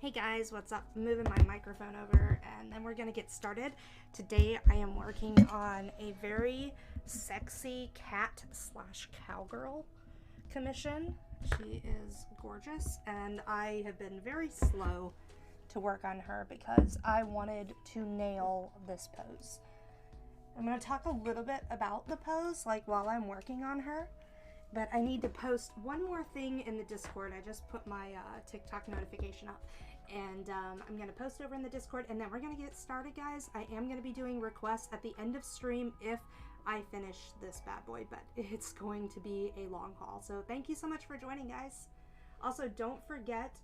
Hey guys, what's up? I'm moving my microphone over and then we're gonna get started. Today I am working on a very sexy cat slash cowgirl commission. She is gorgeous and I have been very slow to work on her because I wanted to nail this pose. I'm gonna talk a little bit about the pose like while I'm working on her. But I need to post one more thing in the Discord. I just put my TikTok notification up. And I'm going to post over in the Discord. And then we're going to get started, guys. I am going to be doing requests at the end of stream if I finish this bad boy. But it's going to be a long haul. So thank you so much for joining, guys. Also, don't forget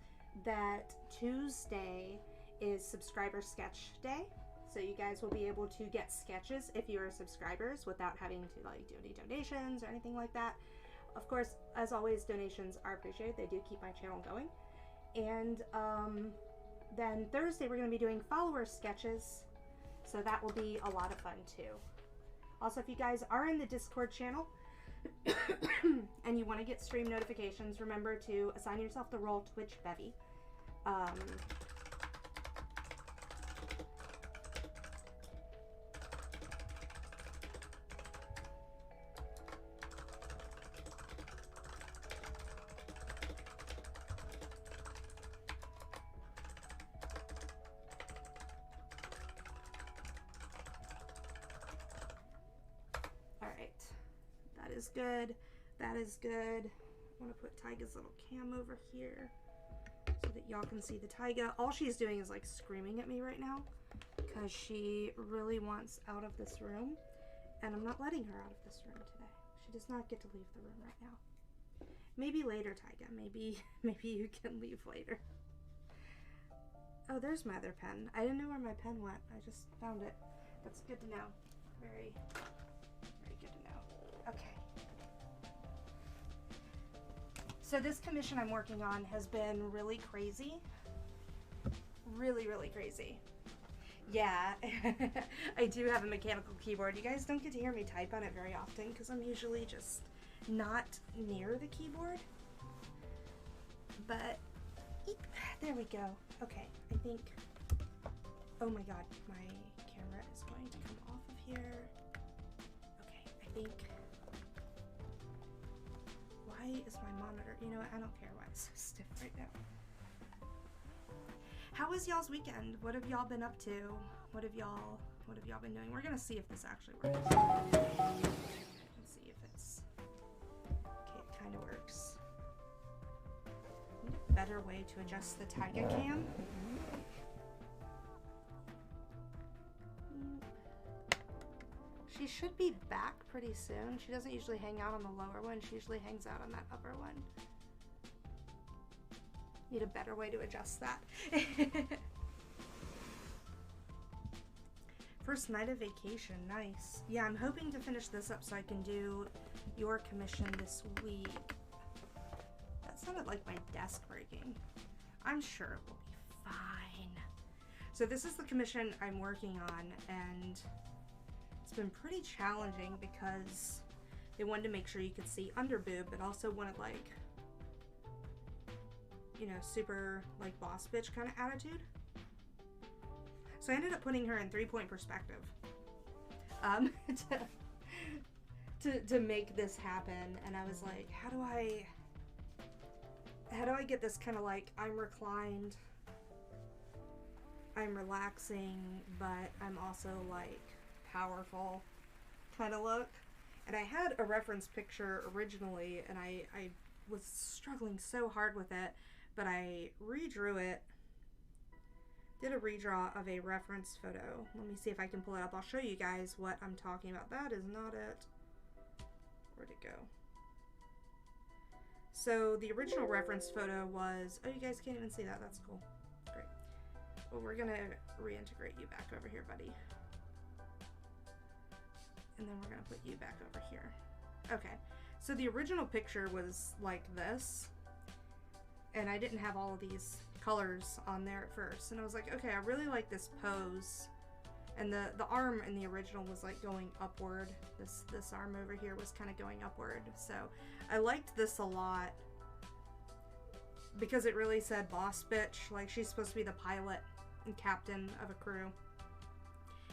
that Tuesday is Subscriber Sketch Day. So you guys will be able to get sketches if you are subscribers without having to like do any donations or anything like that. Of course, as always, donations are appreciated. They do keep my channel going. And then Thursday, we're going to be doing follower sketches. So that will be a lot of fun, too. Also, if you guys are in the Discord channel and you want to get stream notifications, remember to assign yourself the role Twitch Bevy. Good. That is good. I want to put Tyga's little cam over here so that y'all can see the Tyga. All she's doing is like screaming at me right now because she really wants out of this room and I'm not letting her out of this room today. She does not get to leave the room right now. Maybe later, Tyga. Maybe you can leave later. Oh, there's my other pen. I didn't know where my pen went. I just found it. That's good to know. Very good to know. Okay. So this commission I'm working on has been really crazy. Really crazy. Yeah, I do have a mechanical keyboard. You guys don't get to hear me type on it very often because I'm usually just not near the keyboard. But, there we go. Okay, I think, oh my god, my camera is going to come off of here. Okay, I think, why is my monitor, you know what, I don't care why it's so stiff right now. How was y'all's weekend? What have y'all been up to? What have y'all been doing? We're gonna see if this actually works. Let's see if it's, okay, it kind of works. I need a better way to adjust the Tyga cam. She should be back pretty soon. She doesn't usually hang out on the lower one. She usually hangs out on that upper one. Need a better way to adjust that. First night of vacation, nice. Yeah, I'm hoping to finish this up so I can do your commission this week. That sounded like my desk breaking. I'm sure it will be fine. So this is the commission I'm working on, and it's been pretty challenging because they wanted to make sure you could see under boob, but also wanted like, you know, super like boss bitch kind of attitude. So I ended up putting her in 3-point perspective to make this happen. And I was like, how do I get this kind of like I'm reclined, I'm relaxing, but I'm also like powerful kind of look. And I had a reference picture originally and I was struggling so hard with it, but I redrew it, did a redraw of a reference photo. Let me see if I can pull it up. I'll show you guys what I'm talking about. That is not it. Where'd it go? So the original reference photo was, oh, you guys can't even see that. That's cool. Great. Well, we're gonna reintegrate you back over here, buddy. And then we're gonna put you back over here. Okay, so the original picture was like this, and I didn't have all of these colors on there at first, and I was like, okay, I really like this pose, and the arm in the original was like going upward. This arm over here was kind of going upward, so I liked this a lot. because it really said boss bitch, like she's supposed to be the pilot and captain of a crew.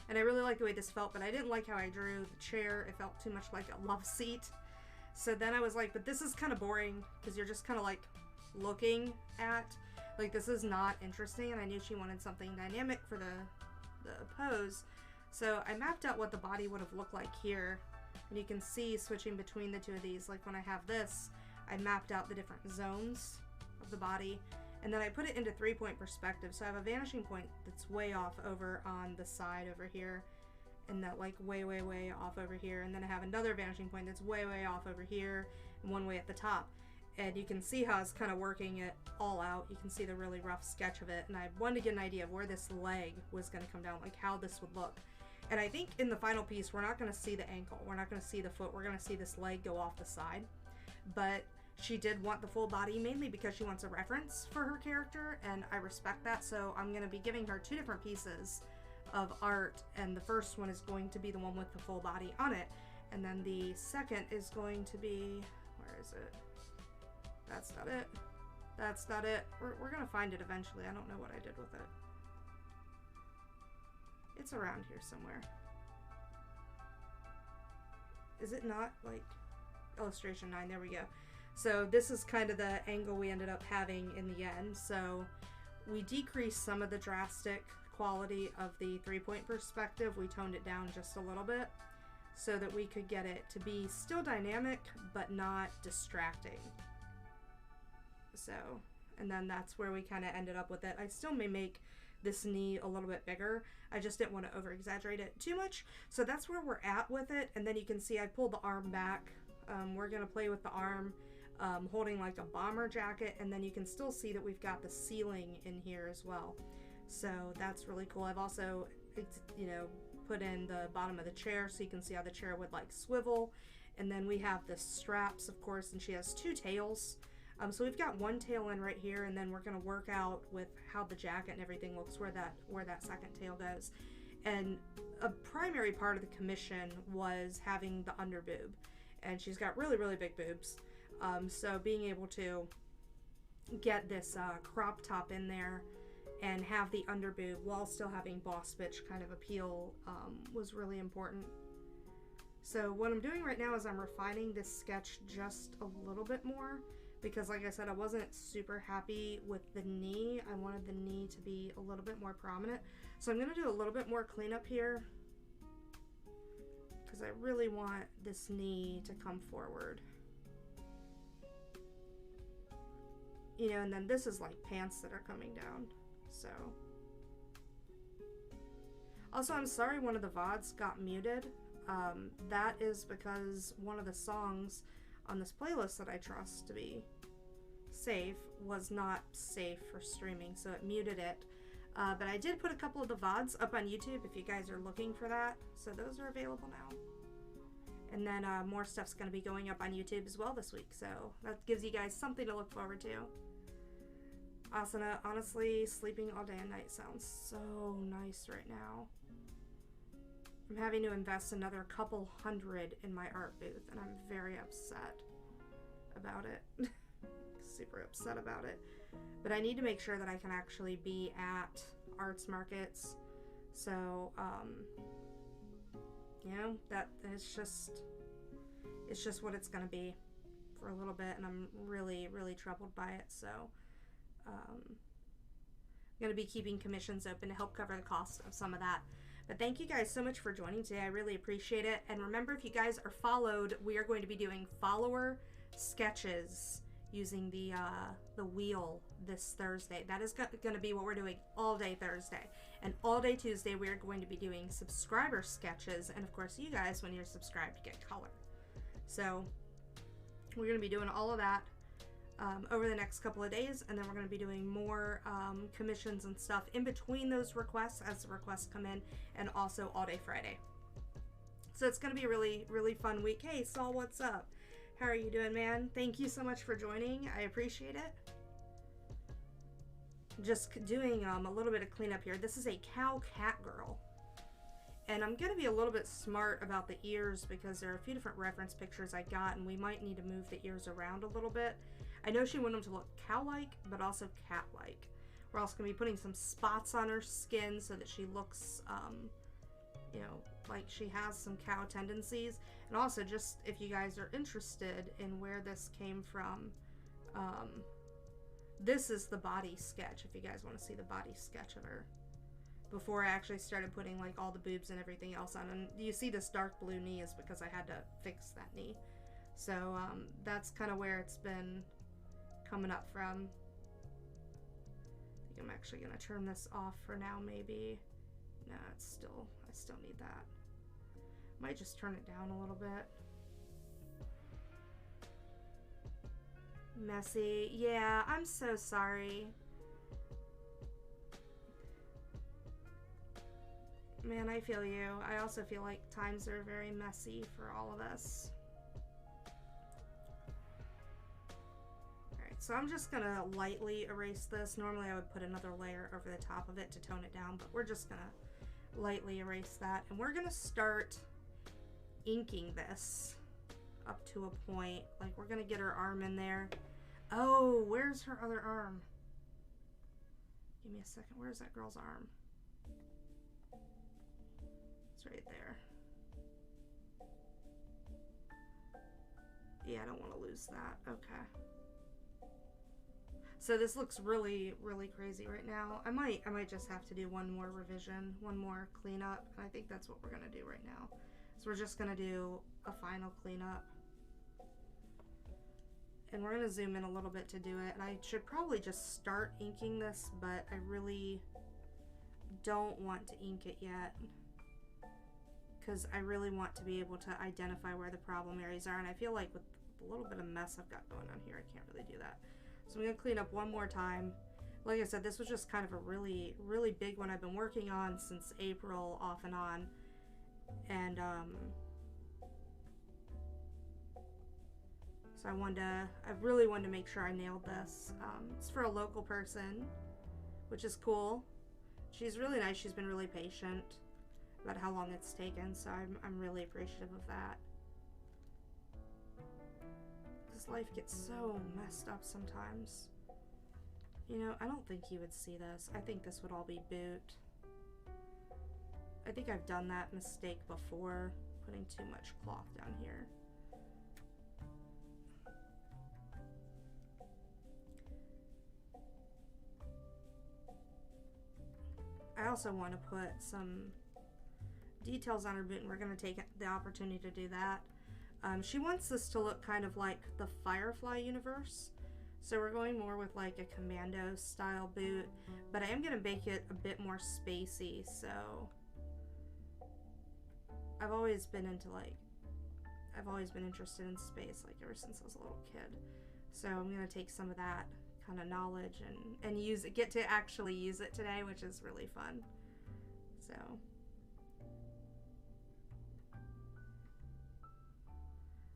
And I really like the way this felt, but I didn't like how I drew the chair. It felt too much like a love seat. So then I was like, but this is kind of boring, because you're just kind of like looking at, like, this is not interesting. And I knew she wanted something dynamic for the pose. So I mapped out what the body would have looked like here. And you can see switching between the two of these, like when I have this, I mapped out the different zones of the body. And then I put it into 3-point perspective. So I have a vanishing point that's way off over on the side over here. And that like way off over here. And then I have another vanishing point that's way off over here. And one way at the top. And you can see how it's kind of working it all out. You can see the really rough sketch of it. And I wanted to get an idea of where this leg was going to come down. Like how this would look. And I think in the final piece, we're not going to see the ankle. We're not going to see the foot. We're going to see this leg go off the side. But she did want the full body, mainly because she wants a reference for her character, and I respect that. So I'm going to be giving her 2 different pieces of art, and the first one is going to be the one with the full body on it. And then the second is going to be, where is it? That's not it. That's not it. We're going to find it eventually. I don't know what I did with it. It's around here somewhere. Is it not like illustration 9? There we go. So this is kind of the angle we ended up having in the end. So we decreased some of the drastic quality of the 3-point perspective. We toned it down just a little bit so that we could get it to be still dynamic but not distracting. So, and then that's where we kind of ended up with it. I still may make this knee a little bit bigger. I just didn't want to over exaggerate it too much. So that's where we're at with it. And then you can see I pulled the arm back. We're going to play with the arm holding like a bomber jacket, and then you can still see that we've got the ceiling in here as well. So that's really cool. I've also, you know, put in the bottom of the chair so you can see how the chair would like swivel. And then we have the straps, of course, and she has 2 tails. So we've got 1 tail in right here, and then we're going to work out with how the jacket and everything looks, where that second tail goes. And a primary part of the commission was having the under boob, and she's got really big boobs. So being able to get this crop top in there and have the under boob while still having boss bitch kind of appeal was really important. So what I'm doing right now is I'm refining this sketch just a little bit more, because like I said, I wasn't super happy with the knee. I wanted the knee to be a little bit more prominent. So I'm going to do a little bit more cleanup here, because I really want this knee to come forward. You know, and then this is like pants that are coming down. So also, I'm sorry one of the VODs got muted. That is because one of the songs on this playlist that I trust to be safe was not safe for streaming, so it muted it. But I did put a couple of the VODs up on YouTube if you guys are looking for that. So those are available now. And then more stuff's going to be going up on YouTube as well this week. So that gives you guys something to look forward to. Asana, honestly, sleeping all day and night sounds so nice right now. I'm having to invest another couple hundred in my art booth, and I'm very upset about it. Super upset about it. But I need to make sure that I can actually be at arts markets. So, you know, that it's just what it's gonna be for a little bit, and I'm really troubled by it. So I'm gonna be keeping commissions open to help cover the cost of some of that. But thank you guys so much for joining today. I really appreciate it. And remember, if you guys are followed, we are going to be doing follower sketches using the wheel this Thursday. That is going to be what we're doing all day Thursday. And all day Tuesday, we are going to be doing subscriber sketches. And of course, you guys, when you're subscribed, get color. So we're going to be doing all of that over the next couple of days, and then we're going to be doing more commissions and stuff in between those requests as the requests come in, and also all day Friday. So it's going to be a really fun week. Hey Saul, what's up? How are you doing, man? Thank you so much for joining. I appreciate it. Just doing a little bit of cleanup here. This is a cow cat girl, and I'm going to be a little bit smart about the ears because there are a few different reference pictures I got, and we might need to move the ears around a little bit. I know she wanted them to look cow-like, but also cat-like. We're also going to be putting some spots on her skin so that she looks, you know, like she has some cow tendencies. And also, just if you guys are interested in where this came from, this is the body sketch, if you guys want to see the body sketch of her. Before I actually started putting like all the boobs and everything else on. And you see this dark blue knee is because I had to fix that knee. So that's kind of where it's been coming up from. I think I'm actually going to turn this off for now, maybe. No, I still need that. Might just turn it down a little bit. Messy. Yeah, I'm so sorry. Man, I feel you. I also feel like times are very messy for all of us. Alright, so I'm just gonna lightly erase this. Normally I would put another layer over the top of it to tone it down, but we're just gonna lightly erase that. And we're gonna start inking this up to a point. Like, we're gonna get her arm in there. Oh, where's her other arm? Give me a second. Where's that girl's arm? It's right there. Yeah, I don't want to lose that. Okay. So this looks really, really crazy right now. I might just have to do one more revision, one more cleanup. And I think that's what we're gonna do right now. So we're just gonna do a final cleanup. And we're gonna zoom in a little bit to do it. And I should probably just start inking this, but I really don't want to ink it yet, because I really want to be able to identify where the problem areas are. And I feel like with the little bit of mess I've got going on here, I can't really do that. So I'm gonna clean up one more time. Like I said, this was just kind of a really, really big one I've been working on since April, off and on. And so I really wanted to make sure I nailed this. It's for a local person, which is cool. She's really nice. She's been really patient about how long it's taken, so I'm really appreciative of that. Because life gets so messed up sometimes. You know, I don't think you would see this. I think this would all be boot. I think I've done that mistake before, putting too much cloth down here. I also want to put some details on her boot, and we're going to take the opportunity to do that. She wants this to look kind of like the Firefly universe, so we're going more with like a commando style boot, but I am going to make it a bit more spacey. So I've always been interested in space, like ever since I was a little kid. So I'm going to take some of that kind of knowledge and get to actually use it today, which is really fun.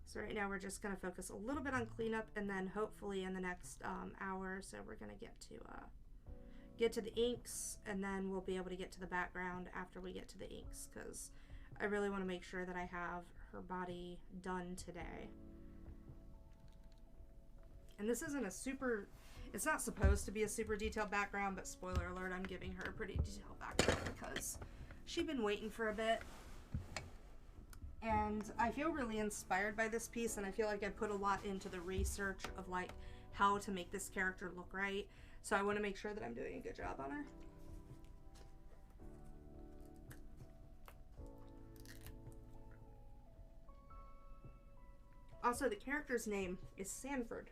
So right now we're just going to focus a little bit on cleanup, and then hopefully in the next hour or so we're going to get to the inks, and then we'll be able to get to the background after we get to the inks, because I really want to make sure that I have her body done today. And this isn't it's not supposed to be a super detailed background, but spoiler alert, I'm giving her a pretty detailed background because she'd been waiting for a bit. And I feel really inspired by this piece, and I feel like I put a lot into the research of like how to make this character look right. So I want to make sure that I'm doing a good job on her. Also, the character's name is Sanford.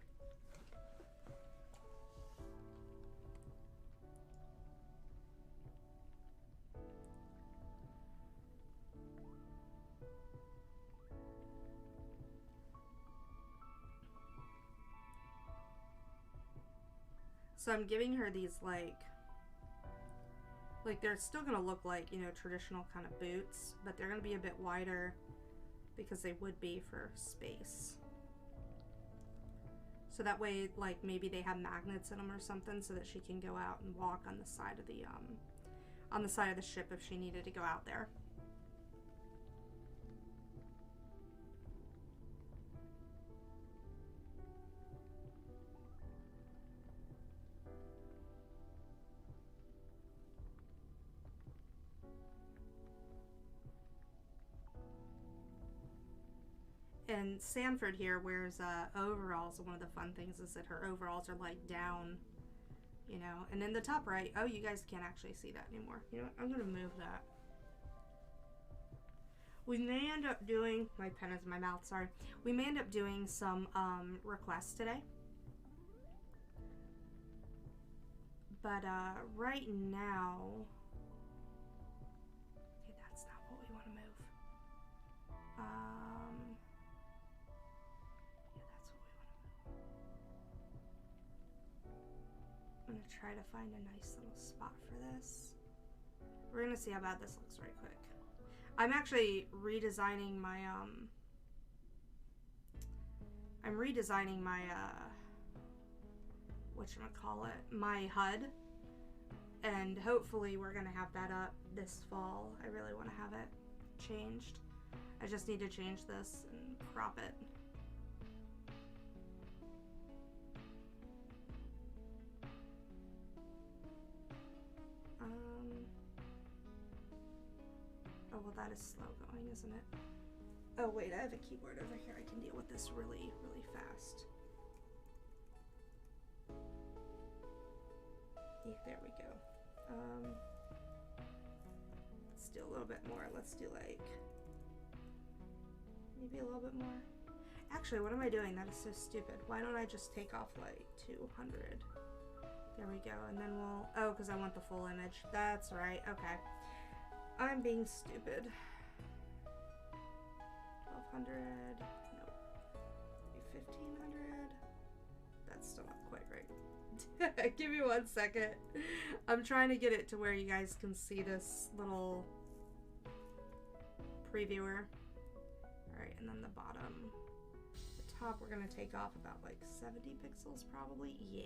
So I'm giving her these like they're still gonna look like, you know, traditional kind of boots, but they're gonna be a bit wider because they would be for space. So that way, like, maybe they have magnets in them or something so that she can go out and walk on the side of the ship if she needed to go out there. and Sanford here wears overalls, and one of the fun things is that her overalls are like down, you know. And in the top right, oh, you guys can't actually see that anymore. You know what? I'm gonna move that. We may end up doing, my pen is in my mouth, sorry. We may end up doing some requests today. But right now, okay, that's not what we want to move. Yeah, that's what we want to move. I'm gonna try to find a nice little spot for this. We're gonna see how bad this looks right quick. I'm actually redesigning my whatchamacallit, my HUD, and hopefully we're gonna have that up this fall. I really want to have it changed. I just need to change this and crop it. Oh, well, that is slow going, isn't it? Oh, wait, I have a keyboard over here. I can deal with this really, really fast. Yeah, there we go. Let's do a little bit more. Let's do like maybe a little bit more. Actually, what am I doing? That is so stupid. Why don't I just take off like 200? There we go. And then we'll, oh, because I want the full image. That's right. Okay. I'm being stupid. 1200. Nope. Maybe 1500. That's still not quite right. Give me 1 second. I'm trying to get it to where you guys can see this little previewer. Alright, and then the bottom. The top we're going to take off about like 70 pixels probably. Yeah.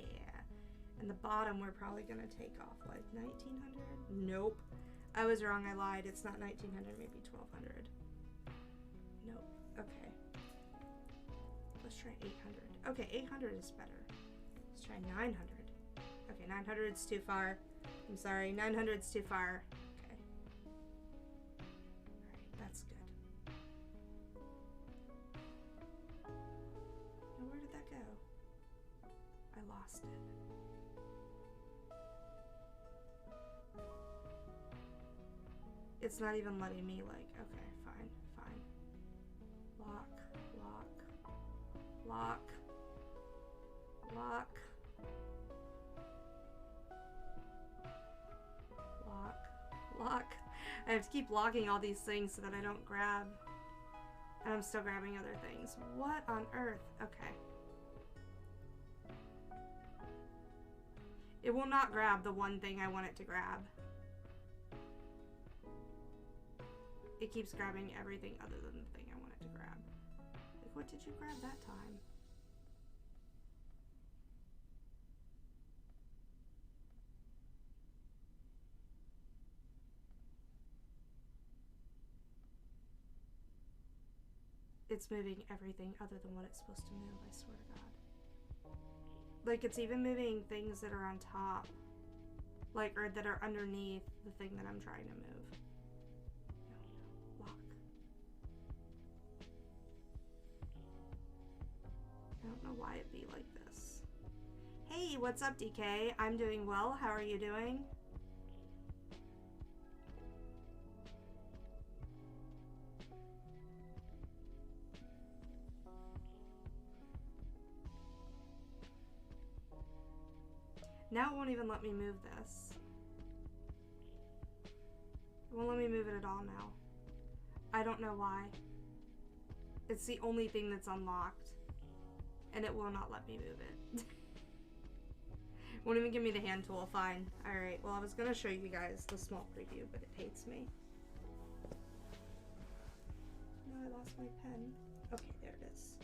And the bottom we're probably going to take off like 1900. Nope. I was wrong. I lied. It's not 1900, maybe 1200. Nope. Okay. Let's try 800. Okay, 800 is better. Let's try 900. Okay, 900 is too far. I'm sorry, 900 is too far. Okay. Alright, that's good. Now, where did that go? I lost it. It's not even letting me, like, okay, fine, fine. Lock, lock, lock, lock, lock, lock. I have to keep locking all these things so that I don't grab. And I'm still grabbing other things. What on earth? Okay. It will not grab the one thing I want it to grab. It keeps grabbing everything other than the thing I want it to grab. Like, what did you grab that time? It's moving everything other than what it's supposed to move, I swear to God. Like, it's even moving things that are on top. Like, or that are underneath the thing that I'm trying to move. I don't know why it'd be like this. Hey, what's up, DK? I'm doing well. How are you doing? Now it won't even let me move this. It won't let me move it at all now. I don't know why. It's the only thing that's unlocked. And it will not let me move it. Won't even give me the hand tool. Fine. Alright, well, I was going to show you guys the small preview, but it hates me. No, I lost my pen. Okay, there it is.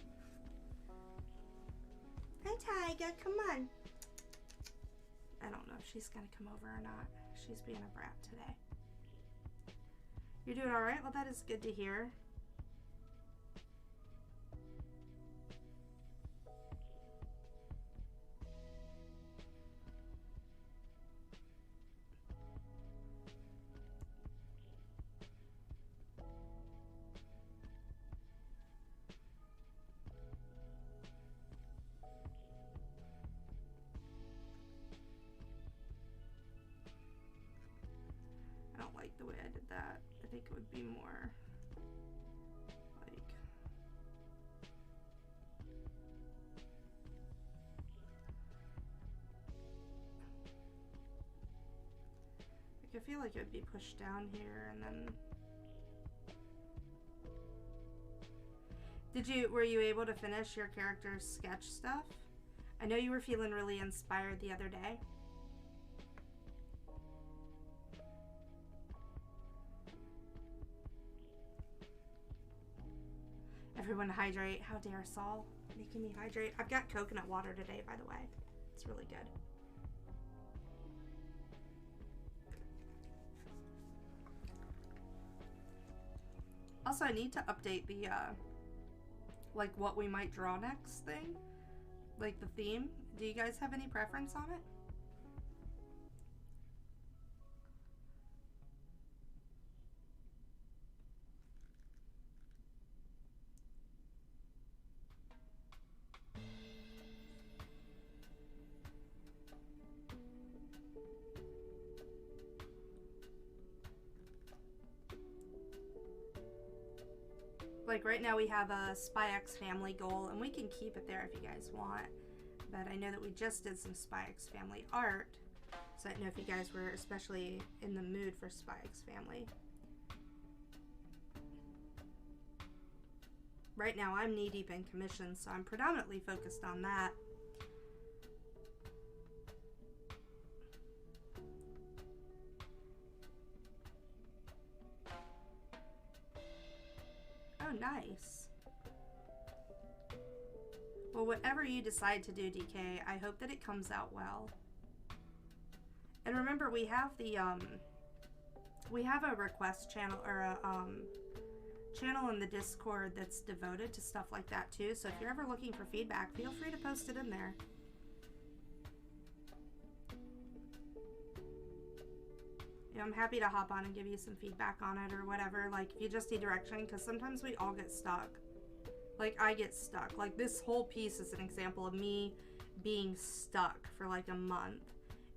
Hi, Tiger. Come on. I don't know if she's going to come over or not. She's being a brat today. You're doing alright? Well, that is good to hear. like the way I did that. I think it would be more I feel like it would be pushed down here and then... Were you able to finish your character's sketch stuff? I know you were feeling really inspired the other day. Everyone hydrate. How dare Saul making me hydrate. I've got coconut water today, by the way. It's really good. Also, I need to update the, like, what we might draw next thing. Like, the theme. Do you guys have any preference on it? Like right now we have a Spy X Family goal, and we can keep it there if you guys want. But I know that we just did some Spy X Family art, so I don't know if you guys were especially in the mood for Spy X Family. Right now I'm knee deep in commissions, so I'm predominanttly focused on that. Oh, nice. Well, whatever you decide to do, DK, I hope that it comes out well. And remember, we have the, we have a request channel, or a, channel in the Discord that's devoted to stuff like that, too. So if you're ever looking for feedback, feel free to post it in there. I'm happy to hop on and give you some feedback on it or whatever. Like, if you just need direction, because sometimes we all get stuck. Like, I get stuck. Like, this whole piece is an example of me being stuck for like a month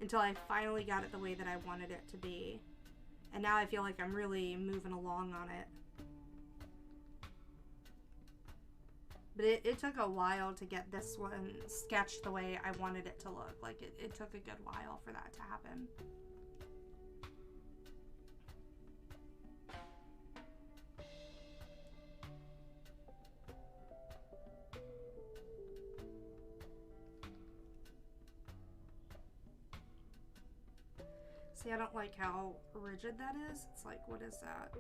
until I finally got it the way that I wanted it to be. And now I feel like I'm really moving along on it. But it took a while to get this one sketched the way I wanted it to look. Like, it took a good while for that to happen. See, I don't like how rigid that is. It's like, what is that?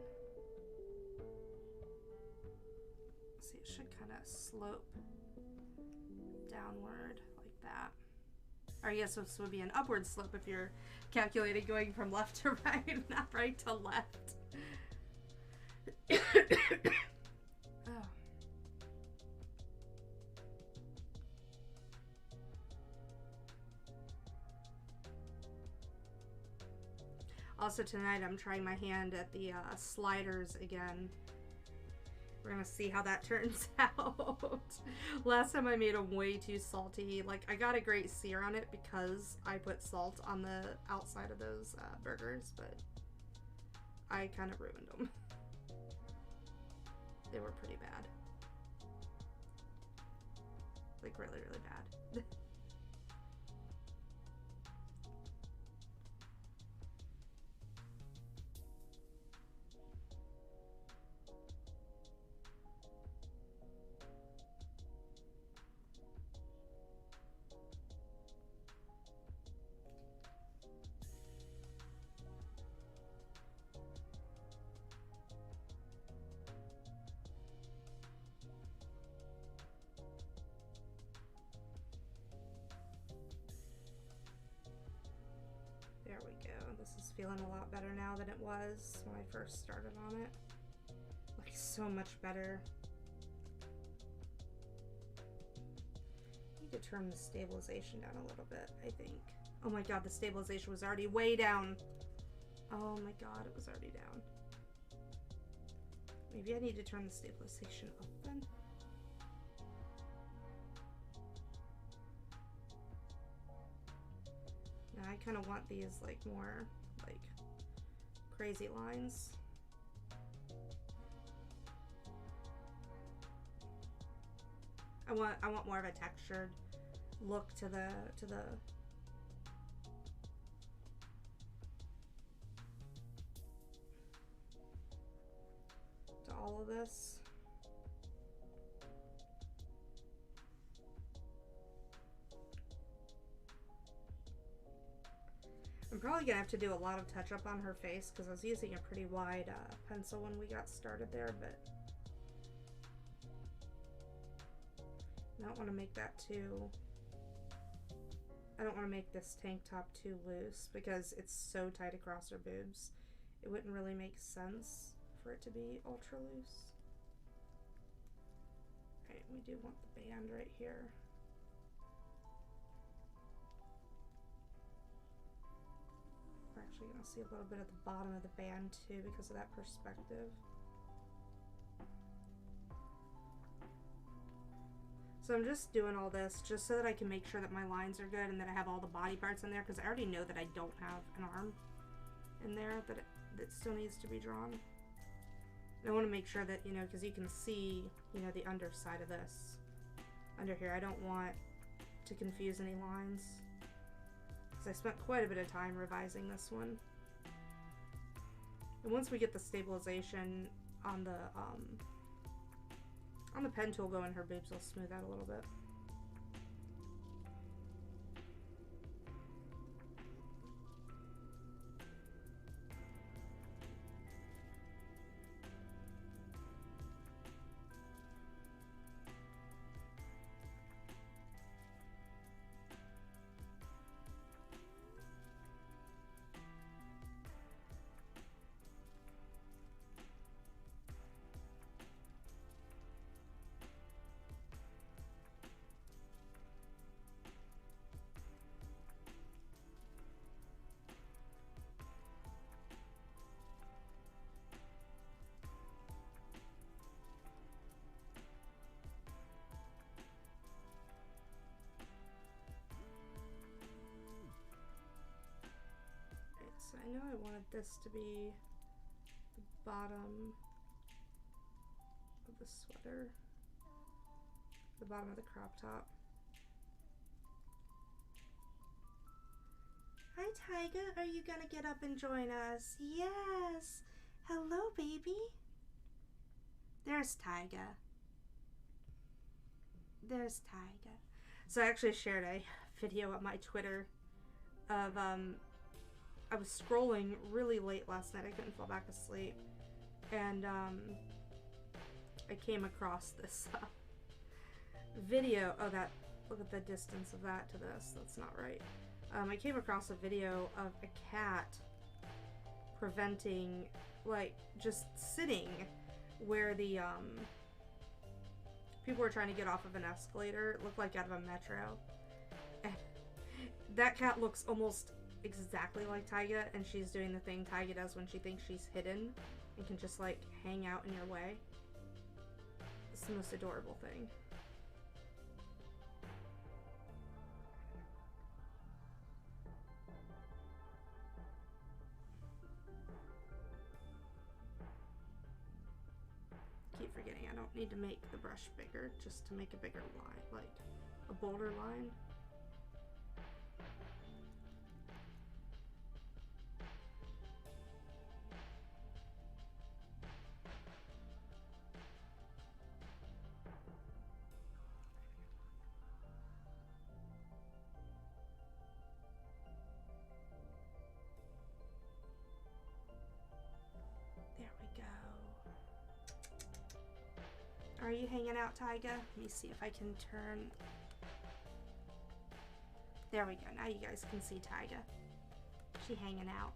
See, it should kind of slope downward like that. Or yes, this would be an upward slope if you're calculating going from left to right, not right to left. Oh. Also tonight I'm trying my hand at the sliders again. We're gonna see how that turns out. Last time I made them way too salty. Like, I got a great sear on it because I put salt on the outside of those burgers, but I kind of ruined them. They were pretty bad. Like, really, really bad. There we go. This is feeling a lot better now than it was when I first started on it. Like, so much better. I need to turn the stabilization down a little bit, I think. Oh my god, the stabilization was already way down. Oh my god, it was already down. Maybe I need to turn the stabilization up then. I kind of want these like more like crazy lines. I want more of a textured look to all of this. I'm probably gonna have to do a lot of touch up on her face because I was using a pretty wide pencil when we got started there, but I don't want to make that too. I don't want to make this tank top too loose because it's so tight across her boobs. It wouldn't really make sense for it to be ultra loose. Alright, we do want the band right here. We're actually going to see a little bit at the bottom of the band too because of that perspective. So I'm just doing all this just so that I can make sure that my lines are good and that I have all the body parts in there because I already know that I don't have an arm in there that still needs to be drawn. And I want to make sure that, you know, because you can see, you know, the underside of this under here. I don't want to confuse any lines because I spent quite a bit of time revising this one. And once we get the stabilization on the pen tool going, her boobs will smooth out a little bit. So I know I wanted this to be the bottom of the sweater, the bottom of the crop top. Hi Tyga, are you gonna get up and join us? Yes! Hello baby! There's Tyga. There's Tyga. So I actually shared a video on my Twitter of I was scrolling really late last night. I couldn't fall back asleep. And I came across this video. Oh, look at the distance of that to this. That's not right. I came across a video of a cat preventing, like, just sitting where the people were trying to get off of an escalator. It looked like out of a metro. And that cat looks almost exactly like Tyga, and she's doing the thing Tyga does when she thinks she's hidden and can just like hang out in your way. It's the most adorable thing. Keep forgetting I don't need to make the brush bigger, just to make a bigger line, like a bolder line. Are you hanging out, Tyga? Let me see if I can turn. There we go. Now you guys can see Tyga. She hanging out.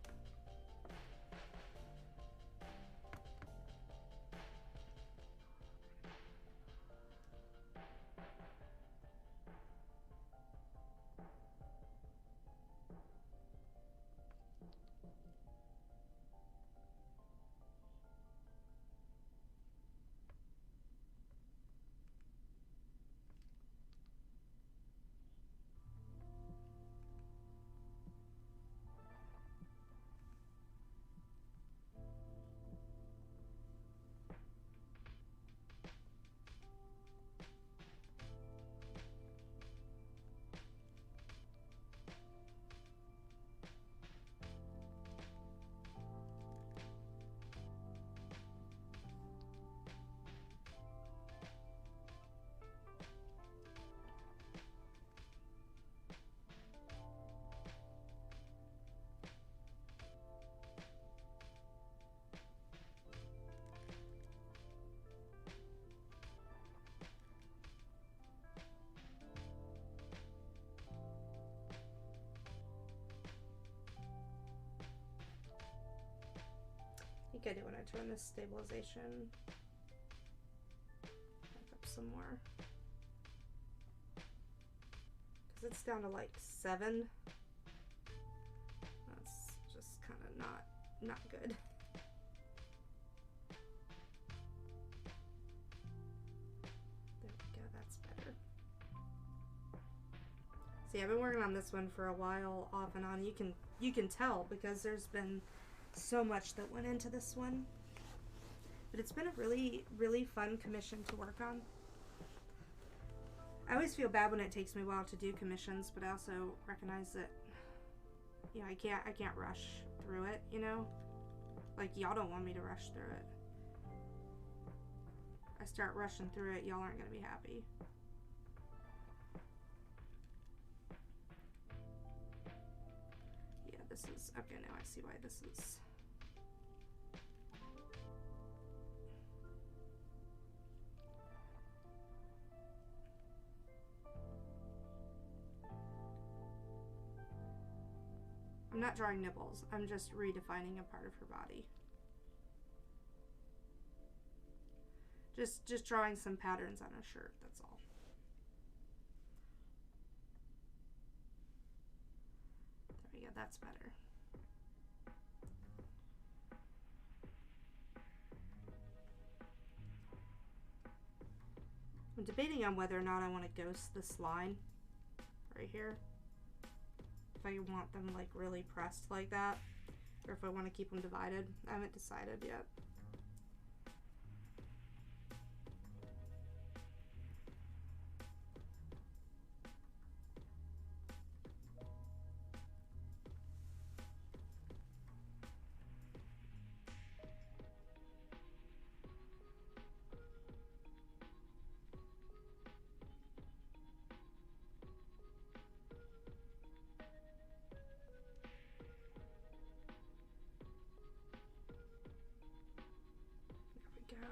think I do want to turn this stabilization back up some more. Because it's down to like 7. That's just kind of not good. There we go, that's better. See, I've been working on this one for a while, off and on. You can tell because there's been so much that went into this one. But it's been a really, really fun commission to work on. I always feel bad when it takes me a while to do commissions, but I also recognize that, you know, I can't rush through it, you know? Like, y'all don't want me to rush through it. I start rushing through it, y'all aren't gonna be happy. Yeah, this is, okay, now I see why this is. I'm not drawing nipples, I'm just redefining a part of her body. Just drawing some patterns on a shirt, that's all. There we go, that's better. I'm debating on whether or not I want to ghost this line right here. If I want them like really pressed like that, or if I want to keep them divided. I haven't decided yet.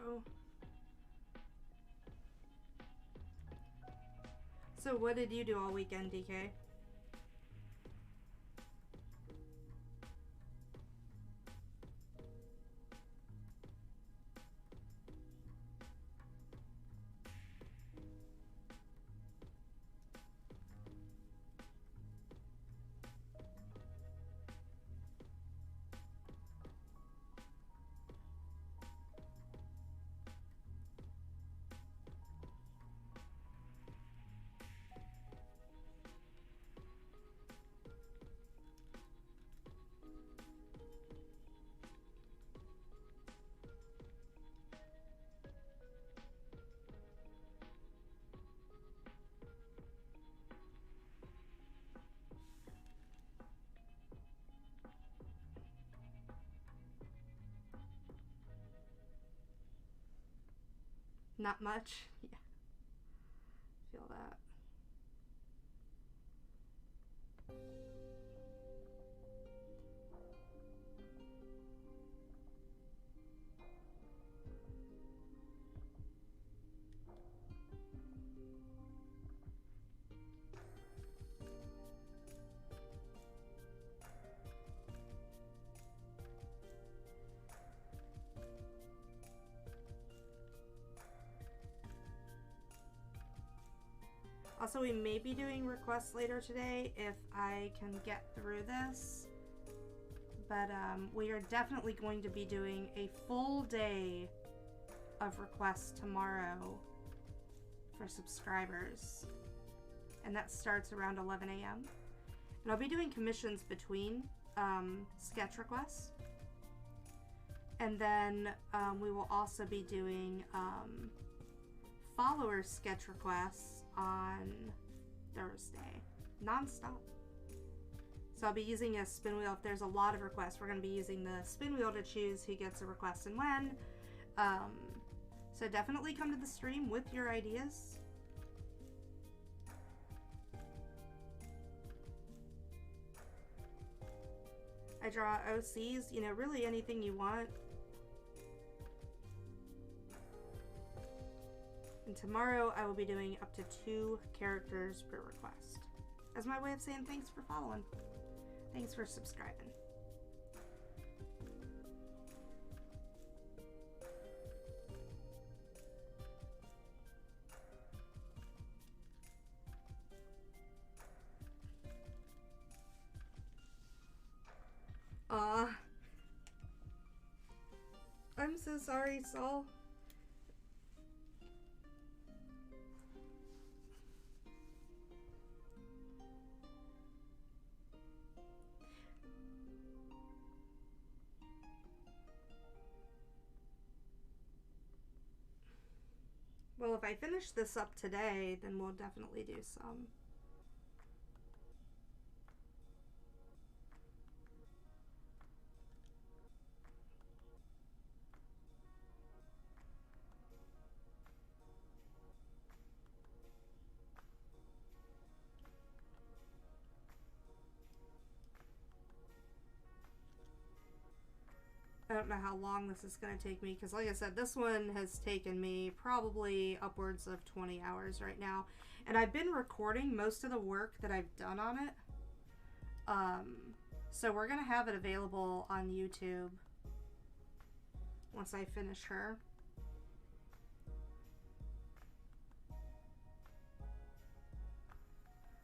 Go. So what did you do all weekend, DK? Not much. Yeah. Feel that. Also, we may be doing requests later today if I can get through this. But we are definitely going to be doing a full day of requests tomorrow for subscribers. And that starts around 11 a.m. And I'll be doing commissions between sketch requests. And then we will also be doing follower sketch requests on Thursday, non-stop. So I'll be using a spin wheel. If there's a lot of requests, we're going to be using the spin wheel to choose who gets a request and when. So definitely come to the stream with your ideas. I draw OCs, you know, really anything you want. And tomorrow I will be doing up to 2 characters per request. As my way of saying thanks for following. Thanks for subscribing. so sorry, Saul. Well, if I finish this up today, then we'll definitely do some. I don't know how long this is going to take me because, like I said, this one has taken me probably upwards of 20 hours right now. And I've been recording most of the work that I've done on it. So we're going to have it available on YouTube once I finish her.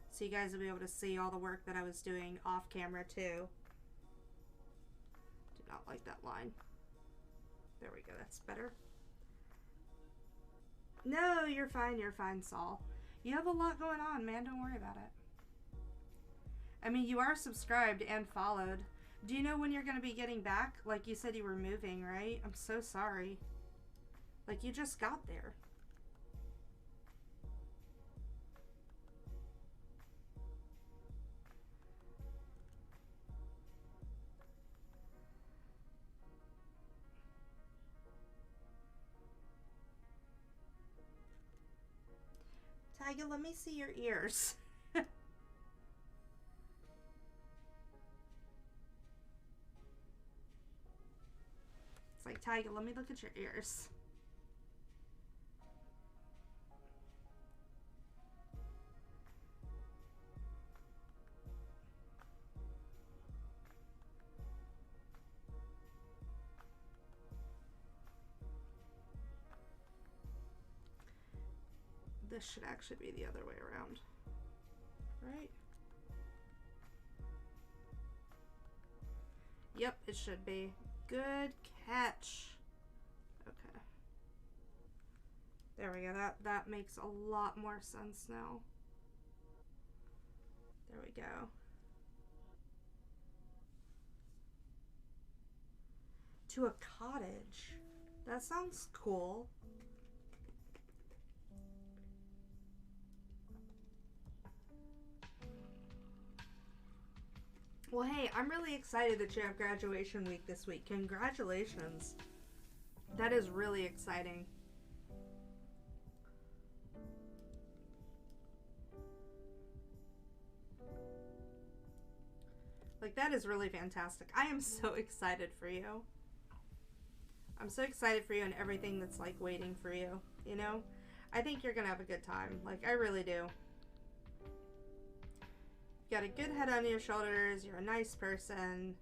So you guys will be able to see all the work that I was doing off camera too. Did not like that line. There we go, that's better. No, you're fine, Saul. You have a lot going on, man, don't worry about it. I mean, you are subscribed and followed. Do you know when you're going to be getting back? Like you said you were moving, right? I'm so sorry. Like, you just got there. Tiger, let me see your ears. It's like, Tiger, let me look at your ears. This should actually be the other way around, right? Yep, it should be. Good catch. Okay. There we go. That makes a lot more sense now. There we go. To a cottage. That sounds cool. Well, hey, I'm really excited that you have graduation week this week. Congratulations. That is really exciting. Like, that is really fantastic. I am so excited for you. I'm so excited for you and everything that's, like, waiting for you, you know? I think you're gonna have a good time. Like, I really do. You got a good head on your shoulders. You're a nice person.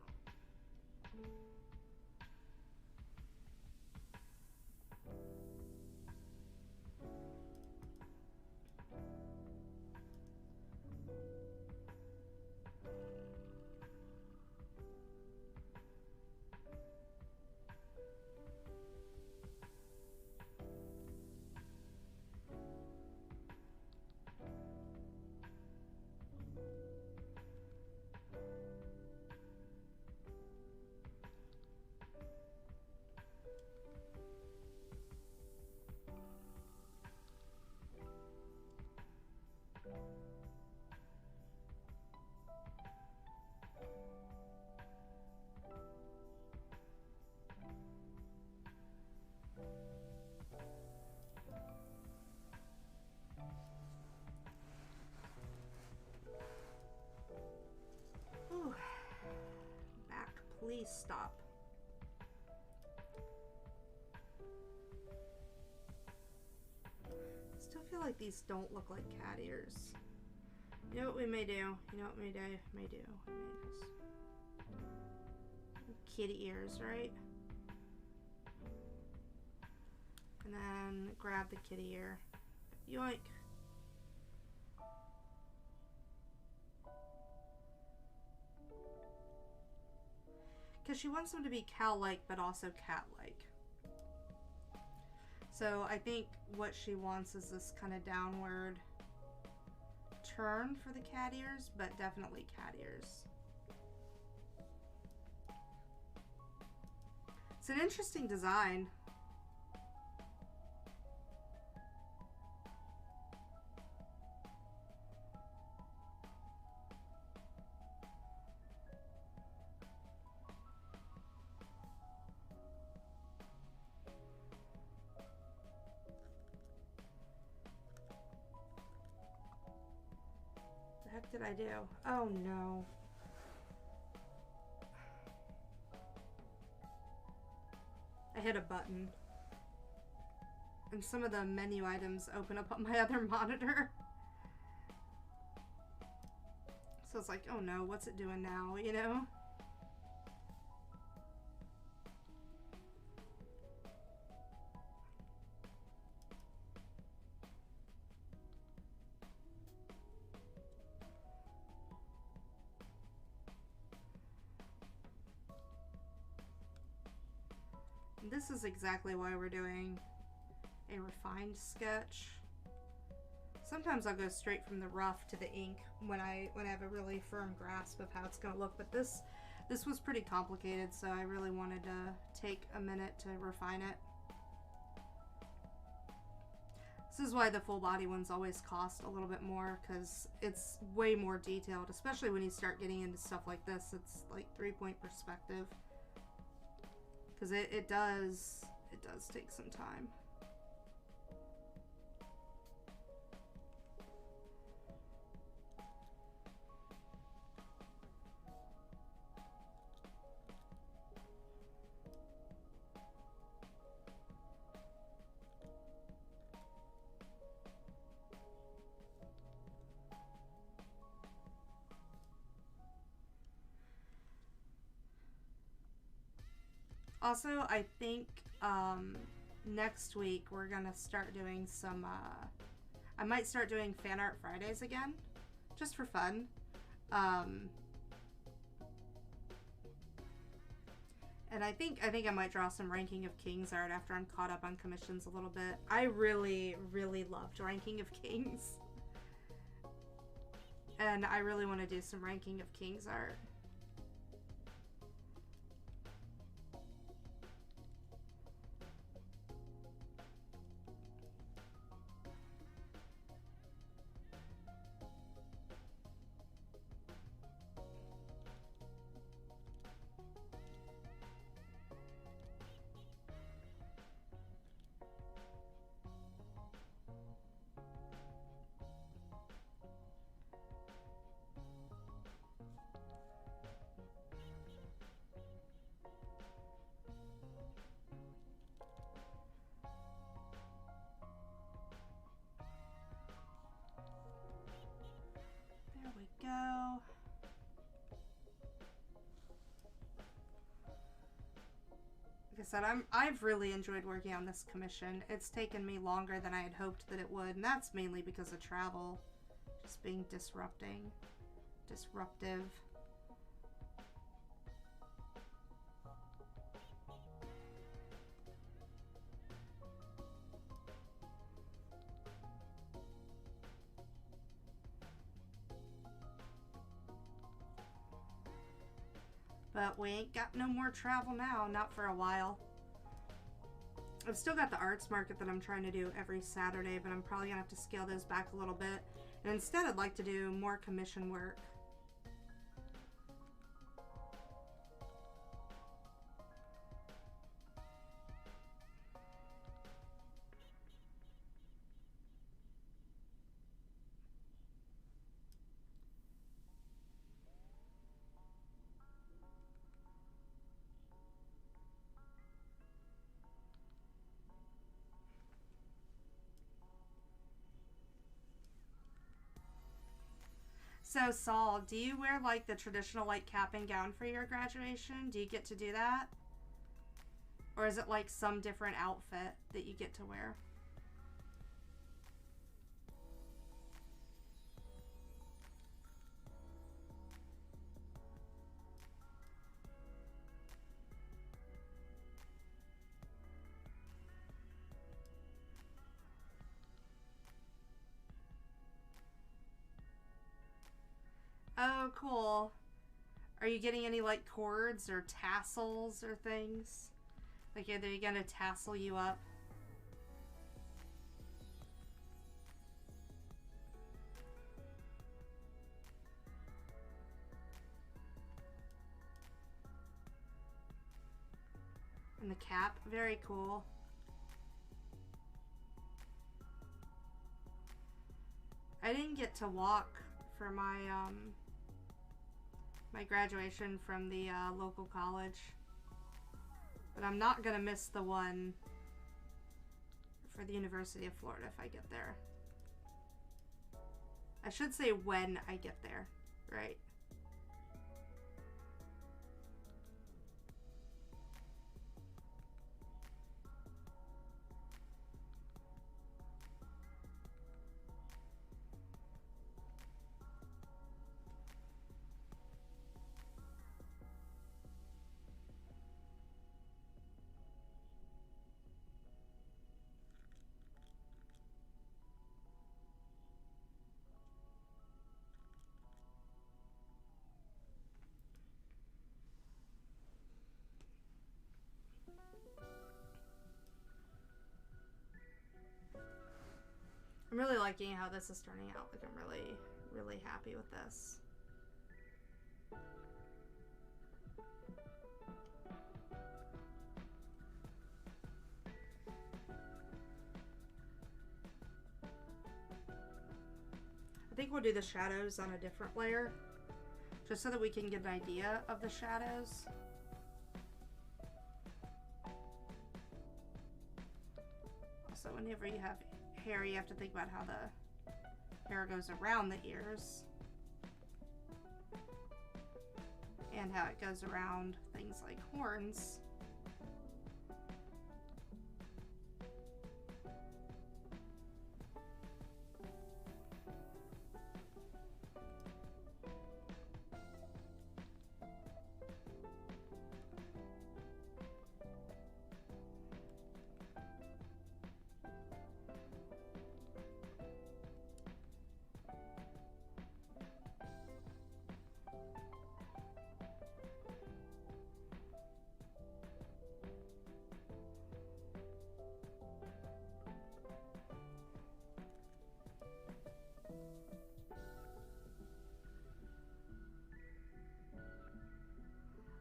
Ooh. Back, please stop. I still feel like these don't look like cat ears. You know what we may do? You know what we may do? Kitty ears, right? And then grab the kitty ear. Yoink. Because she wants them to be cow-like, but also cat-like. So I think what she wants is this kind of downward turn for the cat ears, but definitely cat ears. It's an interesting design. The heck did I do? Oh no. I hit a button. And some of the menu items open up on my other monitor. So it's like, oh no, what's it doing now, you know? This is exactly why we're doing a refined sketch. Sometimes I'll go straight from the rough to the ink when I have a really firm grasp of how it's going to look, but this was pretty complicated, so I really wanted to take a minute to refine it. This is why the full body ones always cost a little bit more, because it's way more detailed, especially when you start getting into stuff like this. It's like 3-point perspective. Because it does take some time. Also, I think next week we're gonna start doing some, I might start doing fan art Fridays again, just for fun. And I think I might draw some Ranking of Kings art after I'm caught up on commissions a little bit. I really, really loved Ranking of Kings. And I really want to do some Ranking of Kings art. There we go. Like I said, I've really enjoyed working on this commission. It's taken me longer than I had hoped that it would, and that's mainly because of travel. Just being disruptive. But we ain't got no more travel now, not for a while. I've still got the arts market that I'm trying to do every Saturday, but I'm probably gonna have to scale those back a little bit. And instead I'd like to do more commission work. So Saul, do you wear like the traditional like cap and gown for your graduation? Do you get to do that? Or is it like some different outfit that you get to wear? so cool. Are you getting any, like, cords or tassels or things? Like, are they gonna tassel you up? And the cap, very cool. I didn't get to walk for my my graduation from the local college, but I'm not gonna miss the one for the University of Florida if I get there. I should say when I get there, right? I'm really liking how this is turning out. Like, I'm really, really happy with this. I think we'll do the shadows on a different layer, just so that we can get an idea of the shadows. Also, whenever you have hair, you have to think about how the hair goes around the ears and how it goes around things like horns.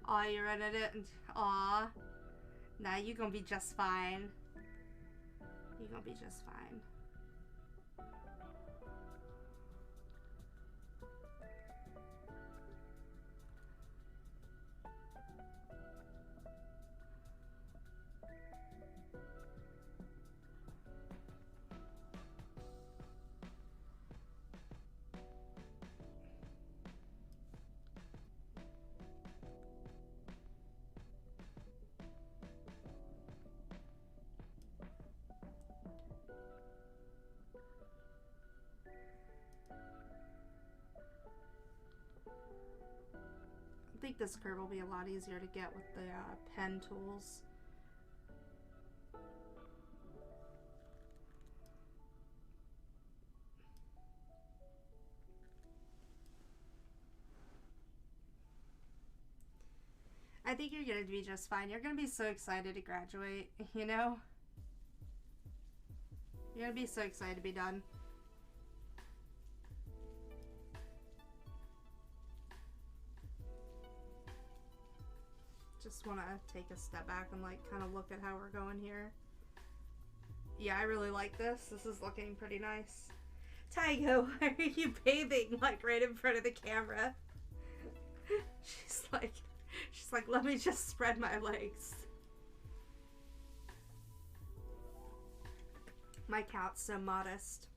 Aw, you rented it? Aw. Nah, you gonna be just fine. You gonna be just fine. I think this curve will be a lot easier to get with the pen tools. I think you're going to be just fine. You're going to be so excited to graduate, you know? You're going to be so excited to be done. Just want to take a step back and like kind of look at how we're going here. Yeah, I really like this. This is looking pretty nice. Tygo, why are you bathing like right in front of the camera? She's like, let me just spread my legs. My cat's so modest.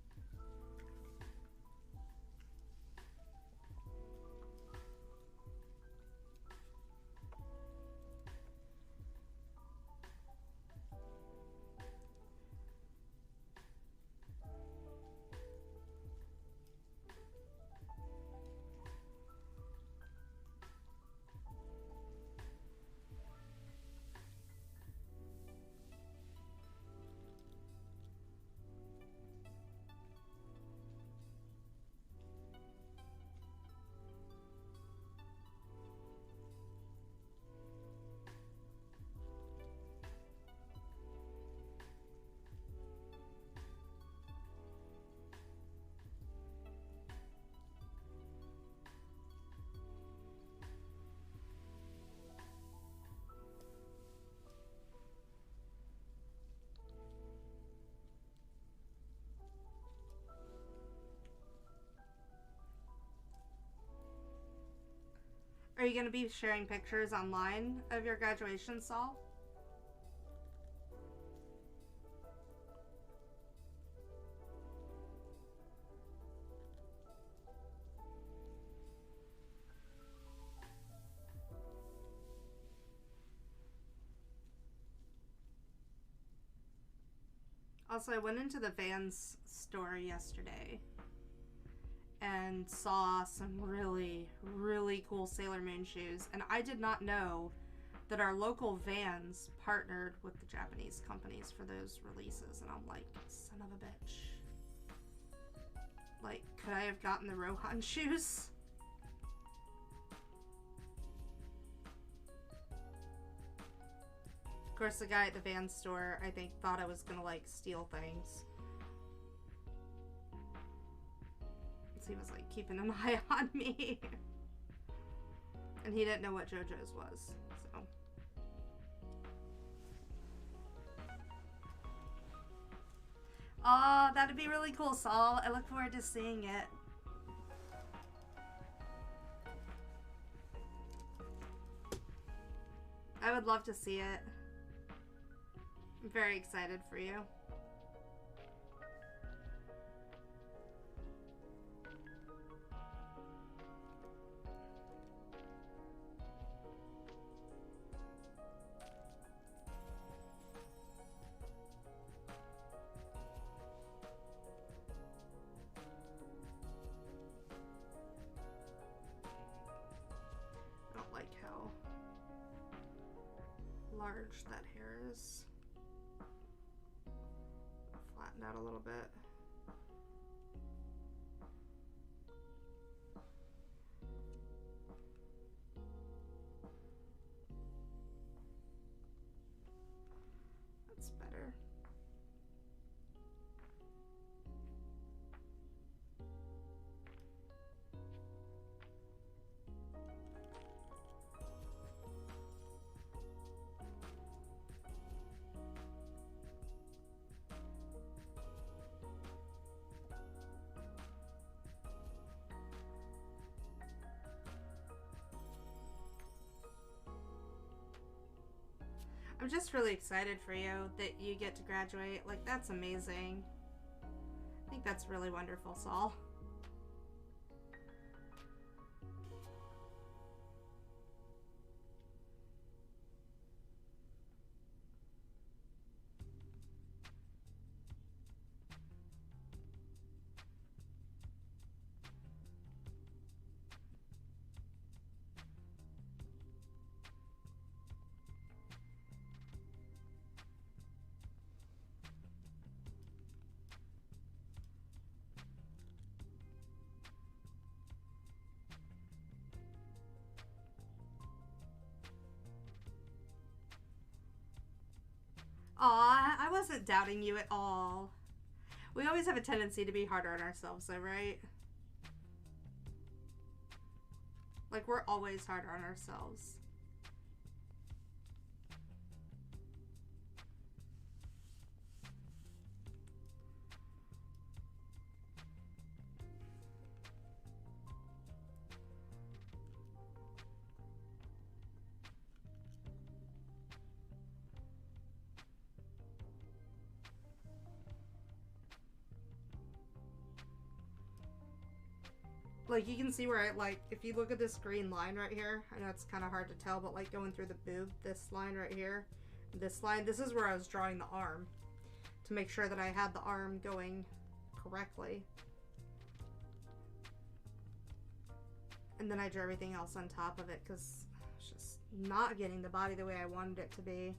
you going to be sharing pictures online of your graduation, Saul? Also, I went into the Vans store yesterday and saw some really, really cool Sailor Moon shoes. And I did not know that our local Vans partnered with the Japanese companies for those releases. And I'm like, son of a bitch. Like, could I have gotten the Rohan shoes? Of course, the guy at the Vans store, I think, thought I was gonna, like, steal things. So he was, like, keeping an eye on me. And he didn't know what JoJo's was, so. Oh, that'd be really cool, Saul. I look forward to seeing it. I would love to see it. I'm very excited for you. I don't like how large that hair is. Flatten out a little bit. That's better. I'm just really excited for you that you get to graduate. Like, that's amazing. I think that's really wonderful, Saul. Aw, I wasn't doubting you at all. We always have a tendency to be harder on ourselves, though, right? Like, we're always harder on ourselves. Like, you can see where it, like, if you look at this green line right here, I know it's kind of hard to tell, but, like, going through the boob, this line right here, this line, this is where I was drawing the arm to make sure that I had the arm going correctly. And then I drew everything else on top of it because I was just not getting the body the way I wanted it to be.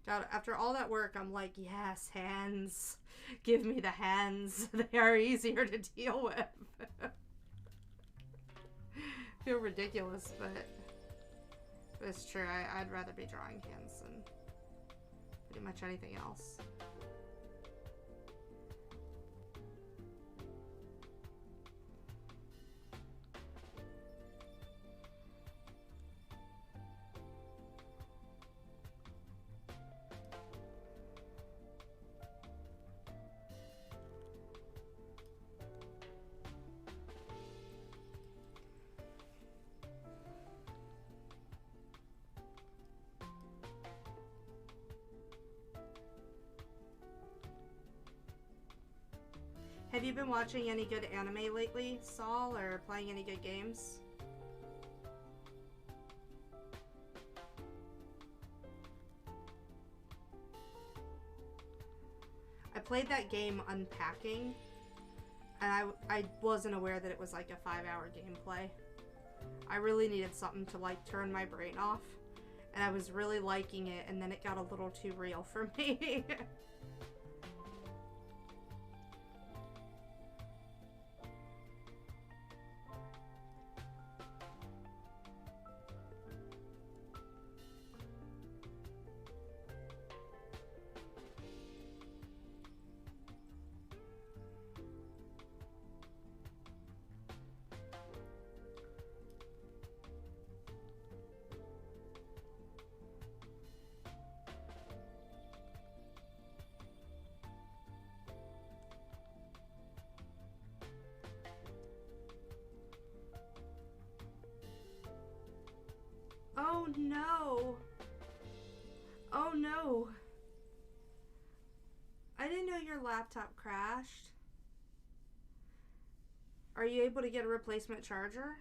God, after all that work, I'm like, yes, hands. Give me the hands. They are easier to deal with. feel ridiculous, but it's true. I'd rather be drawing hands than pretty much anything else. Have you been watching any good anime lately, Saul, or playing any good games? I played that game Unpacking, and I wasn't aware that it was like a 5-hour gameplay. I really needed something to like turn my brain off, and I was really liking it, and then it got a little too real for me. Oh no! Oh no! I didn't know your laptop crashed. Are you able to get a replacement charger?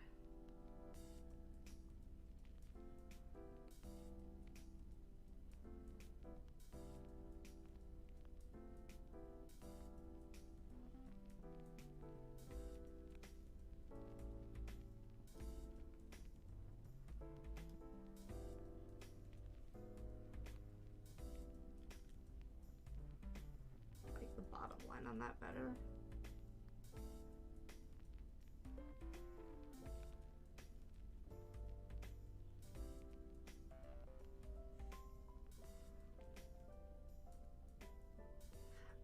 On that better.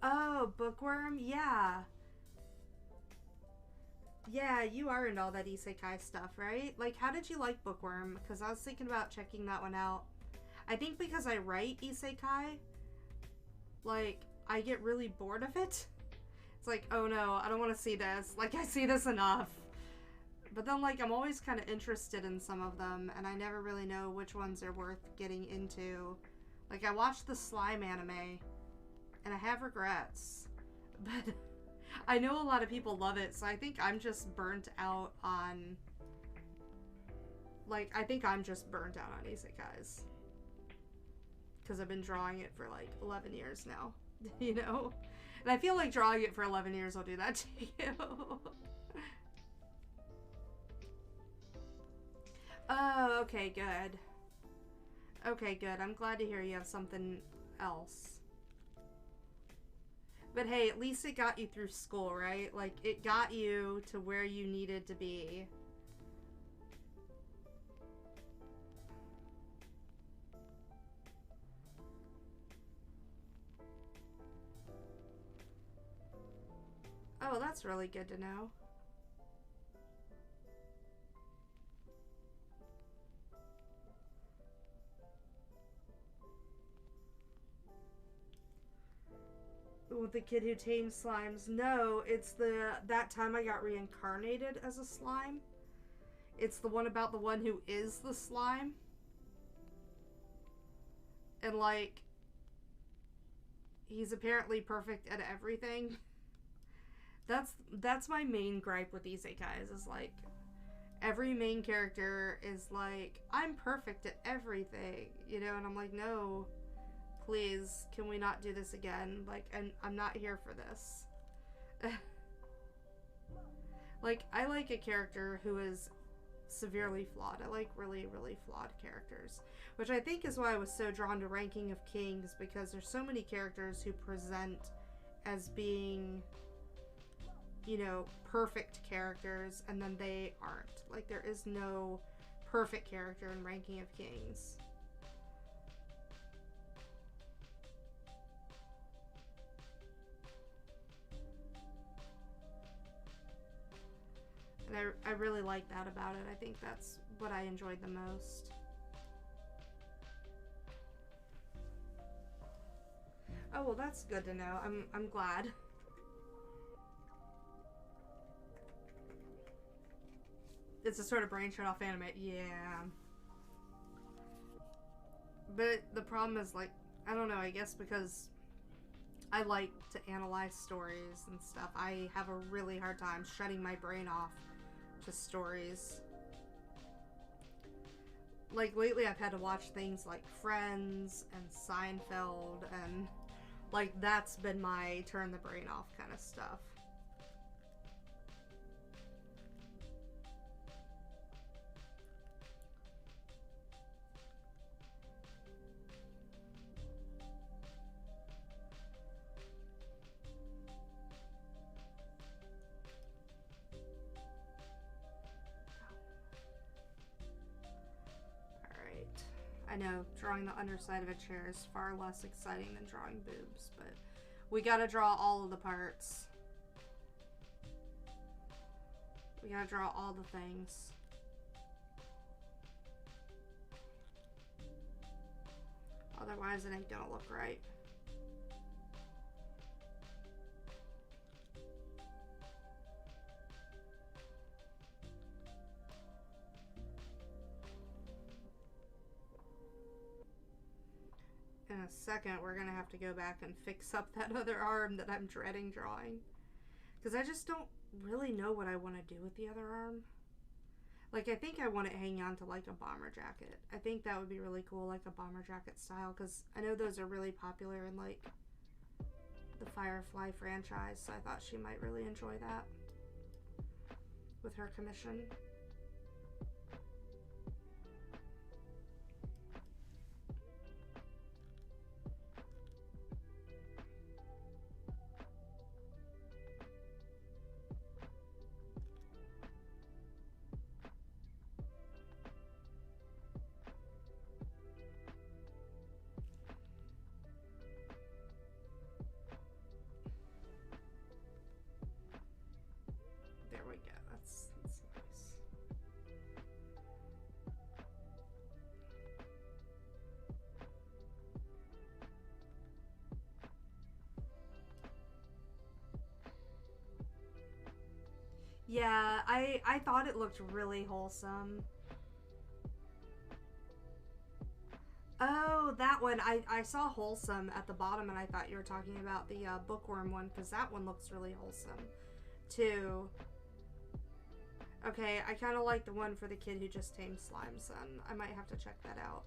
Oh, Bookworm? Yeah. Yeah, you are into all that isekai stuff, right? Like, how did you like Bookworm? Because I was thinking about checking that one out. I think because I write isekai, like, I get really bored of it. It's like, oh no, I don't want to see this. Like, I see this enough. But then, like, I'm always kind of interested in some of them, and I never really know which ones are worth getting into. Like, I watched the Slime anime, and I have regrets. But I know a lot of people love it, so I think I'm just burnt out on... Like, I think I'm just burnt out on isekais. Because I've been drawing it for, like, 11 years now. You know? And I feel like drawing it for 11 years will do that to you. Oh, okay, good. Okay, good. I'm glad to hear you have something else. But hey, at least it got you through school, right? Like, it got you to where you needed to be. Oh, that's really good to know. With the kid who tamed slimes. No, it's that time I got reincarnated as a slime. It's the one about the one who is the slime. And like, he's apparently perfect at everything. That's my main gripe with isekais, is like, every main character is like, I'm perfect at everything, you know, and I'm like, no, please, can we not do this again? Like, and I'm not here for this. Like, I like a character who is severely flawed. I like really, really flawed characters, which I think is why I was so drawn to Ranking of Kings, because there's so many characters who present as being you know, perfect characters, and then they aren't. Like, there is no perfect character in Ranking of Kings. And I really like that about it. I think that's what I enjoyed the most. Oh, well, that's good to know. I'm glad. It's a sort of brain shut off anime. Yeah. But the problem is, like, I don't know, I guess because I like to analyze stories and stuff, I have a really hard time shutting my brain off to stories. Like, lately I've had to watch things like Friends and Seinfeld, and, like, that's been my turn the brain off kind of stuff. I know, drawing the underside of a chair is far less exciting than drawing boobs, but we gotta draw all of the parts. We gotta draw all the things. Otherwise, it ain't gonna look right. In a second, we're gonna have to go back and fix up that other arm that I'm dreading drawing. Because I just don't really know what I want to do with the other arm. Like, I think I want it hanging on to, like, a bomber jacket. I think that would be really cool, like a bomber jacket style, because I know those are really popular in, like, the Firefly franchise, so I thought she might really enjoy that with her commission. There we go. That's nice. Yeah, I thought it looked really wholesome. Oh, that one. I saw wholesome at the bottom, and I thought you were talking about the bookworm one, because that one looks really wholesome, too. Okay, I kind of like the one for the kid who just tamed Slime Son. I might have to check that out.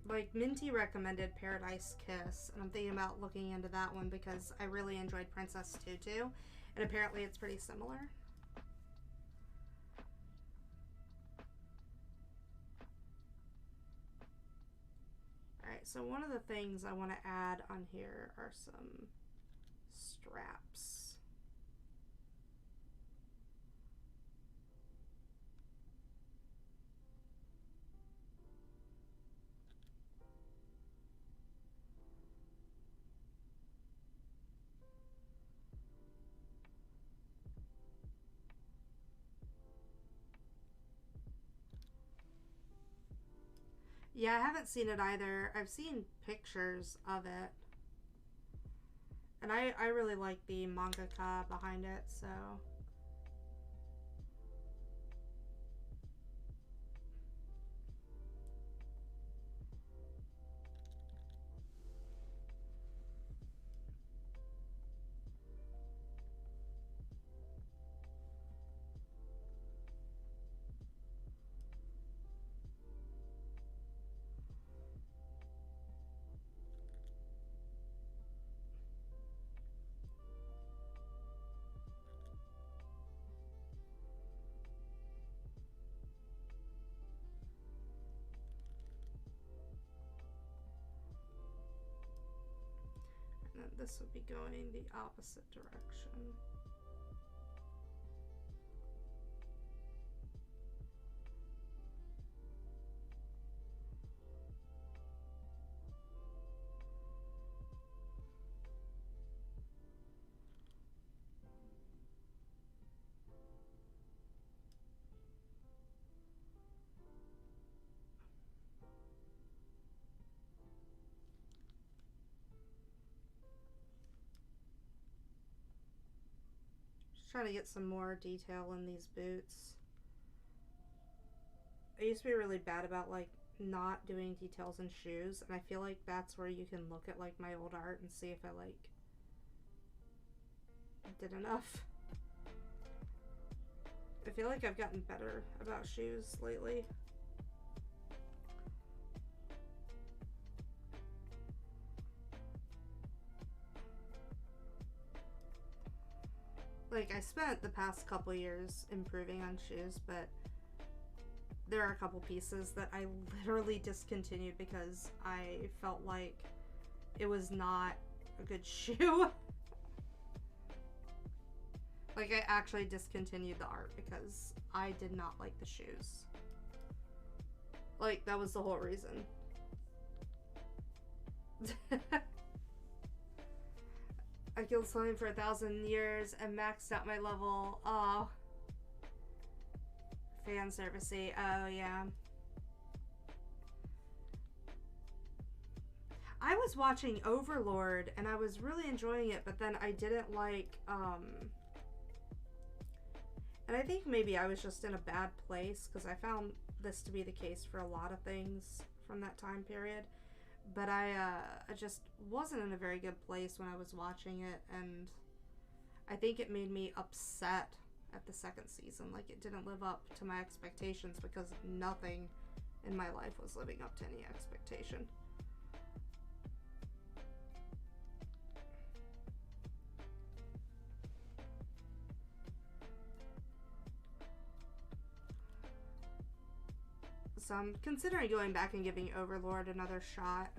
Like, Minty recommended Paradise Kiss, and I'm thinking about looking into that one because I really enjoyed Princess Tutu, and apparently it's pretty similar. Alright, so one of the things I want to add on here are some straps. Yeah, I haven't seen it either. I've seen pictures of it. And I really like the mangaka behind it, so... this would be going the opposite direction. Trying to get some more detail in these boots. I used to be really bad about like not doing details in shoes, and I feel like that's where you can look at like my old art and see if I like did enough. I feel like I've gotten better about shoes lately. Like, I spent the past couple years improving on shoes, but there are a couple pieces that I literally discontinued because I felt like it was not a good shoe. Like, I actually discontinued the art because I did not like the shoes. Like, that was the whole reason. I killed something for 1,000 years and maxed out my level. Oh. Fan servicey. Oh, yeah. I was watching Overlord and I was really enjoying it, but then I didn't like, and I think maybe I was just in a bad place because I found this to be the case for a lot of things from that time period. But I just wasn't in a very good place when I was watching it, and I think it made me upset at the second season. Like, it didn't live up to my expectations because nothing in my life was living up to any expectation. So I'm considering going back and giving Overlord another shot.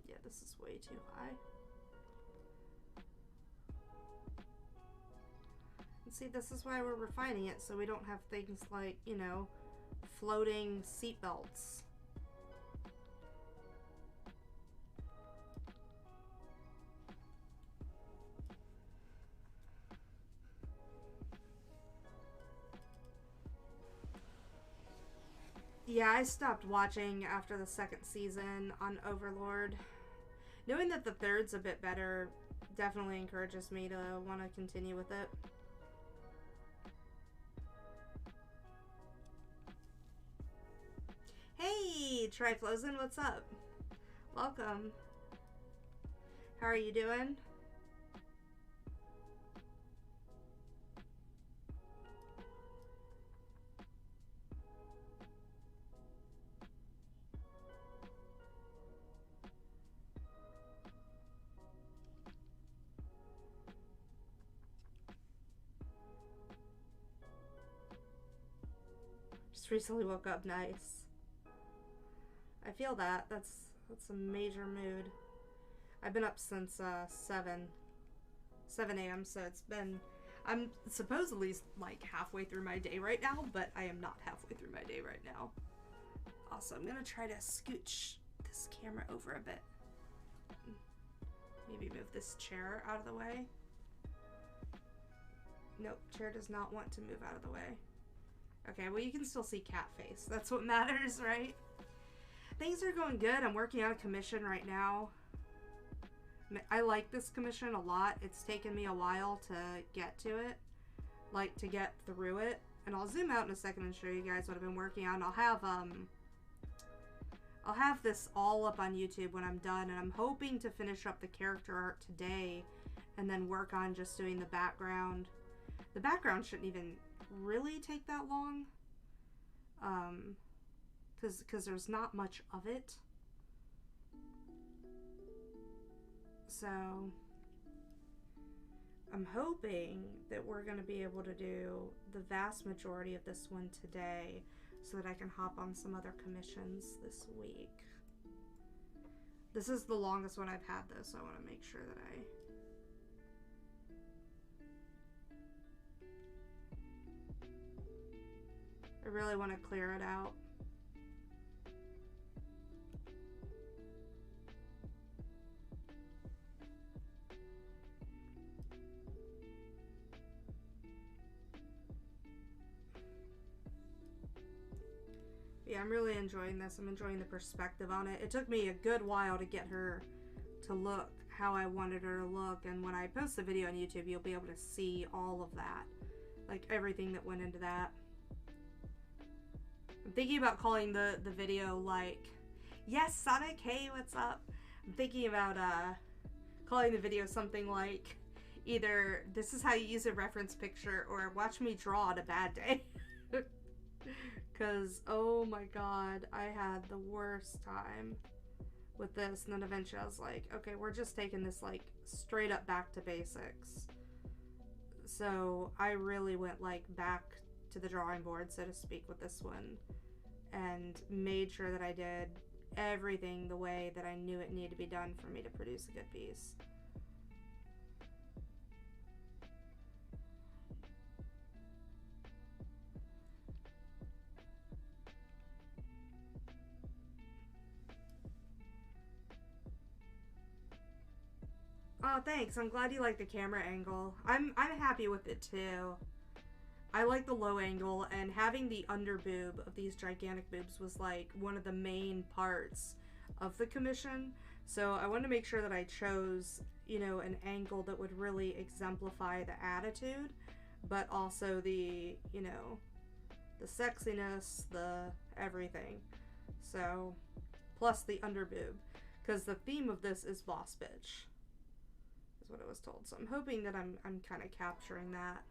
Yeah, this is way too high. And see, this is why we're refining it, so we don't have things like, you know, floating seatbelts. Yeah, I stopped watching after the second season on Overlord. Knowing that the third's a bit better definitely encourages me to want to continue with it. Hey, Triflosin, what's up? Welcome. How are you doing? Just recently woke up. Nice. I feel that. That's a major mood. I've been up since 7 a.m. so it's been, I'm supposedly like halfway through my day right now, but I am not halfway through my day right now. Also, I'm gonna try to scooch this camera over a bit. Maybe move this chair out of the way. Nope, chair does not want to move out of the way. Okay, well, you can still see cat face. That's what matters, right? things are going good. I'm working on a commission right now. I like this commission a lot. It's taken me a while to get to it, like to get through it. And I'll zoom out in a second and show you guys what I've been working on. I'll have this all up on YouTube when I'm done, and I'm hoping to finish up the character art today and then work on just doing the background. The background shouldn't even really take that long, because there's not much of it. So I'm hoping that we're going to be able to do the vast majority of this one today so that I can hop on some other commissions this week. This is the longest one I've had though, so I want to make sure that I really want to clear it out. Yeah, I'm really enjoying this. I'm enjoying the perspective on it. It took me a good while to get her to look how I wanted her to look, and when I post the video on YouTube, you'll be able to see all of that. Like, everything that went into that. I'm thinking about calling the video, like, yes, Sonic, hey, what's up? I'm thinking about calling the video something like, either this is how you use a reference picture, or watch me draw on a bad day. Because, oh my god, I had the worst time with this, and then eventually I was like, okay, we're just taking this, like, straight up back to basics. So I really went, like, back to the drawing board, so to speak, with this one, and made sure that I did everything the way that I knew it needed to be done for me to produce a good piece. Oh, thanks. I'm glad you like the camera angle. I'm happy with it too. I like the low angle, and having the under boob of these gigantic boobs was like one of the main parts of the commission. So I wanted to make sure that I chose, you know, an angle that would really exemplify the attitude, but also the, you know, the sexiness, the everything. So, plus the under boob, because the theme of this is boss bitch, is what I was told. So I'm hoping that I'm kind of capturing that.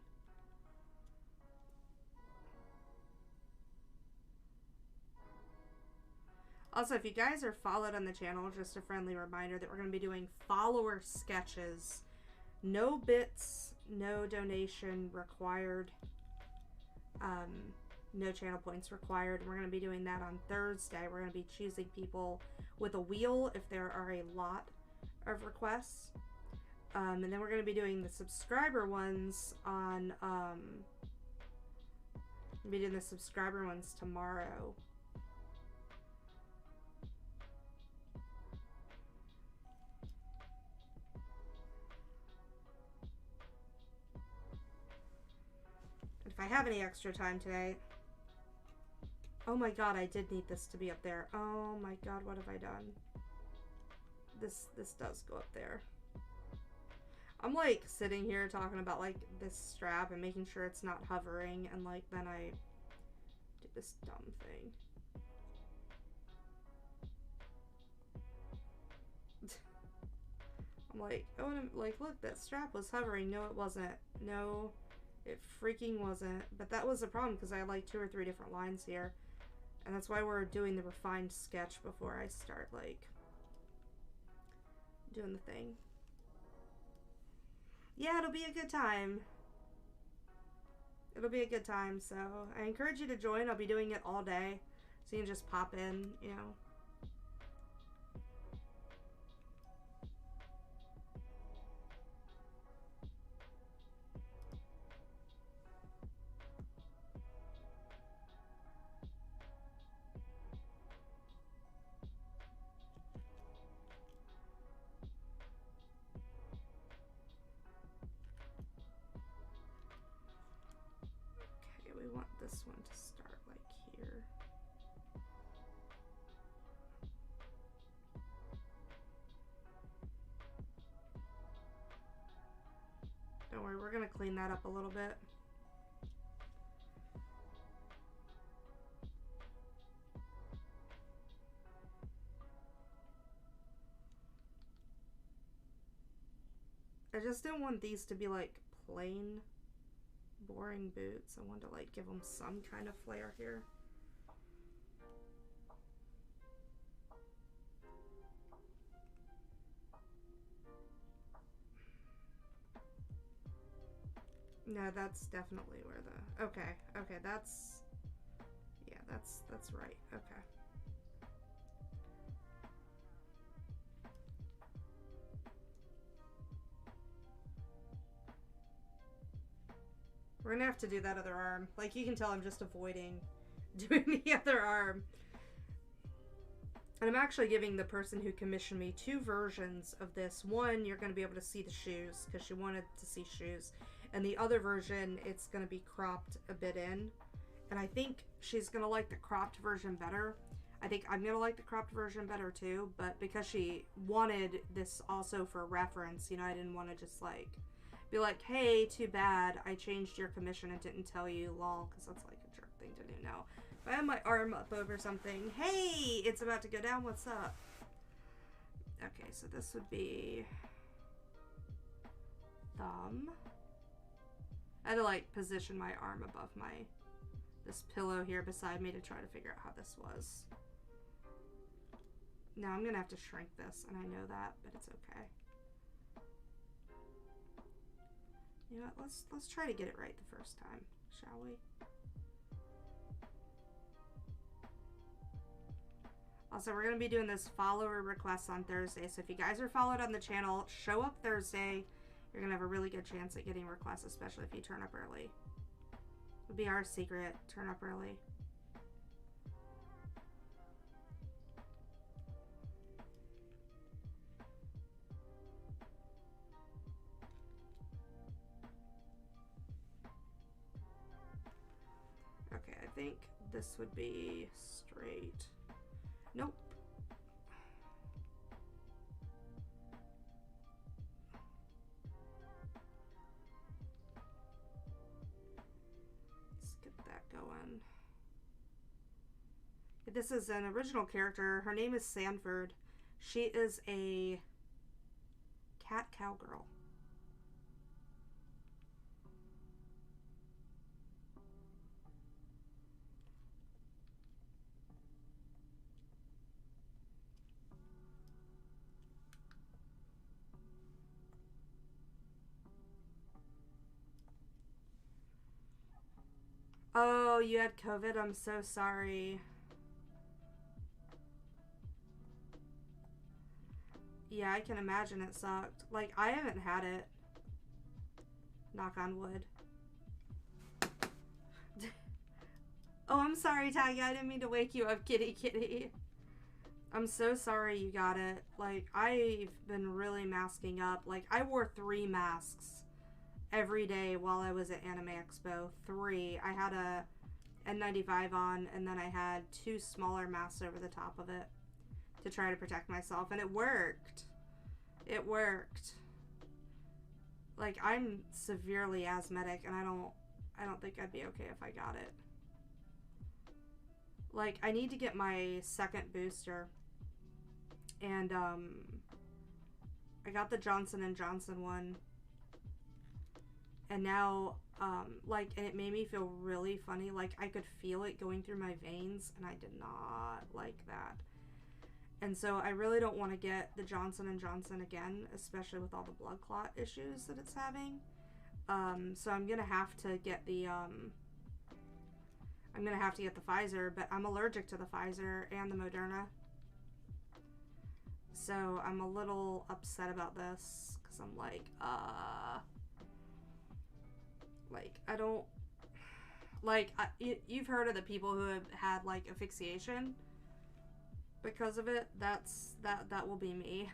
Also, if you guys are followed on the channel, just a friendly reminder that we're going to be doing follower sketches. No bits, no donation required, no channel points required. We're going to be doing that on Thursday. We're going to be choosing people with a wheel if there are a lot of requests. And then we're going to be doing the subscriber ones on, we'll be doing the subscriber ones tomorrow. If I have any extra time today. Oh my god, I did need this to be up there. Oh my god, what have I done? This does go up there. I'm like sitting here talking about like this strap and making sure it's not hovering, and like then I do this dumb thing. I'm like, oh, and I'm like, look, that strap was hovering. No, it wasn't. No, it freaking wasn't. But that was a problem because I had like 2 or 3 different lines here. And that's why we're doing the refined sketch before I start like doing the thing. Yeah, it'll be a good time. It'll be a good time, so I encourage you to join. I'll be doing it all day, so you can just pop in, you know. We want this one to start like here. Don't worry, we're gonna clean that up a little bit. I just didn't want these to be like plain, boring boots. I wanted to like give them some kind of flair here. No, that's definitely where the, okay, that's, yeah, that's right, okay. We're gonna have to do that other arm. Like, you can tell I'm just avoiding doing the other arm. And I'm actually giving the person who commissioned me 2 versions of this. One, you're going to be able to see the shoes because she wanted to see shoes. And the other version, it's going to be cropped a bit in. And I think she's going to like the cropped version better. I think I'm going to like the cropped version better too. But because she wanted this also for reference, you know, I didn't want to just like be like, hey, too bad, I changed your commission and didn't tell you, lol, because that's like a jerk thing to do now. If I have my arm up over something, hey, it's about to go down, what's up? Okay, so this would be thumb. I had to like position my arm above this pillow here beside me to try to figure out how this was. Now I'm gonna have to shrink this, and I know that, but it's okay. You know what, let's try to get it right the first time, shall we? Also, we're going to be doing this follower requests on Thursday, so if you guys are followed on the channel, show up Thursday. You're going to have a really good chance at getting requests, especially if you turn up early. It would be our secret, turn up early. Okay, I think this would be straight. Nope. Let's get that going. This is an original character. Her name is Sanford. She is a cat cowgirl. Oh, you had COVID? I'm so sorry. Yeah, I can imagine it sucked. Like, I haven't had it. Knock on wood. Oh, I'm sorry, Tiger. I didn't mean to wake you up, kitty kitty. I'm so sorry you got it. Like, I've been really masking up. Like, I wore 3 masks every day while I was at Anime Expo. 3. I had a N95 on, and then I had 2 smaller masks over the top of it to try to protect myself, and it worked. It worked. Like, I'm severely asthmatic, and I don't think I'd be okay if I got it. Like, I need to get my 2nd booster, and I got the Johnson & Johnson one, and now like, and it made me feel really funny. Like, I could feel it going through my veins, and I did not like that. And so I really don't want to get the Johnson & Johnson again, especially with all the blood clot issues that it's having. So I'm gonna have to get the Pfizer, but I'm allergic to the Pfizer and the Moderna. So I'm a little upset about this, because I'm like, I don't, like, you've heard of the people who have had, like, asphyxiation because of it. That will be me.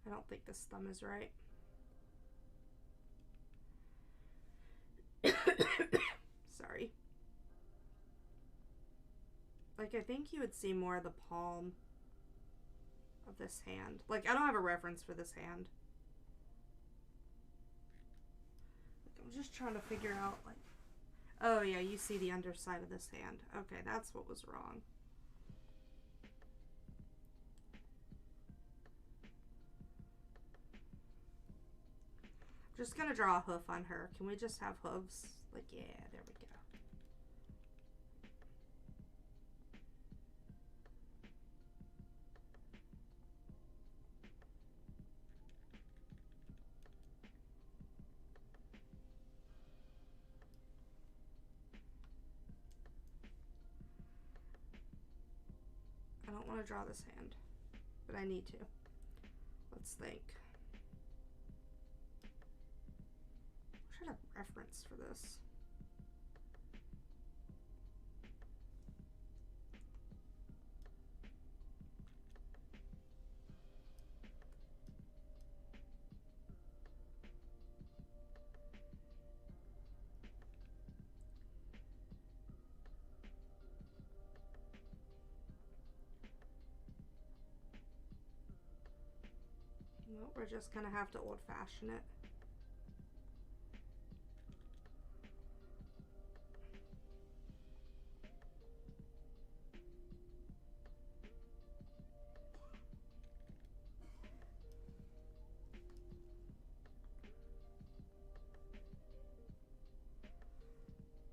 I don't think this thumb is right. Sorry. Like, I think you would see more of the palm of this hand. Like, I don't have a reference for this hand. Like, I'm just trying to figure out, like... Oh, yeah, you see the underside of this hand. Okay, that's what was wrong. I'm just gonna draw a hoof on her. Can we just have hooves? Like, yeah, there we go. I don't want to draw this hand, but I need to. Let's think. I should have a reference for this. Well, we're just gonna have to old-fashioned it.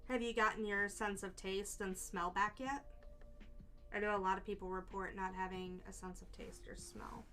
Have you gotten your sense of taste and smell back yet? I know a lot of people report not having a sense of taste or smell.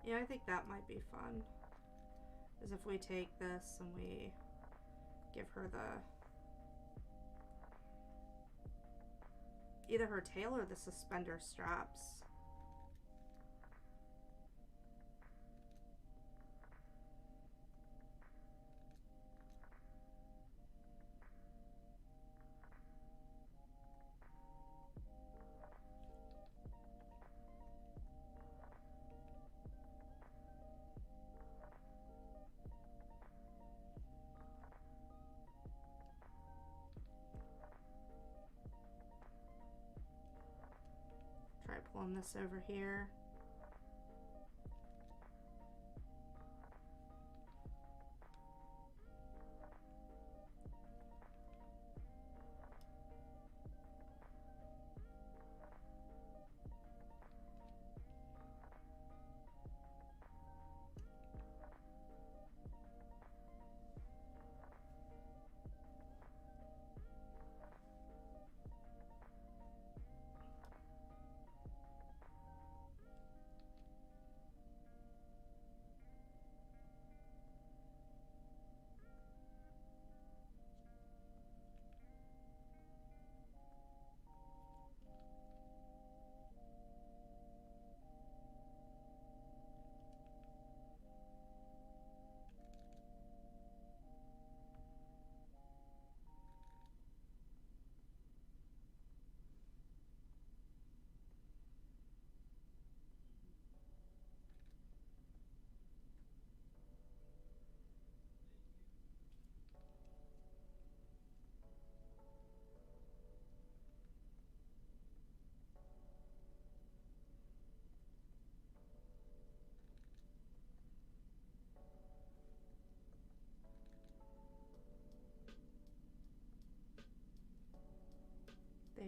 Yeah, I think that might be fun. Is if we take this and we give her either her tail or the suspender straps. Try pulling this over here.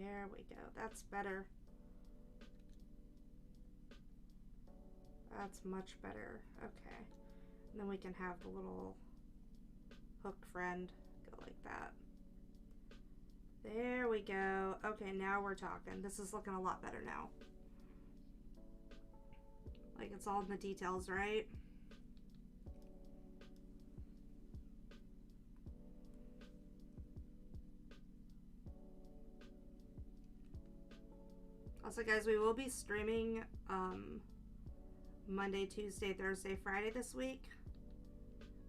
There we go. That's better. That's much better. Okay. And then we can have the little hook friend go like that. There we go. Okay, now we're talking. This is looking a lot better now. Like, it's all in the details, right? Also, guys, we will be streaming Monday, Tuesday, Thursday, Friday this week.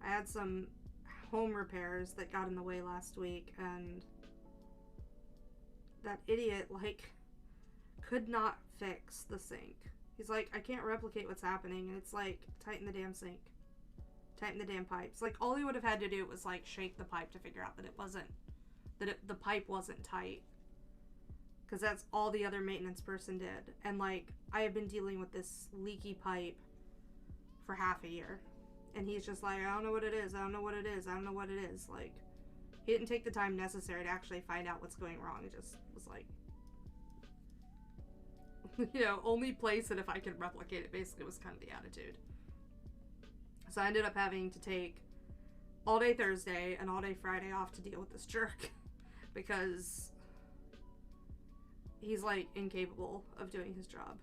I had some home repairs that got in the way last week, and that idiot, like, could not fix the sink. He's like, I can't replicate what's happening, and it's like, tighten the damn sink. Tighten the damn pipes. Like, all he would have had to do was, like, shake the pipe to figure out that it wasn't, the pipe wasn't tight. Because that's all the other maintenance person did. And, like, I have been dealing with this leaky pipe for half a year. And he's just like, I don't know what it is. I don't know what it is. I don't know what it is. Like, he didn't take the time necessary to actually find out what's going wrong. It just was like, you know, only place it if I can replicate it, basically, was kind of the attitude. So I ended up having to take all day Thursday and all day Friday off to deal with this jerk. Because he's, like, incapable of doing his job.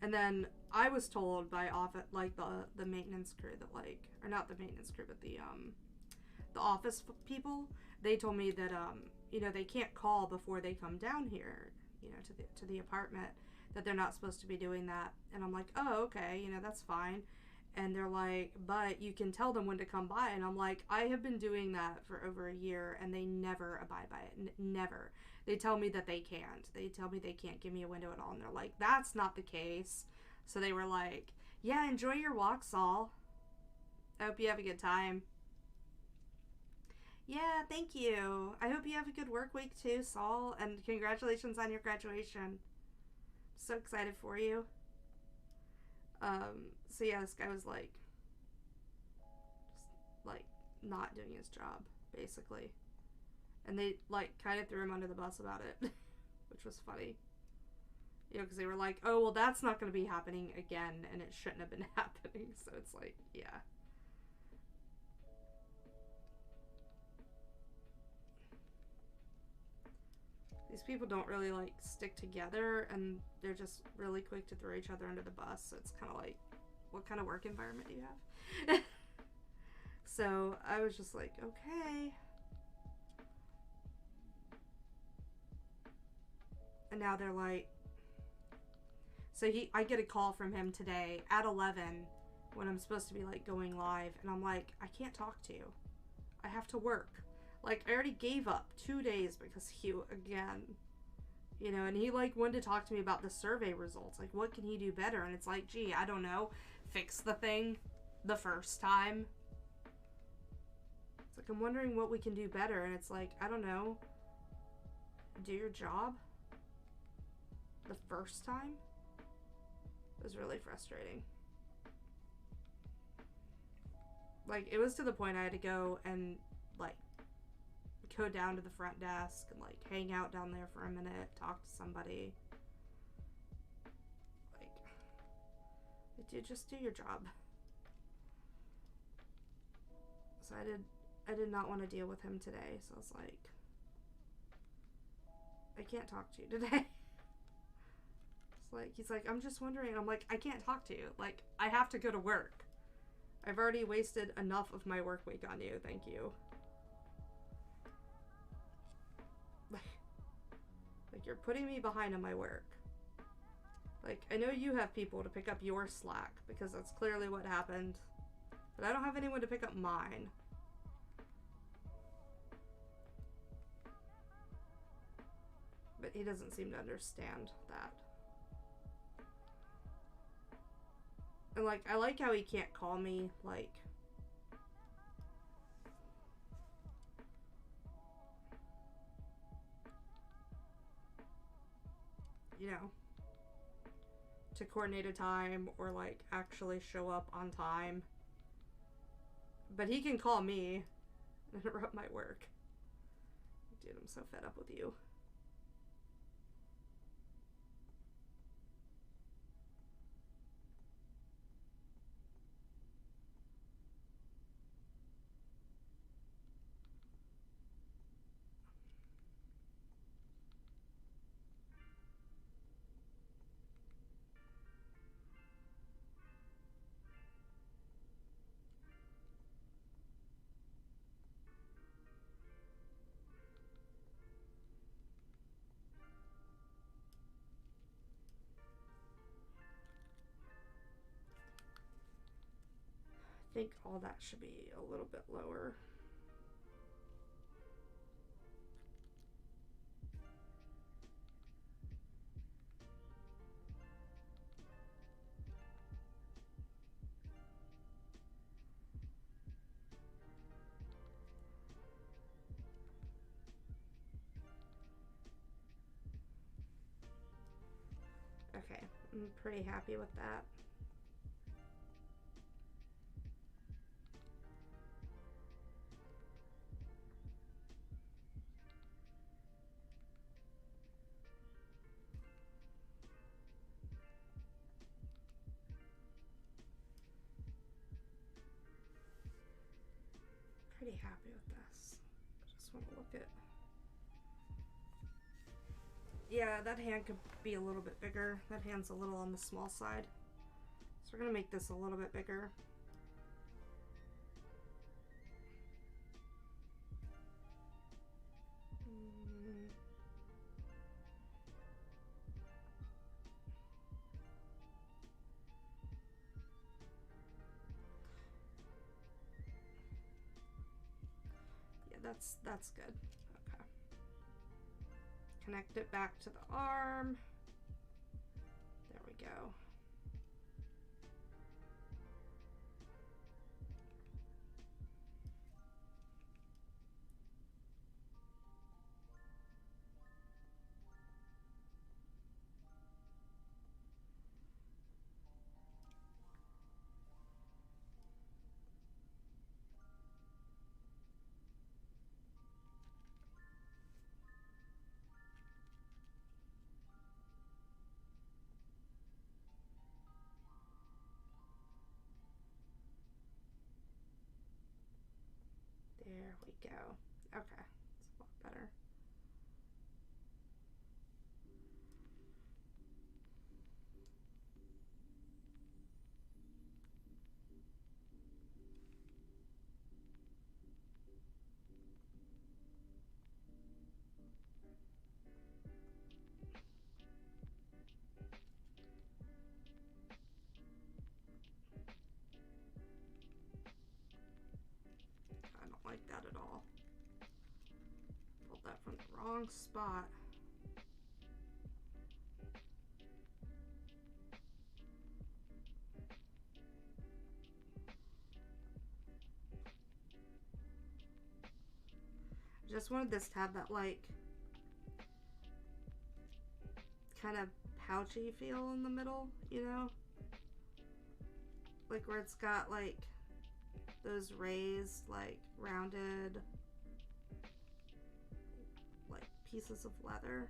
And then I was told by the maintenance crew that, like, or not the maintenance crew, but the office people, they told me that, you know, they can't call before they come down here, you know, to the apartment, that they're not supposed to be doing that. And I'm like, oh, okay, you know, that's fine. And they're like, but you can tell them when to come by. And I'm like, I have been doing that for over a year, and they never abide by it. Never. They tell me that they can't. They tell me they can't give me a window at all. And they're like, that's not the case. So they were like, yeah, enjoy your walk, Saul. I hope you have a good time. Yeah, thank you. I hope you have a good work week too, Saul. And congratulations on your graduation. So excited for you. So yeah, this guy was like, just like not doing his job, basically. And they like kind of threw him under the bus about it, which was funny. You know, because they were like, oh, well, that's not going to be happening again, and it shouldn't have been happening. So it's like, yeah. These people don't really, like, stick together, and they're just really quick to throw each other under the bus. So it's kind of like, what kind of work environment do you have? So I was just like, okay. And now they're like, so I get a call from him today at 11 when I'm supposed to be, like, going live. And I'm like, I can't talk to you. I have to work. Like, I already gave up 2 days because you, again, you know, and he, like, wanted to talk to me about the survey results. Like, what can he do better? And it's like, gee, I don't know. Fix the thing the first time. It's like, I'm wondering what we can do better. And it's like, I don't know. Do your job the first time? It was really frustrating. Like, it was to the point I had to go and, like, go down to the front desk and, like, hang out down there for a minute, talk to somebody. Like, dude, just do your job. So I did not want to deal with him today, so I was like, I can't talk to you today. It's like, he's like, I'm just wondering. I'm like, I can't talk to you. Like, I have to go to work. I've already wasted enough of my work week on you, thank you. Like, you're putting me behind on my work. Like, I know you have people to pick up your slack, because that's clearly what happened. But I don't have anyone to pick up mine. But he doesn't seem to understand that. And, like, I like how he can't call me, like, you know, to coordinate a time or, like, actually show up on time. But he can call me and interrupt my work. Dude, I'm so fed up with you. think all that should be a little bit lower. Okay, I'm pretty happy with that. Pretty happy with this. I just want to look at. Yeah, that hand could be a little bit bigger. That hand's a little on the small side. So we're gonna make this a little bit bigger. That's good. Okay. Connect it back to the arm. There we go. There we go. Okay, it's a lot better. I don't like that at all. Pulled that from the wrong spot. I just wanted this to have that like kind of pouchy feel in the middle, you know? Like where it's got like those raised, like rounded, like pieces of leather.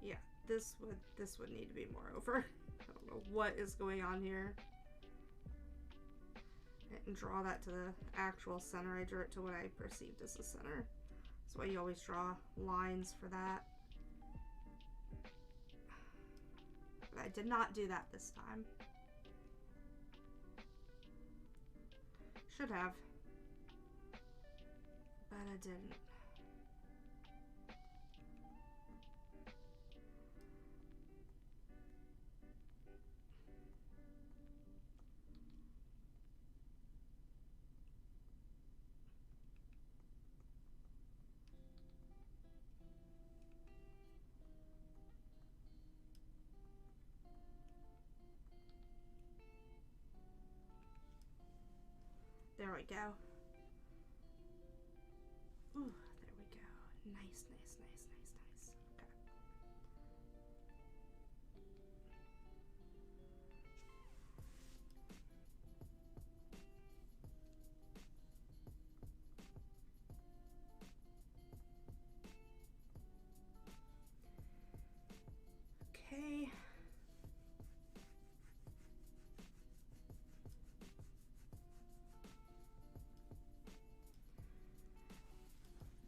Yeah, this would need to be more over. I don't know what is going on here. And draw that to the actual center. I drew it to what I perceived as the center. That's why you always draw lines for that. But I did not do that this time. Should have. But I didn't. There we go. Ooh, there we go. Nice, nice, nice, nice, nice. Okay.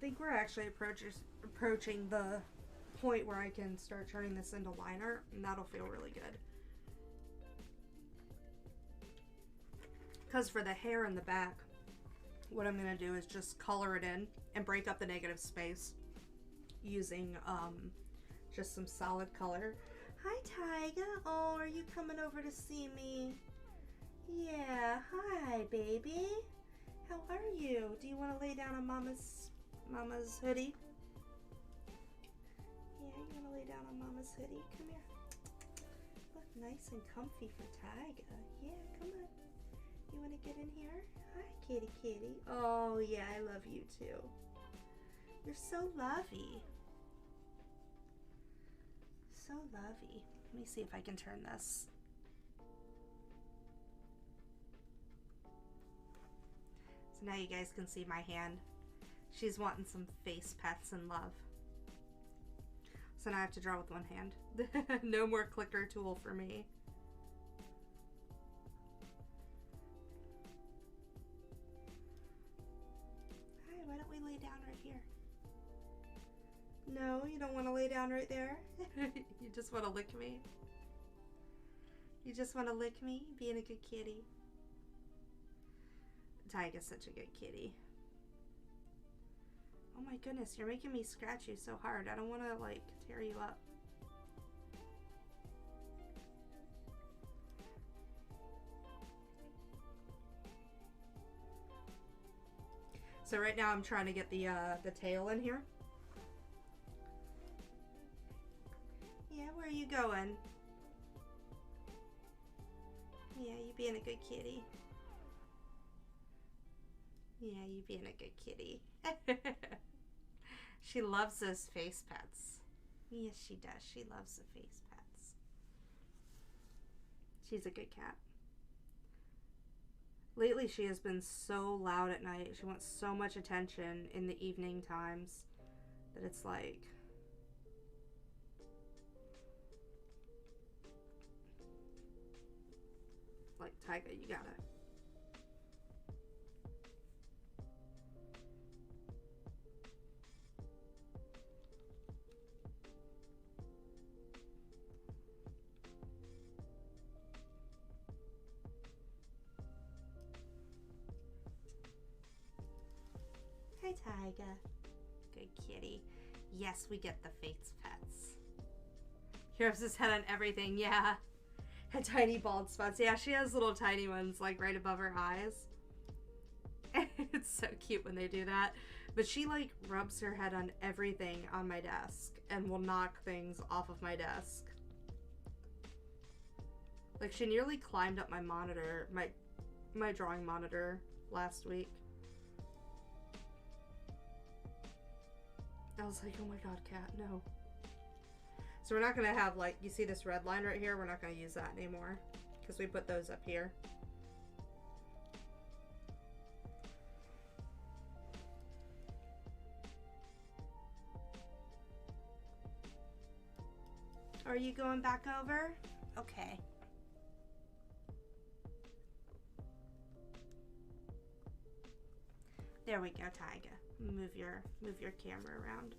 think we're actually approaching the point where I can start turning this into liner, and that'll feel really good. Because for the hair in the back, what I'm going to do is just color it in and break up the negative space using just some solid color. Hi, Tyga. Oh, are you coming over to see me? Yeah, hi, baby. How are you? Do you want to lay down on Mama's hoodie? Yeah, you want to lay down on Mama's hoodie? Come here. Look nice and comfy for Tyga. Yeah, come on. You want to get in here? Hi, kitty kitty. Oh, yeah, I love you too. You're so lovey. So lovey. Let me see if I can turn this. So now you guys can see my hand. She's wanting some face pets and love. So now I have to draw with one hand. No more clicker tool for me. Hi, why don't we lay down right here? No, you don't want to lay down right there? You just want to lick me? You just want to lick me? Being a good kitty. Tyga's such a good kitty. Oh my goodness, you're making me scratch you so hard. I don't want to, like, tear you up. So right now I'm trying to get the tail in here. Yeah, where are you going? Yeah, you being a good kitty. Yeah, you being a good kitty. She loves those face pets. Yes, she does. She loves the face pets. She's a good cat. Lately, she has been so loud at night. She wants so much attention in the evening times that it's like... Tyga, you gotta... Hi, Tyga. Good kitty. Yes, we get the face pets. He rubs his head on everything, yeah. Had tiny bald spots. Yeah, she has little tiny ones, like, right above her eyes. It's so cute when they do that. But she, like, rubs her head on everything on my desk and will knock things off of my desk. Like, she nearly climbed up my monitor, my drawing monitor last week. I was like, oh my god, cat, no. So we're not going to have, like, you see this red line right here? We're not going to use that anymore because we put those up here. Are you going back over? Okay. There we go, Tyga. Move your camera around.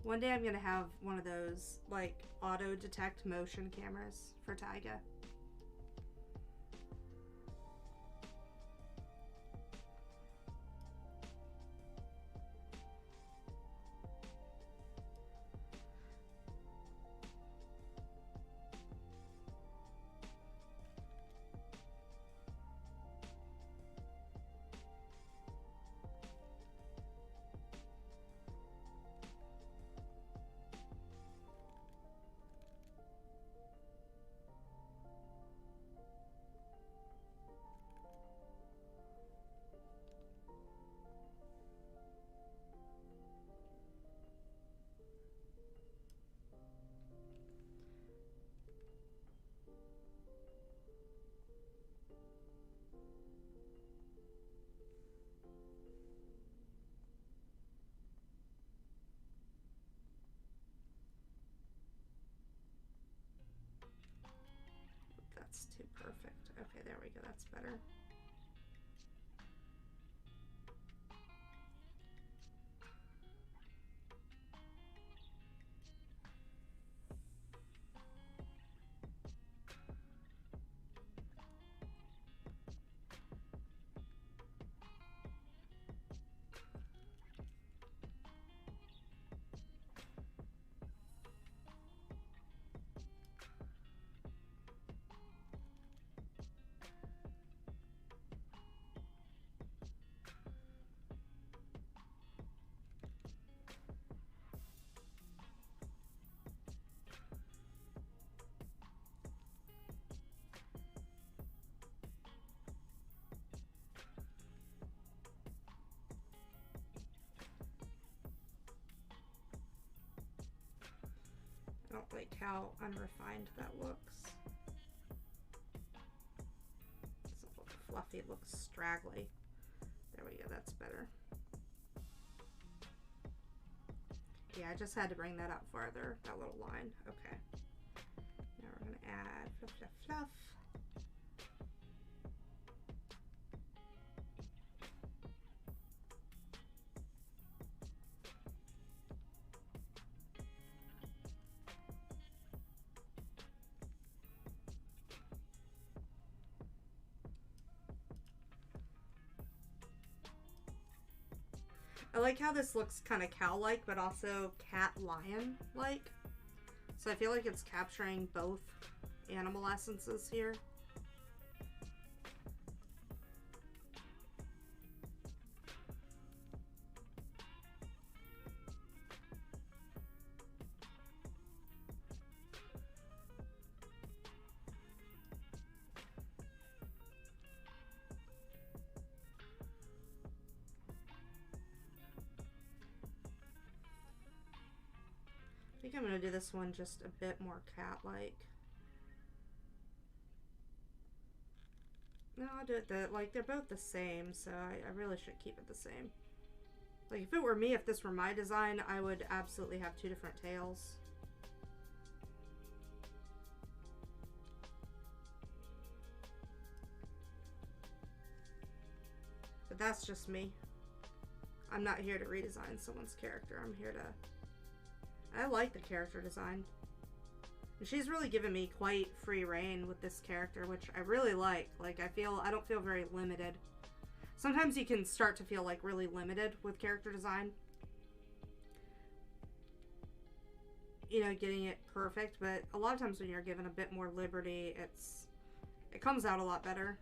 One day I'm gonna have one of those, like, auto detect motion cameras for Tyga. we go, that's better. I don't like how unrefined that looks. Doesn't look fluffy, it looks straggly. There we go, that's better. Yeah, I just had to bring that up farther, that little line. Okay. Now we're gonna add fluff, fluff, fluff. I like how this looks kind of cow-like, but also cat-lion-like. So I feel like it's capturing both animal essences here. I think I'm going to do this one just a bit more cat-like. No, I'll do it like they're both the same, so I really should keep it the same. Like if it were me, if this were my design, I would absolutely have two different tails. But that's just me. I'm not here to redesign someone's character. I'm here to... I like the character design. And she's really given me quite free reign with this character, which I really like. Like, I don't feel very limited. Sometimes you can start to feel, like, really limited with character design. You know, getting it perfect, but a lot of times when you're given a bit more liberty, it comes out a lot better.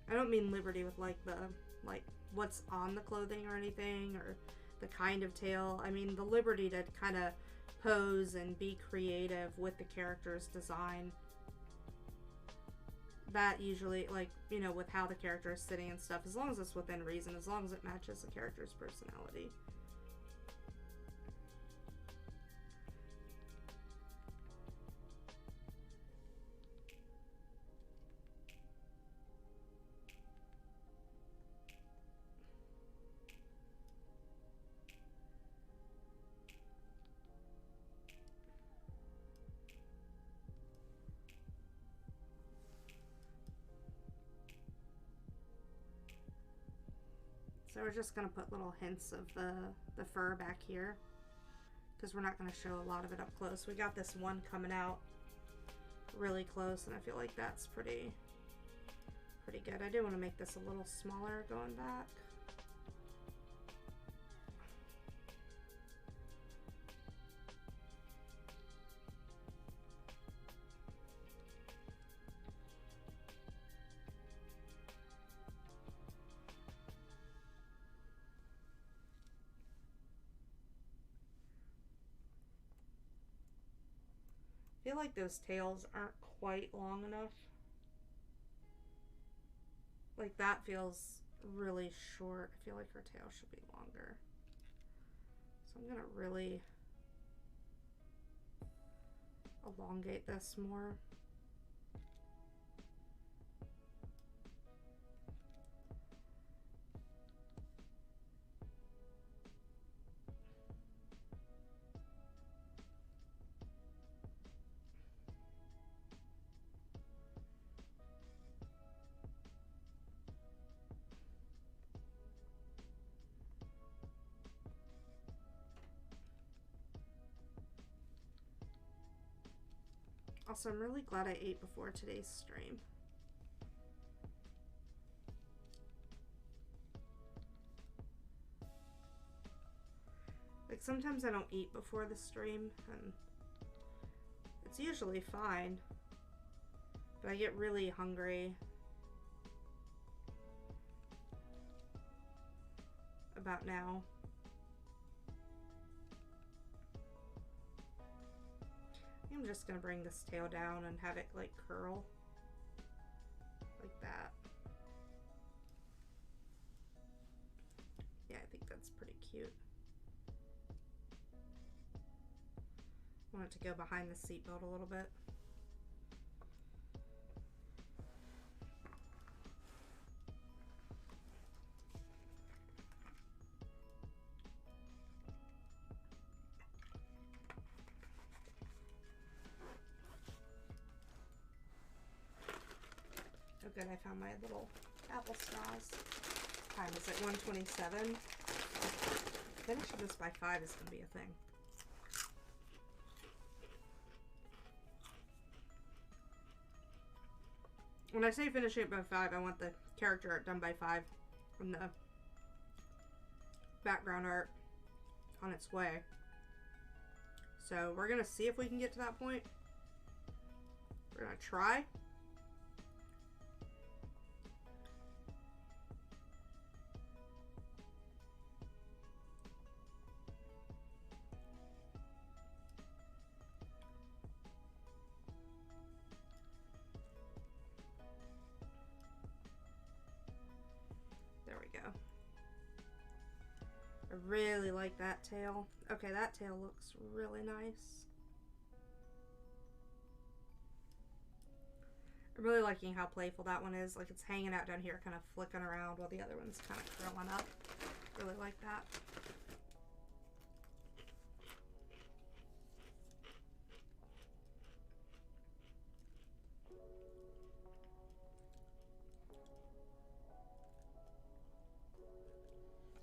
I don't mean liberty with like what's on the clothing or anything, or the kind of tail. I mean the liberty to kind of pose and be creative with the character's design. That usually, like, you know, with how the character is sitting and stuff, as long as it's within reason, as long as it matches the character's personality. So we're just going to put little hints of the fur back here, because we're not going to show a lot of it up close. We got this one coming out really close, and I feel like that's pretty good. I do want to make this a little smaller going back. I feel like those tails aren't quite long enough. Like that feels really short. I feel like her tail should be longer. So I'm gonna really elongate this more. Also, I'm really glad I ate before today's stream. Like, sometimes I don't eat before the stream, and it's usually fine. But I get really hungry about now. I'm just gonna bring this tail down and have it like curl like that. Yeah, I think that's pretty cute. I want it to go behind the seatbelt a little bit. Oh good, I found my little apple straws. Time is it 1:27? Finishing this by 5 is gonna be a thing. When I say finishing it by 5, I want the character art done by 5 and the background art on its way. So we're gonna see if we can get to that point. We're gonna try. There we go. I really like that tail. Okay, that tail looks really nice. I'm really liking how playful that one is. Like, it's hanging out down here, kind of flicking around while the other one's kind of curling up. Really like that.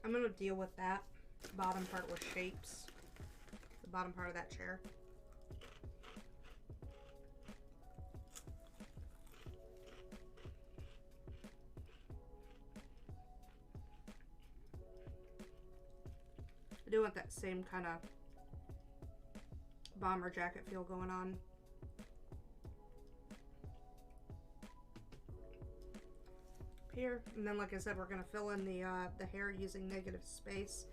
I'm going to deal with that bottom part with shapes. The bottom part of that chair. I do want that same kind of bomber jacket feel going on. Here, and then like I said, we're going to fill in the hair using negative space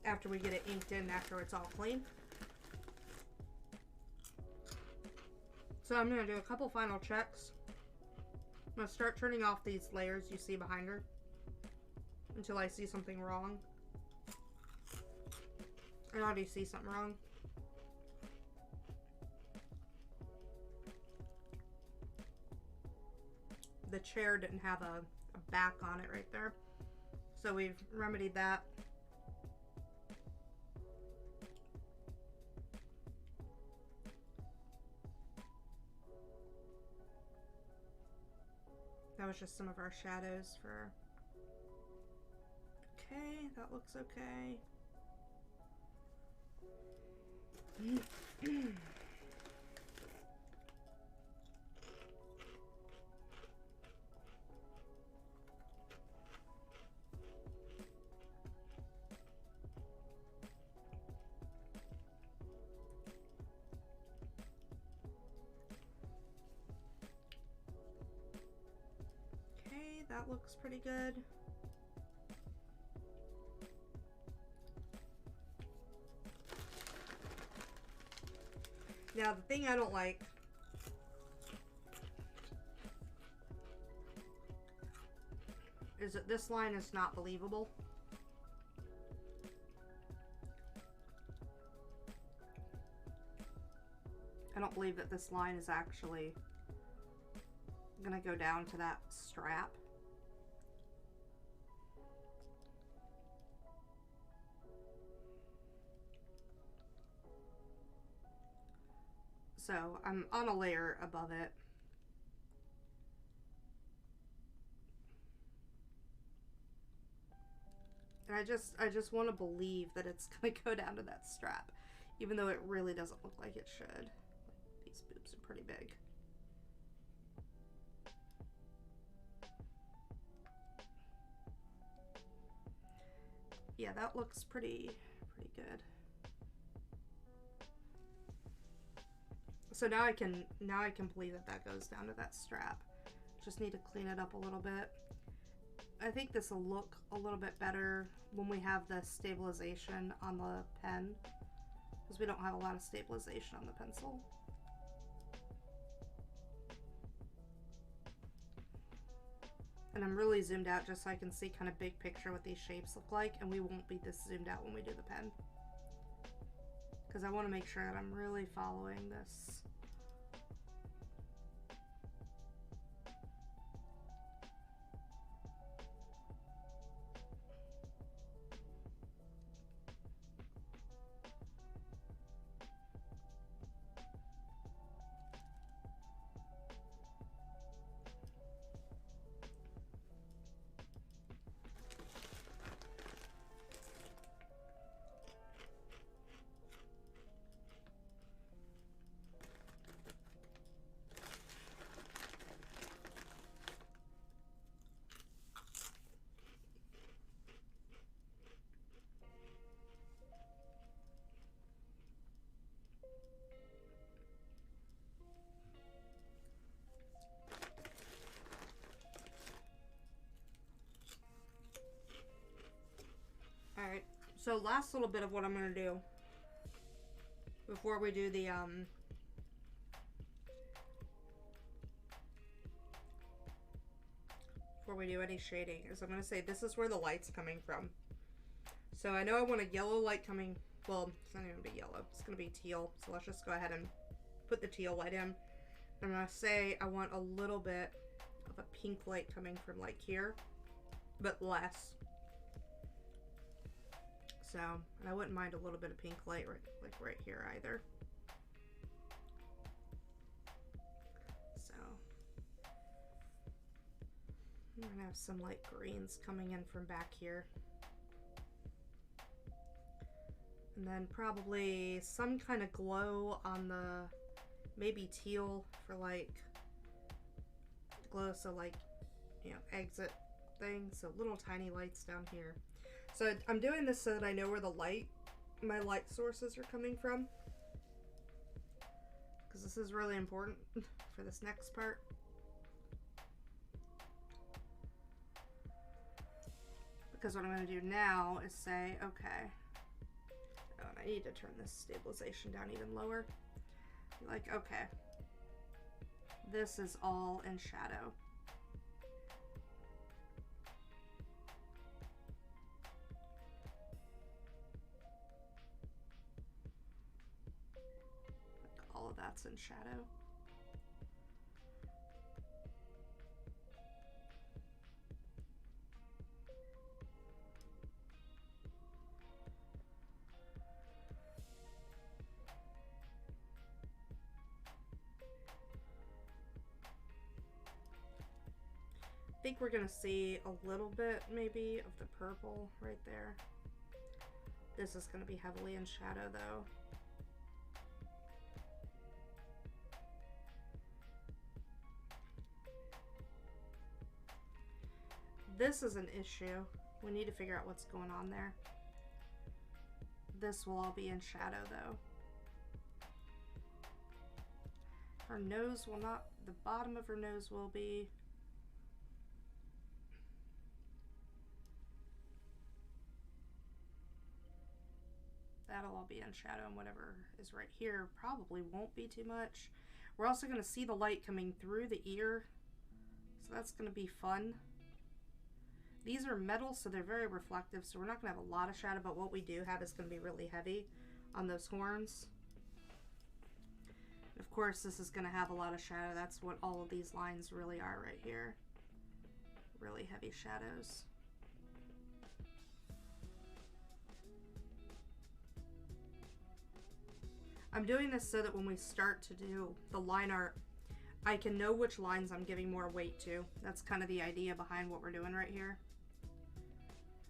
after we get it inked in, after it's all clean. So I'm going to do a couple final checks. I'm going to start turning off these layers you see behind her until I see something wrong. I already see something wrong. The chair didn't have a back on it right there. So we've remedied that. That was just some of our shadows for... Okay, that looks okay. Okay, that looks pretty good. Now, the thing I don't like is that this line is not believable. I don't believe that this line is actually gonna go down to that strap. So I'm on a layer above it. And I just want to believe that it's gonna go down to that strap, even though it really doesn't look like it should. These boobs makes it pretty big. Yeah, that looks pretty good. So now I can believe that goes down to that strap. Just need to clean it up a little bit. I think this will look a little bit better when we have the stabilization on the pen, because we don't have a lot of stabilization on the pencil. And I'm really zoomed out just so I can see kind of big picture what these shapes look like, and we won't be this zoomed out when we do the pen, because I want to make sure that I'm really following this. Alright, so last little bit of what I'm going to do before we do the, before we do any shading is I'm going to say this is where the light's coming from. So I know I want a yellow light coming, well, it's not even going to be yellow, it's going to be teal. So let's just go ahead and put the teal light in. I'm going to say I want a little bit of a pink light coming from like here, but less. So, and I wouldn't mind a little bit of pink light right here either. So, I'm gonna have some light greens coming in from back here. And then probably some kind of glow on the, maybe teal for like, glow, so like, you know, exit thing. So little tiny lights down here. So I'm doing this so that I know where my light sources are coming from, because this is really important for this next part. Because what I'm going to do now is say, okay, oh, and I need to turn this stabilization down even lower. Like, okay, this is all in shadow. All of that's in shadow. I think we're gonna see a little bit maybe of the purple right there. This is gonna be heavily in shadow though. This is an issue. We need to figure out what's going on there. This will all be in shadow though. Her nose will not, the bottom of her nose will be. That'll all be in shadow, and whatever is right here probably won't be too much. We're also going to see the light coming through the ear, so that's going to be fun. These are metal, so they're very reflective, so we're not going to have a lot of shadow, but what we do have is going to be really heavy on those horns. And of course, this is going to have a lot of shadow. That's what all of these lines really are right here. Really heavy shadows. I'm doing this so that when we start to do the line art, I can know which lines I'm giving more weight to. That's kind of the idea behind what we're doing right here.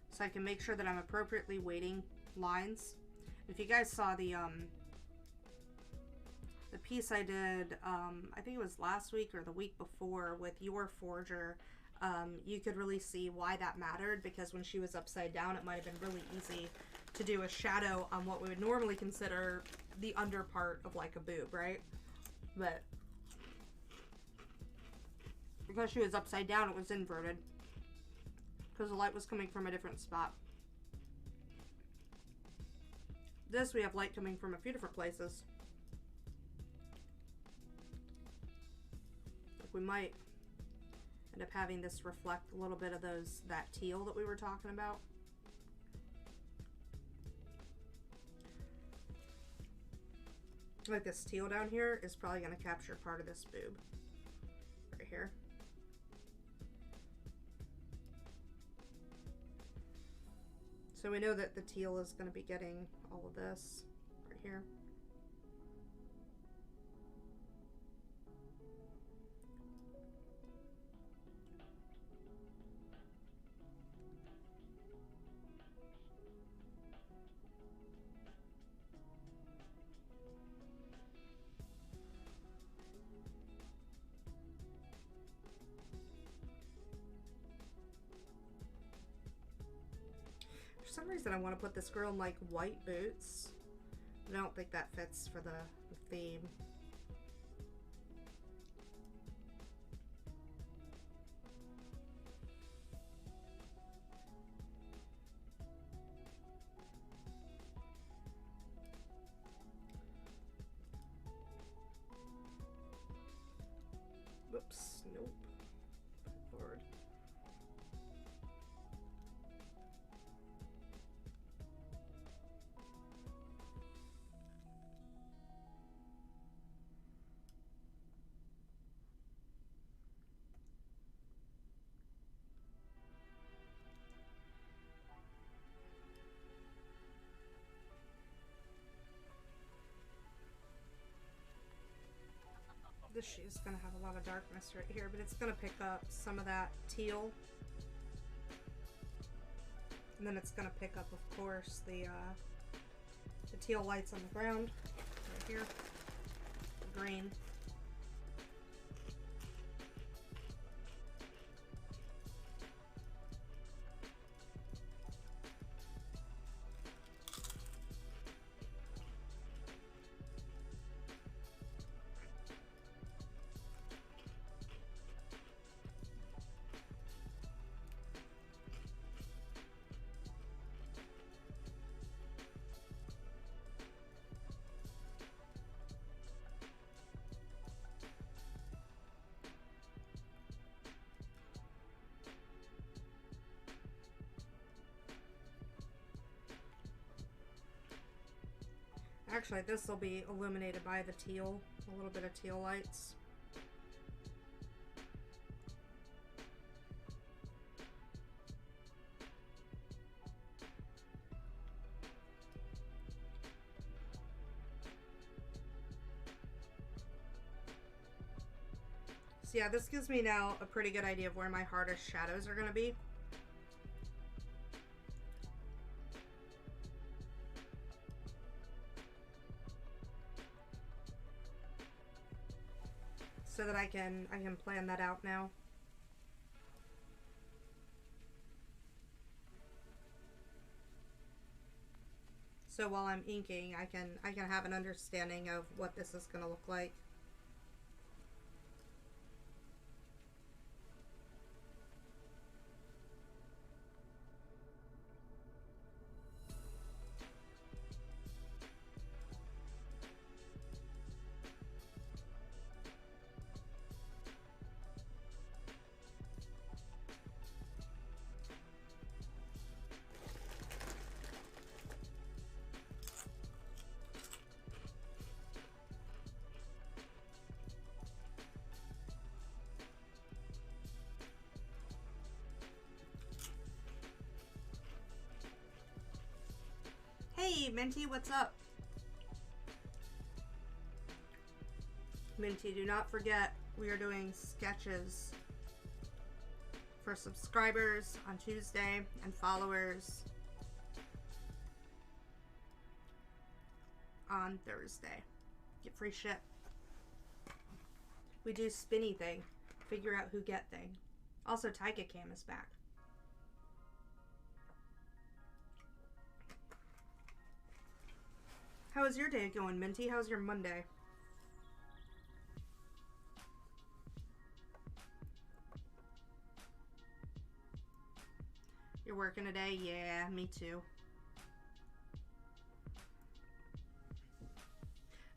So I can make sure that I'm appropriately weighting lines. If you guys saw the the piece I did, I think it was last week or the week before with your forger, you could really see why that mattered, because when she was upside down, it might have been really easy to do a shadow on what we would normally consider the under part of like a boob, right? But because she was upside down, it was inverted because the light was coming from a different spot. This, we have light coming from a few different places. We might end up having this reflect a little bit of that teal that we were talking about. Like this teal down here is probably going to capture part of this boob right here. So we know that the teal is going to be getting all of this right here. For some reason I want to put this girl in like white boots. I don't think that fits for the theme. Whoops, nope. Lord. This she's going to have a lot of darkness right here, but it's going to pick up some of that teal. And then it's going to pick up, of course, the teal lights on the ground right here. The green. Actually, this will be illuminated by the teal, a little bit of teal lights. So yeah, this gives me now a pretty good idea of where my hardest shadows are going to be. So that I can plan that out now. So while I'm inking, I can have an understanding of what this is going to look like. Hey, Minty, what's up? Minty, do not forget, we are doing sketches for subscribers on Tuesday and followers on Thursday. Get free shit. We do spinny thing. Figure out who get thing. Also, Taika Cam is back. How is your day going, Minty? How's your Monday? You're working today? Yeah, me too.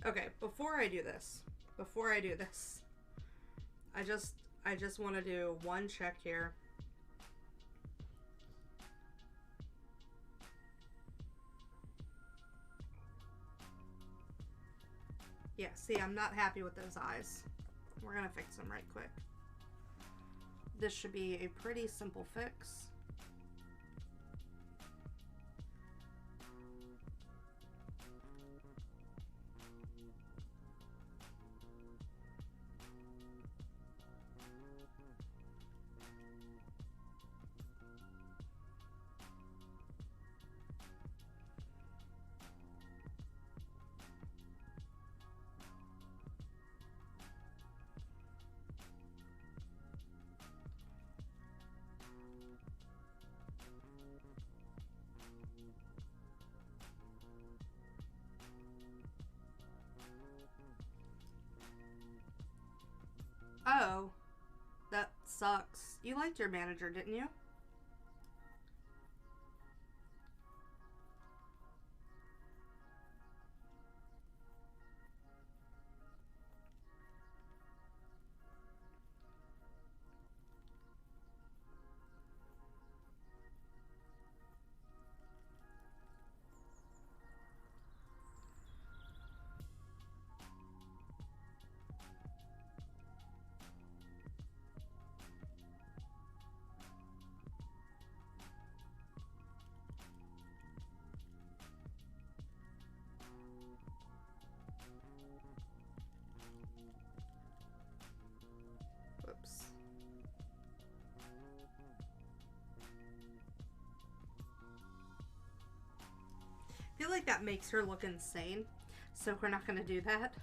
Okay, before I do this, I just want to do one check here. Yeah, see, I'm not happy with those eyes. We're gonna fix them right quick. This should be a pretty simple fix. Oh, that sucks. You liked your manager, didn't you? Whoops. I feel like that makes her look insane, so we're not gonna do that.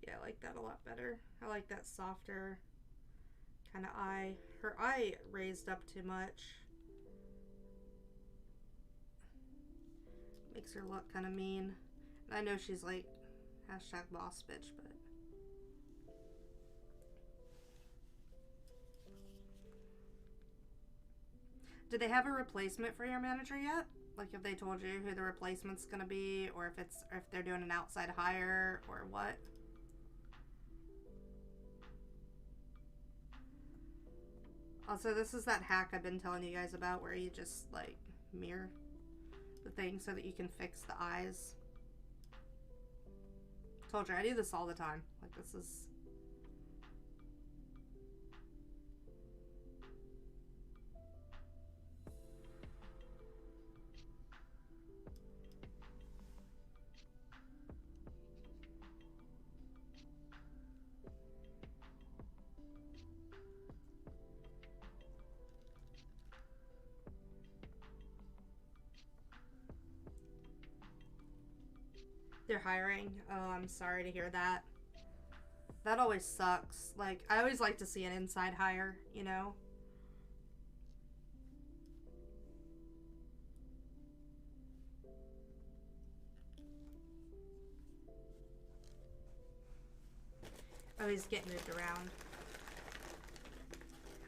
Yeah, I like that a lot better. I like that softer kind of eye. Her eye raised up too much. Makes her look kind of mean. And I know she's like hashtag boss bitch, but did they have a replacement for your manager yet? Like, if they told you who the replacement's gonna be, or if they're doing an outside hire, or what? Also, this is that hack I've been telling you guys about where you just, like, mirror the thing so that you can fix the eyes. Told you, I do this all the time. Like, this is... They're hiring. Oh, I'm sorry to hear that. That always sucks. Like, I always like to see an inside hire, you know? Oh, he's getting moved around.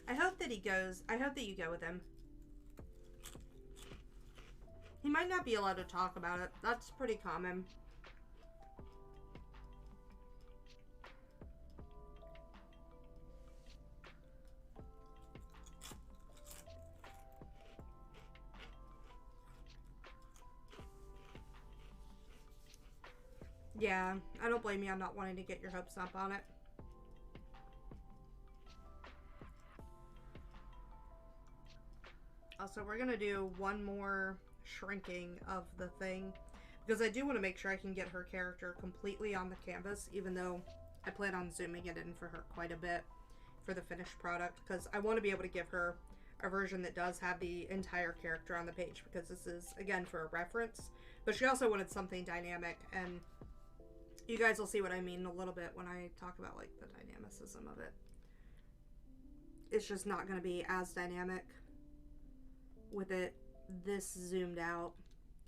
I hope that he goes. I hope that you go with him. He might not be allowed to talk about it. That's pretty common. Yeah, I don't blame you on not wanting to get your hopes up on it. Also, we're going to do one more shrinking of the thing, because I do want to make sure I can get her character completely on the canvas, even though I plan on zooming it in for her quite a bit for the finished product, because I want to be able to give her a version that does have the entire character on the page, because this is, again, for a reference. But she also wanted something dynamic, and you guys will see what I mean a little bit when I talk about, like, the dynamicism of it. It's just not going to be as dynamic with it this zoomed out.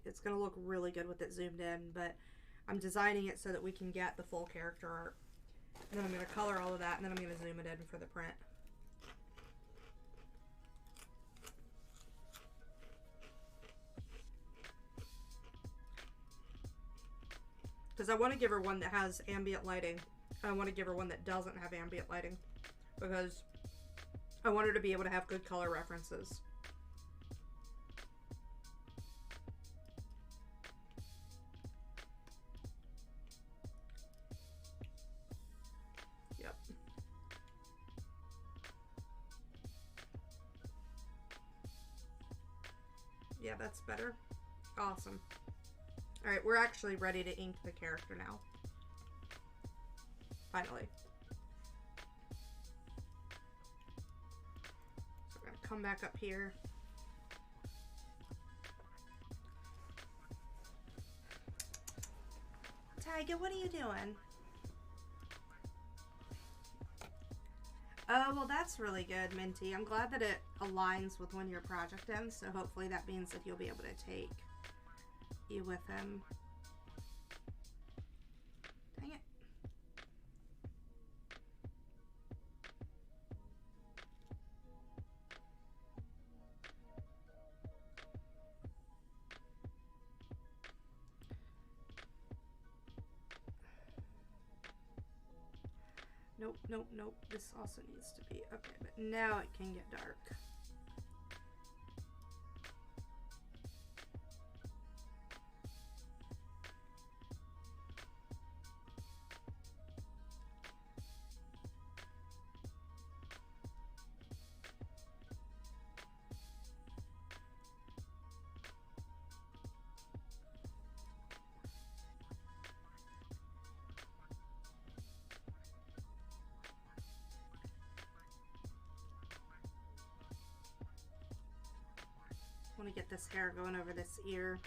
It's going to look really good with it zoomed in, but I'm designing it so that we can get the full character art. And then I'm going to color all of that, and then I'm going to zoom it in for the print. Because I want to give her one that has ambient lighting. I want to give her one that doesn't have ambient lighting, because I want her to be able to have good color references. Yep. Yeah, that's better. Awesome. Alright, we're actually ready to ink the character now. Finally. So we're going to come back up here. Tyga, what are you doing? Oh, well, that's really good, Minty. I'm glad that it aligns with when your project ends, so hopefully that means that you'll be able to take you with him. Dang it. Nope, nope, nope. This also needs to be okay, but now it can get dark. I want to get this hair going over this ear.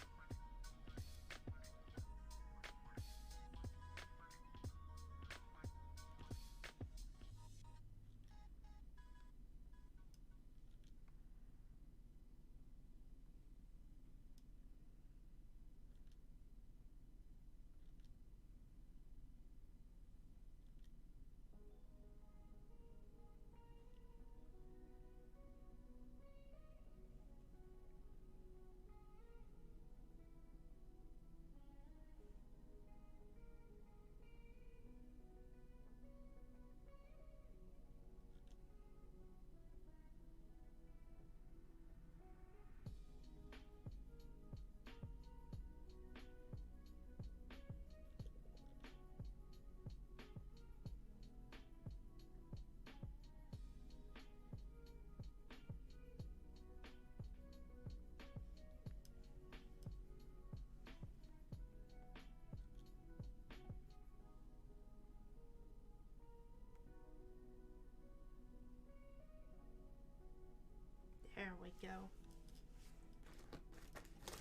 There we go.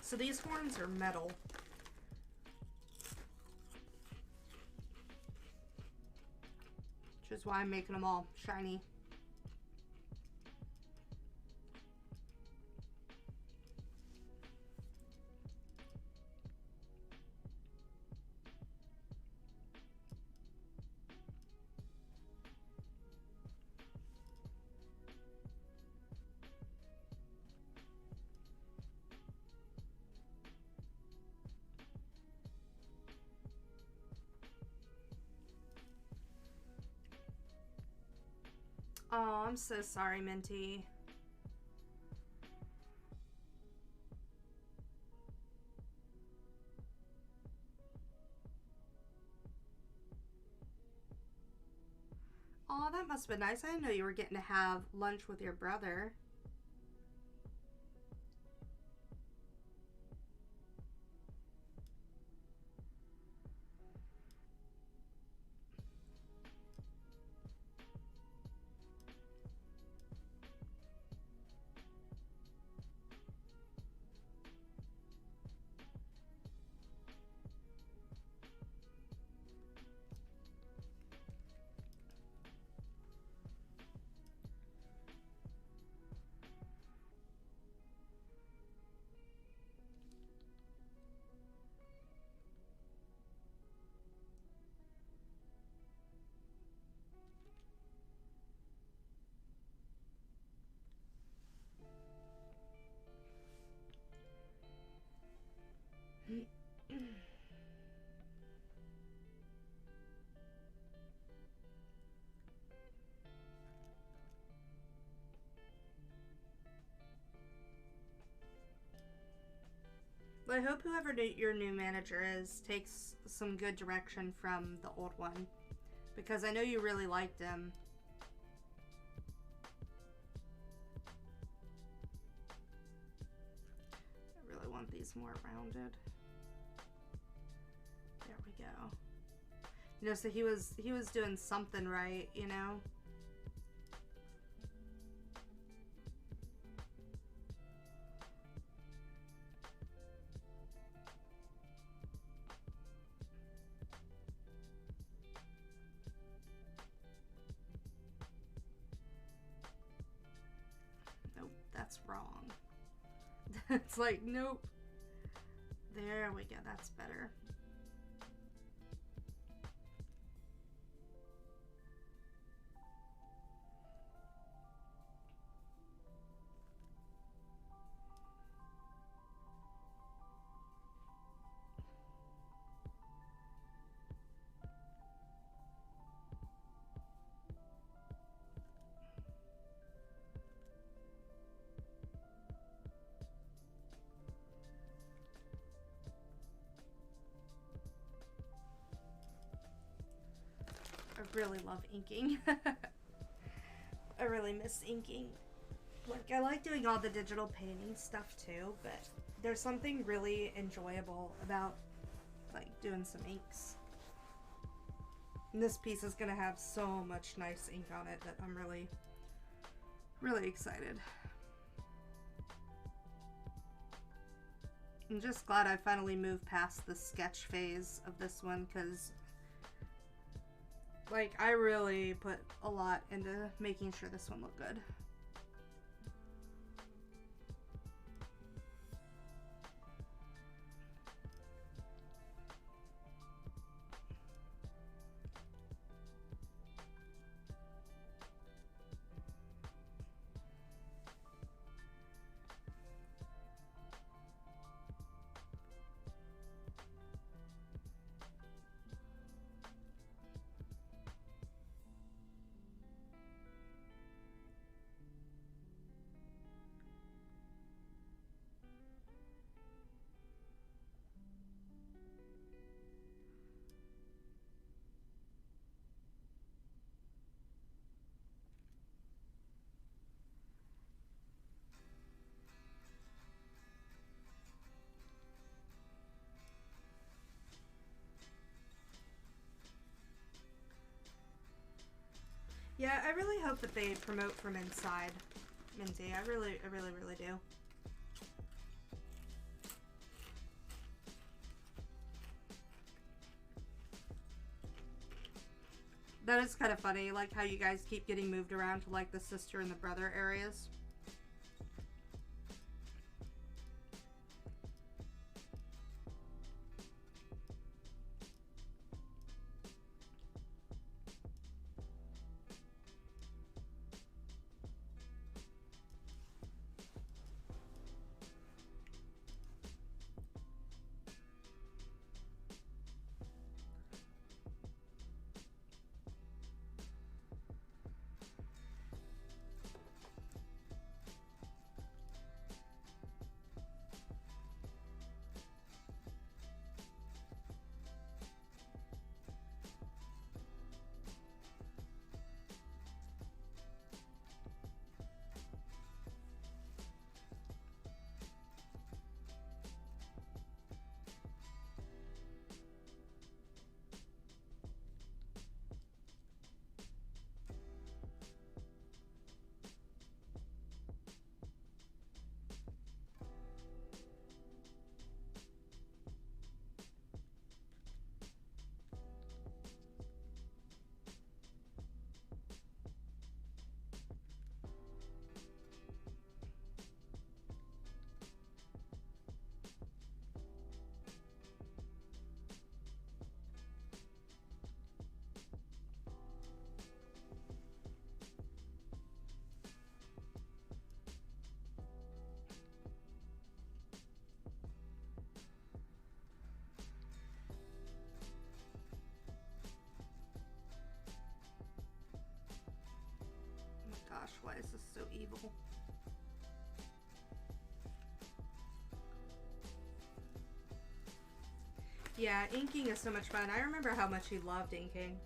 So these horns are metal. Which is why I'm making them all shiny. Oh, I'm so sorry, Minty. Oh, that must have been nice. I didn't know you were getting to have lunch with your brother. I hope whoever your new manager is takes some good direction from the old one, because I know you really liked him. I really want these more rounded. There we go. You know, so he was doing something right, you know? Nope, that's wrong. It's like, nope. There we go, that's better. I really love inking. I really miss inking. Like, I like doing all the digital painting stuff too, but there's something really enjoyable about, like, doing some inks. And this piece is gonna have so much nice ink on it that I'm really, really excited. I'm just glad I finally moved past the sketch phase of this one, because like, I really put a lot into making sure this one looked good. Yeah, I really hope that they promote from inside, Minty. I really do. That is kind of funny, like how you guys keep getting moved around to like the sister and the brother areas. Gosh, why is this so evil? Yeah, inking is so much fun. I remember how much he loved inking.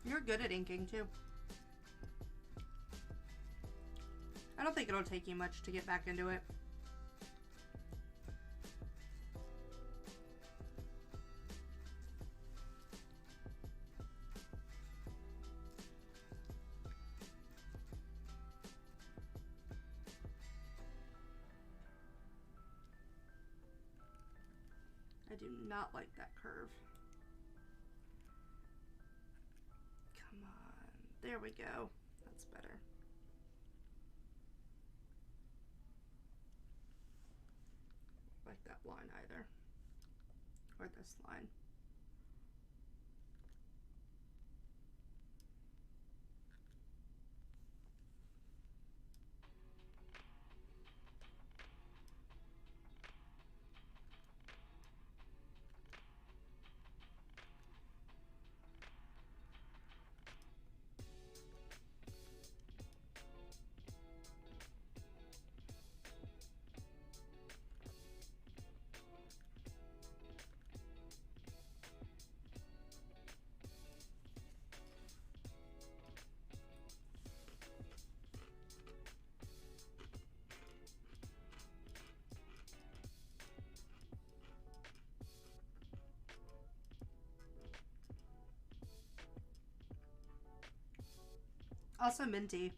You're good at inking too. I don't think it'll take you much to get back into it. I do not like that curve. Come on. There we go. That's better. Like that line either. Or this line. Also, Minty,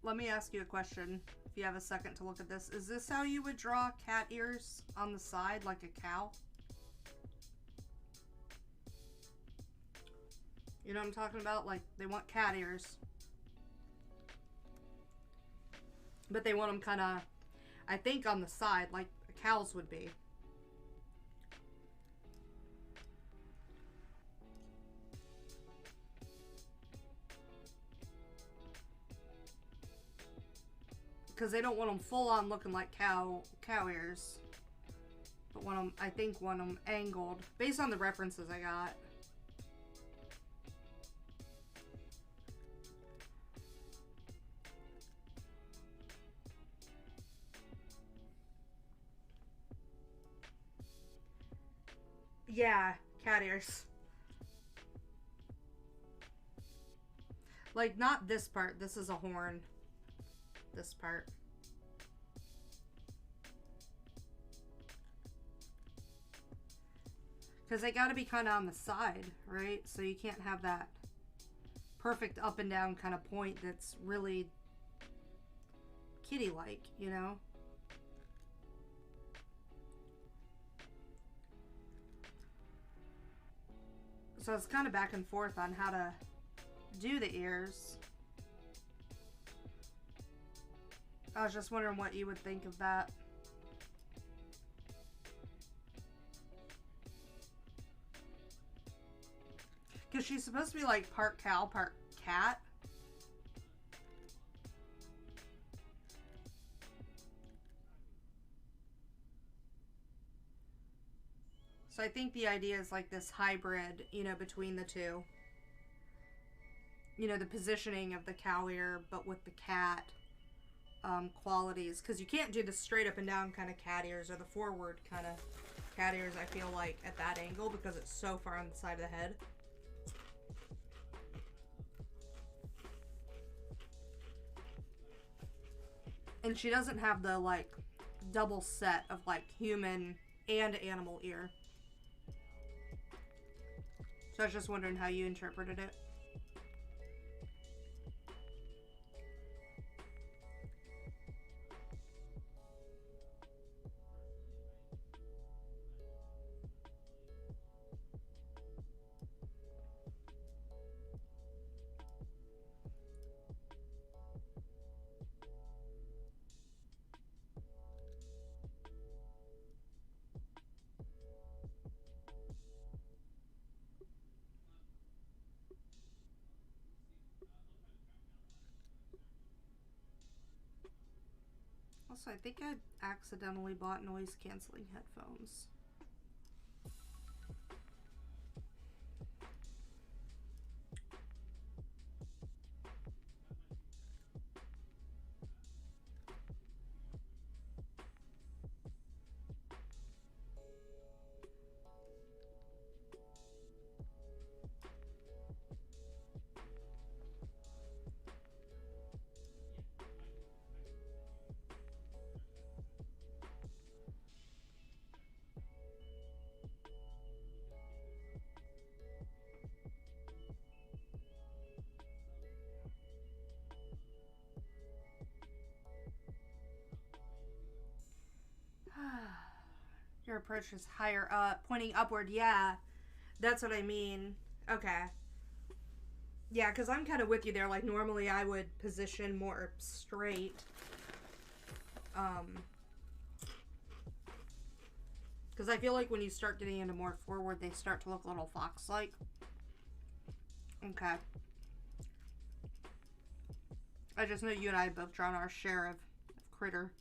let me ask you a question, if you have a second to look at this. Is this how you would draw cat ears on the side, like a cow? You know what I'm talking about? Like, they want cat ears. But they want them kind of, I think, on the side, like a cow's would be. Because they don't want them full on looking like cow ears. But want them, I think, want them angled. Based on the references I got. Yeah, cat ears. Like, not this part. This is a horn. This part. Because they got to be kind of on the side, right? So you can't have that perfect up and down kind of point that's really kitty-like, you know? So it's kind of back and forth on how to do the ears. I was just wondering what you would think of that. Because she's supposed to be like part cow, part cat. So I think the idea is like this hybrid, you know, between the two. You know, the positioning of the cow ear, but with the cat qualities. Because you can't do the straight up and down kind of cat ears or the forward kind of cat ears, I feel like, at that angle because it's so far on the side of the head. And she doesn't have the, like, double set of, like, human and animal ear. So I was just wondering how you interpreted it. Also, I think I accidentally bought noise-canceling headphones. approach is higher up, pointing upward. Yeah, that's what I mean. Okay. Yeah, because I'm kind of with you there. Like, normally I would position more straight. Because I feel like when you start getting into more forward, they start to look a little fox-like. Okay. I just know you and I have both drawn our share of critter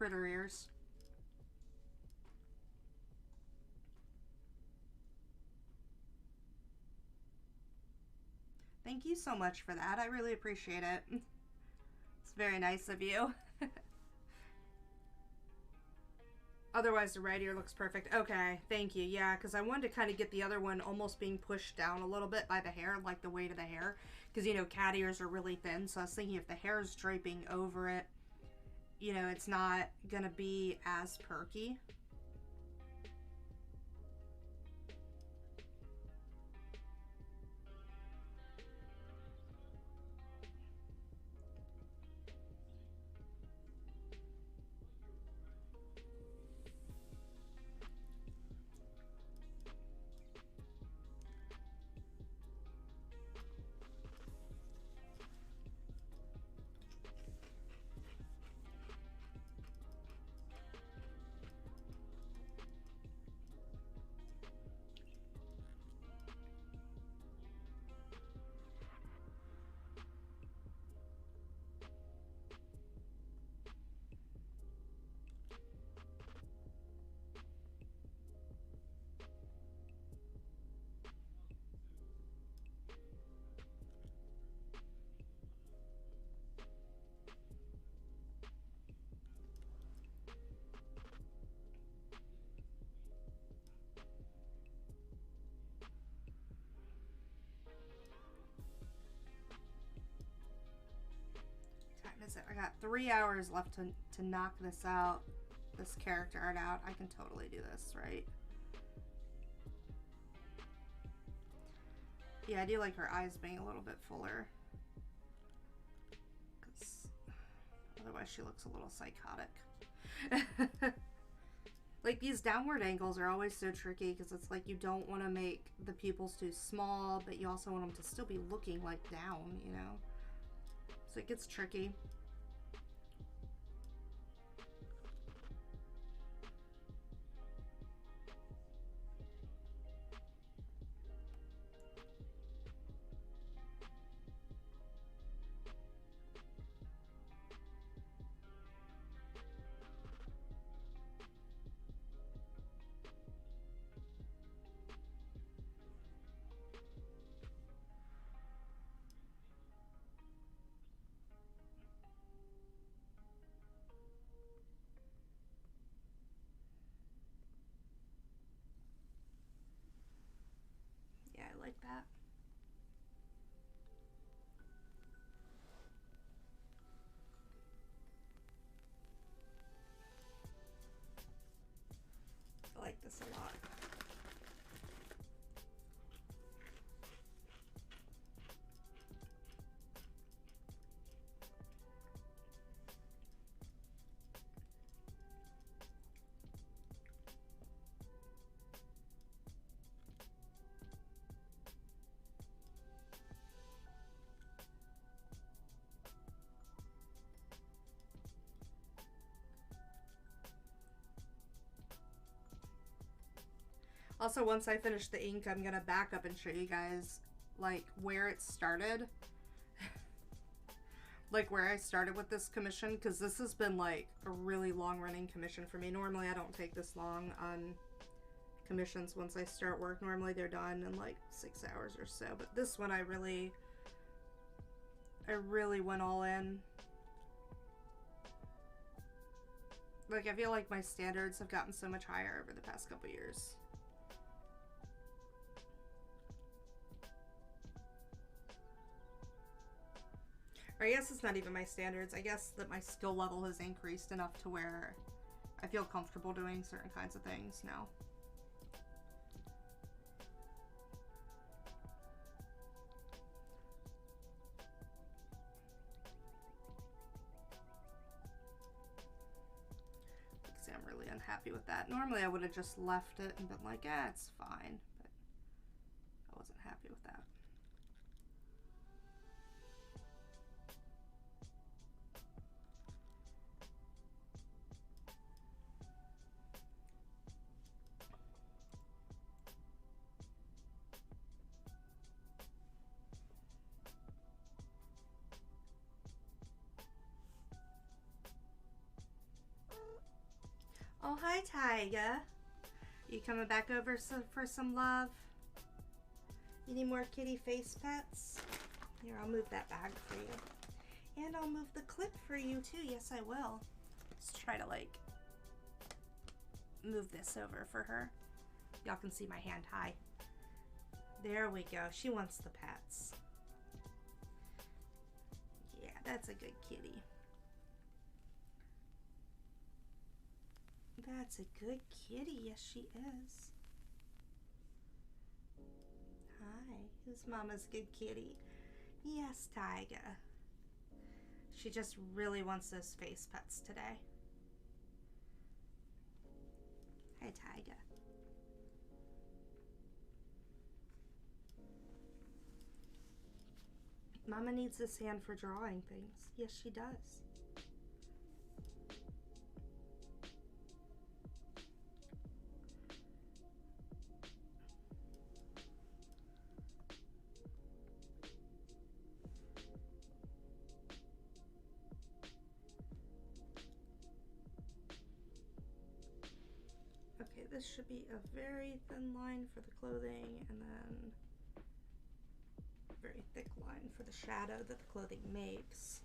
ears. Thank you so much for that. I really appreciate it. It's very nice of you. Otherwise, the right ear looks perfect. Okay, thank you. Yeah, because I wanted to kind of get the other one almost being pushed down a little bit by the hair, like the weight of the hair. Because, you know, cat ears are really thin, so I was thinking if the hair is draping over it, you know, it's not going to be as perky. Is it? I got 3 hours left to knock this out, this character art out. I can totally do this, right? Yeah, I do like her eyes being a little bit fuller. Because otherwise she looks a little psychotic. Like, these downward angles are always so tricky because it's like you don't want to make the pupils too small, but you also want them to still be looking like down, you know? So it gets tricky. I like that. I like this a lot. Also, once I finish the ink, I'm gonna back up and show you guys, like, where it started. Like, where I started with this commission, because this has been, like, a really long-running commission for me. Normally, I don't take this long on commissions once I start work. Normally, they're done in, like, 6 hours or so. But this one, I really went all in. Like, I feel like my standards have gotten so much higher over the past couple years. Or I guess it's not even my standards. I guess that my skill level has increased enough to where I feel comfortable doing certain kinds of things now. See, I'm really happy with that. Normally I would have just left it and been like, it's fine, but I wasn't happy with that. Oh, hi, Tyga. You coming back over for some love? You need more kitty face pets? Here, I'll move that bag for you. And I'll move the clip for you, too. Yes, I will. Let's try to, like, move this over for her. Y'all can see my hand high. There we go. She wants the pets. Yeah, that's a good kitty. That's a good kitty. Yes, she is. Hi. Who's Mama's good kitty? Yes, Tyga. She just really wants those face pets today. Hi, Tyga. Mama needs this hand for drawing things. Yes, she does. Okay, this should be a very thin line for the clothing and then a very thick line for the shadow that the clothing makes.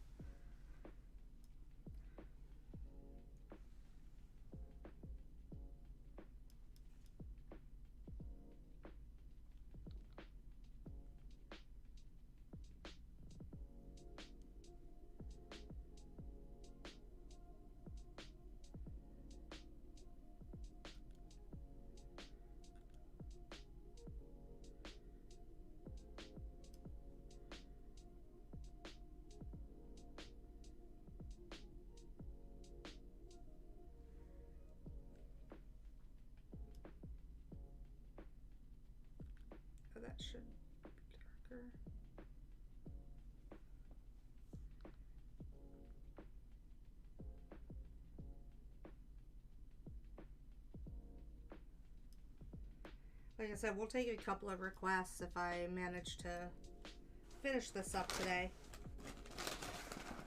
That should be darker. Like I said, we'll take a couple of requests if I manage to finish this up today.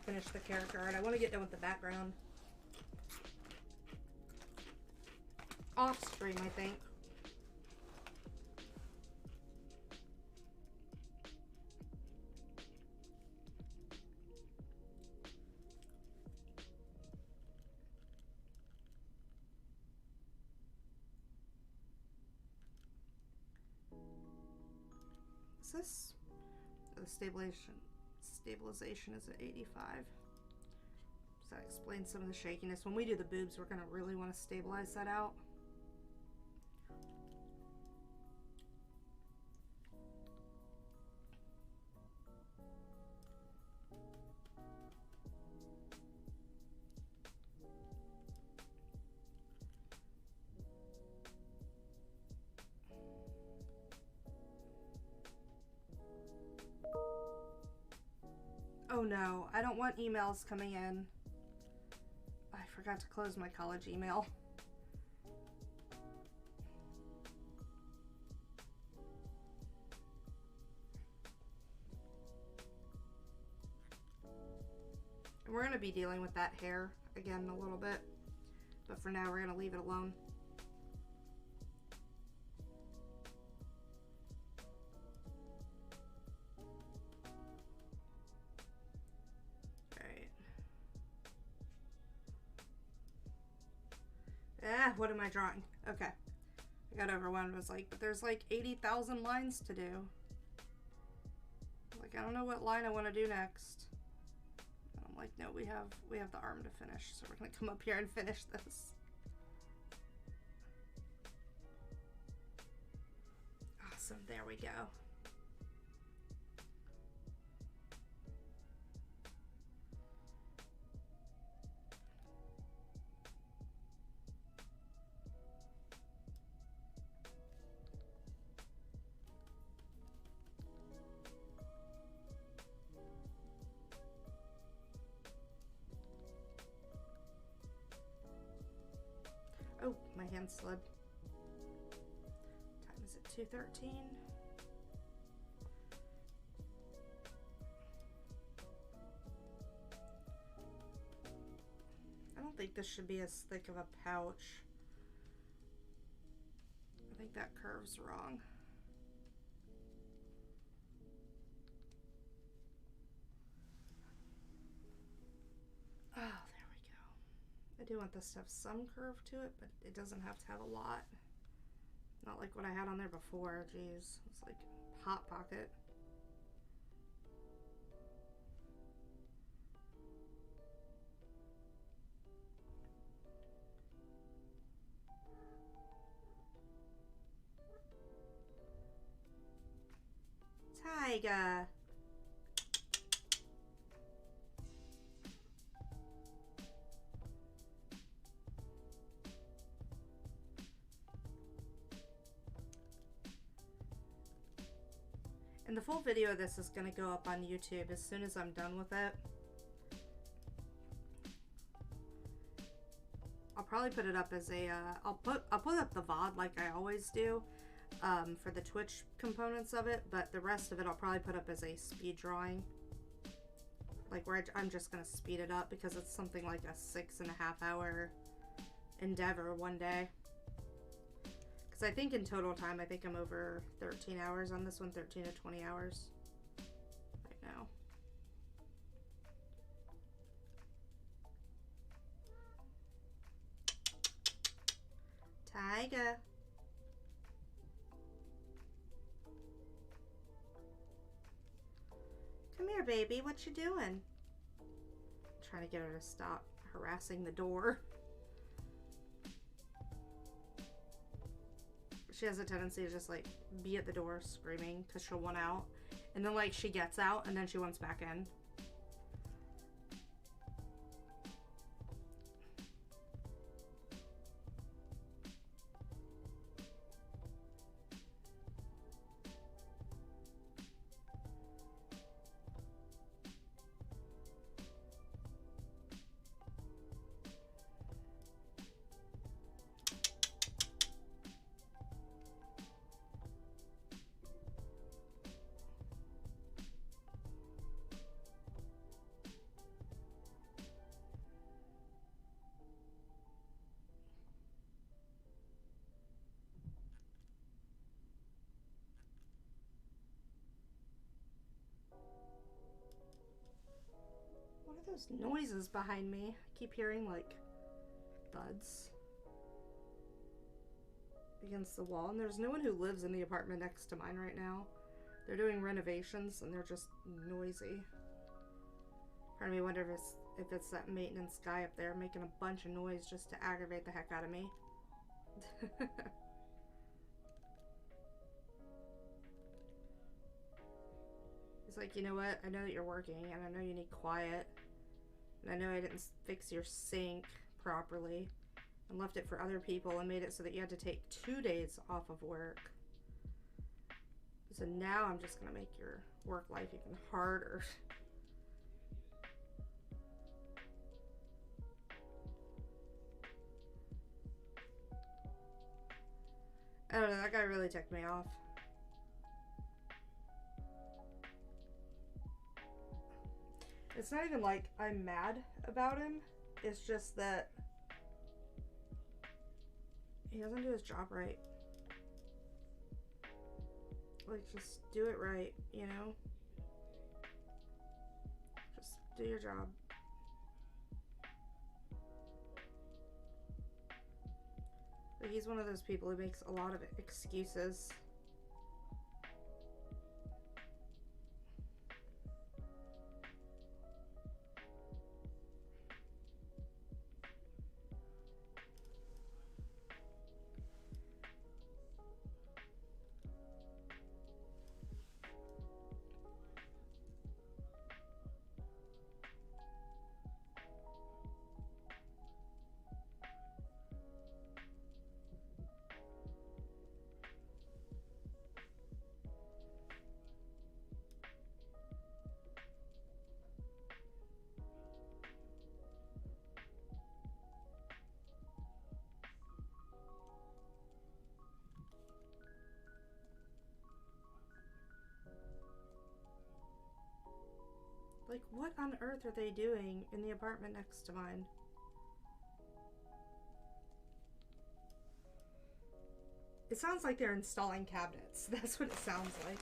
Finish the character art. I want to get done with the background. Off stream, I think. Is this the stabilization is at 85? So that explains some of the shakiness. When we do the boobs, we're gonna really want to stabilize that out. Oh no, I don't want emails coming in. I forgot to close my college email. And we're going to be dealing with that hair again in a little bit. But for now, we're going to leave it alone. What am I drawing? Okay. I got overwhelmed. I was like, but there's like 80,000 lines to do. Like, I don't know what line I want to do next. And I'm like, no, we have the arm to finish, so we're gonna come up here and finish this. Awesome, there we go. Oh, my hand slid. Time is it? 2:13. I don't think this should be as thick of a pouch. I think that curve's wrong. Oh, there we go. I do want this to have some curve to it, but it doesn't have to have a lot. Not like what I had on there before. Jeez, it's like Hot Pocket. Tiger. And the full video of this is going to go up on YouTube as soon as I'm done with it. I'll probably put it up as a, I'll put up the VOD like I always do for the Twitch components of it, but the rest of it I'll probably put up as a speed drawing. Like where I'm just going to speed it up because it's something like a 6.5 hour endeavor one day. Because I think in total time, I think I'm over 13 hours on this one, 13 to 20 hours right now. Tiger. Come here, baby. What you doing? I'm trying to get her to stop harassing the door. She has a tendency to just like be at the door screaming because she'll want out, and then like she gets out and then she wants back in. What are those noises behind me? I keep hearing like thuds against the wall, and there's no one who lives in the apartment next to mine right now. They're doing renovations and they're just noisy. Part of me wonder if it's that maintenance guy up there making a bunch of noise just to aggravate the heck out of me. He's like, you know what? I know that you're working and I know you need quiet. And I know I didn't fix your sink properly and left it for other people and made it so that you had to take 2 days off of work. So now I'm just gonna make your work life even harder. I don't know, that guy really ticked me off. It's not even like I'm mad about him. It's just that he doesn't do his job right. Like, just do it right, you know? Just do your job. Like, he's one of those people who makes a lot of excuses. like, what on earth are they doing in the apartment next to mine? It sounds like they're installing cabinets. That's what it sounds like.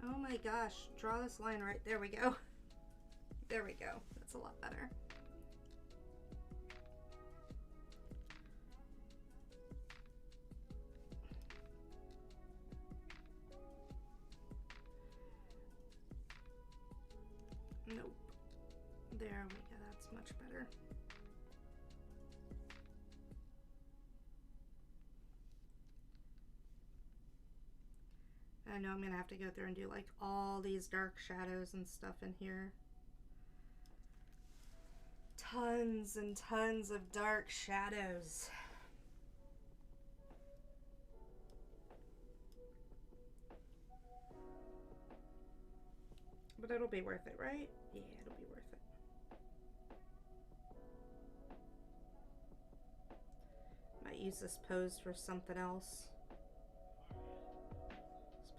Oh my gosh, draw this line right. There we go. There we go. That's a lot better. Nope. There we go. That's much better. I know I'm gonna have to go through and do like all these dark shadows and stuff in here. Tons and tons of dark shadows. But it'll be worth it, right? Yeah, it'll be worth it. Might use this pose for something else.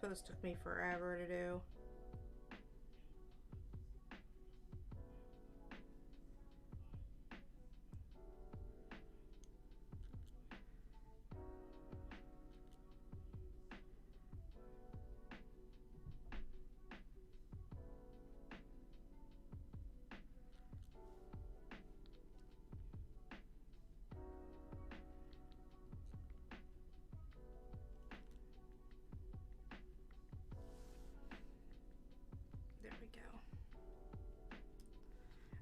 This pose took me forever to do.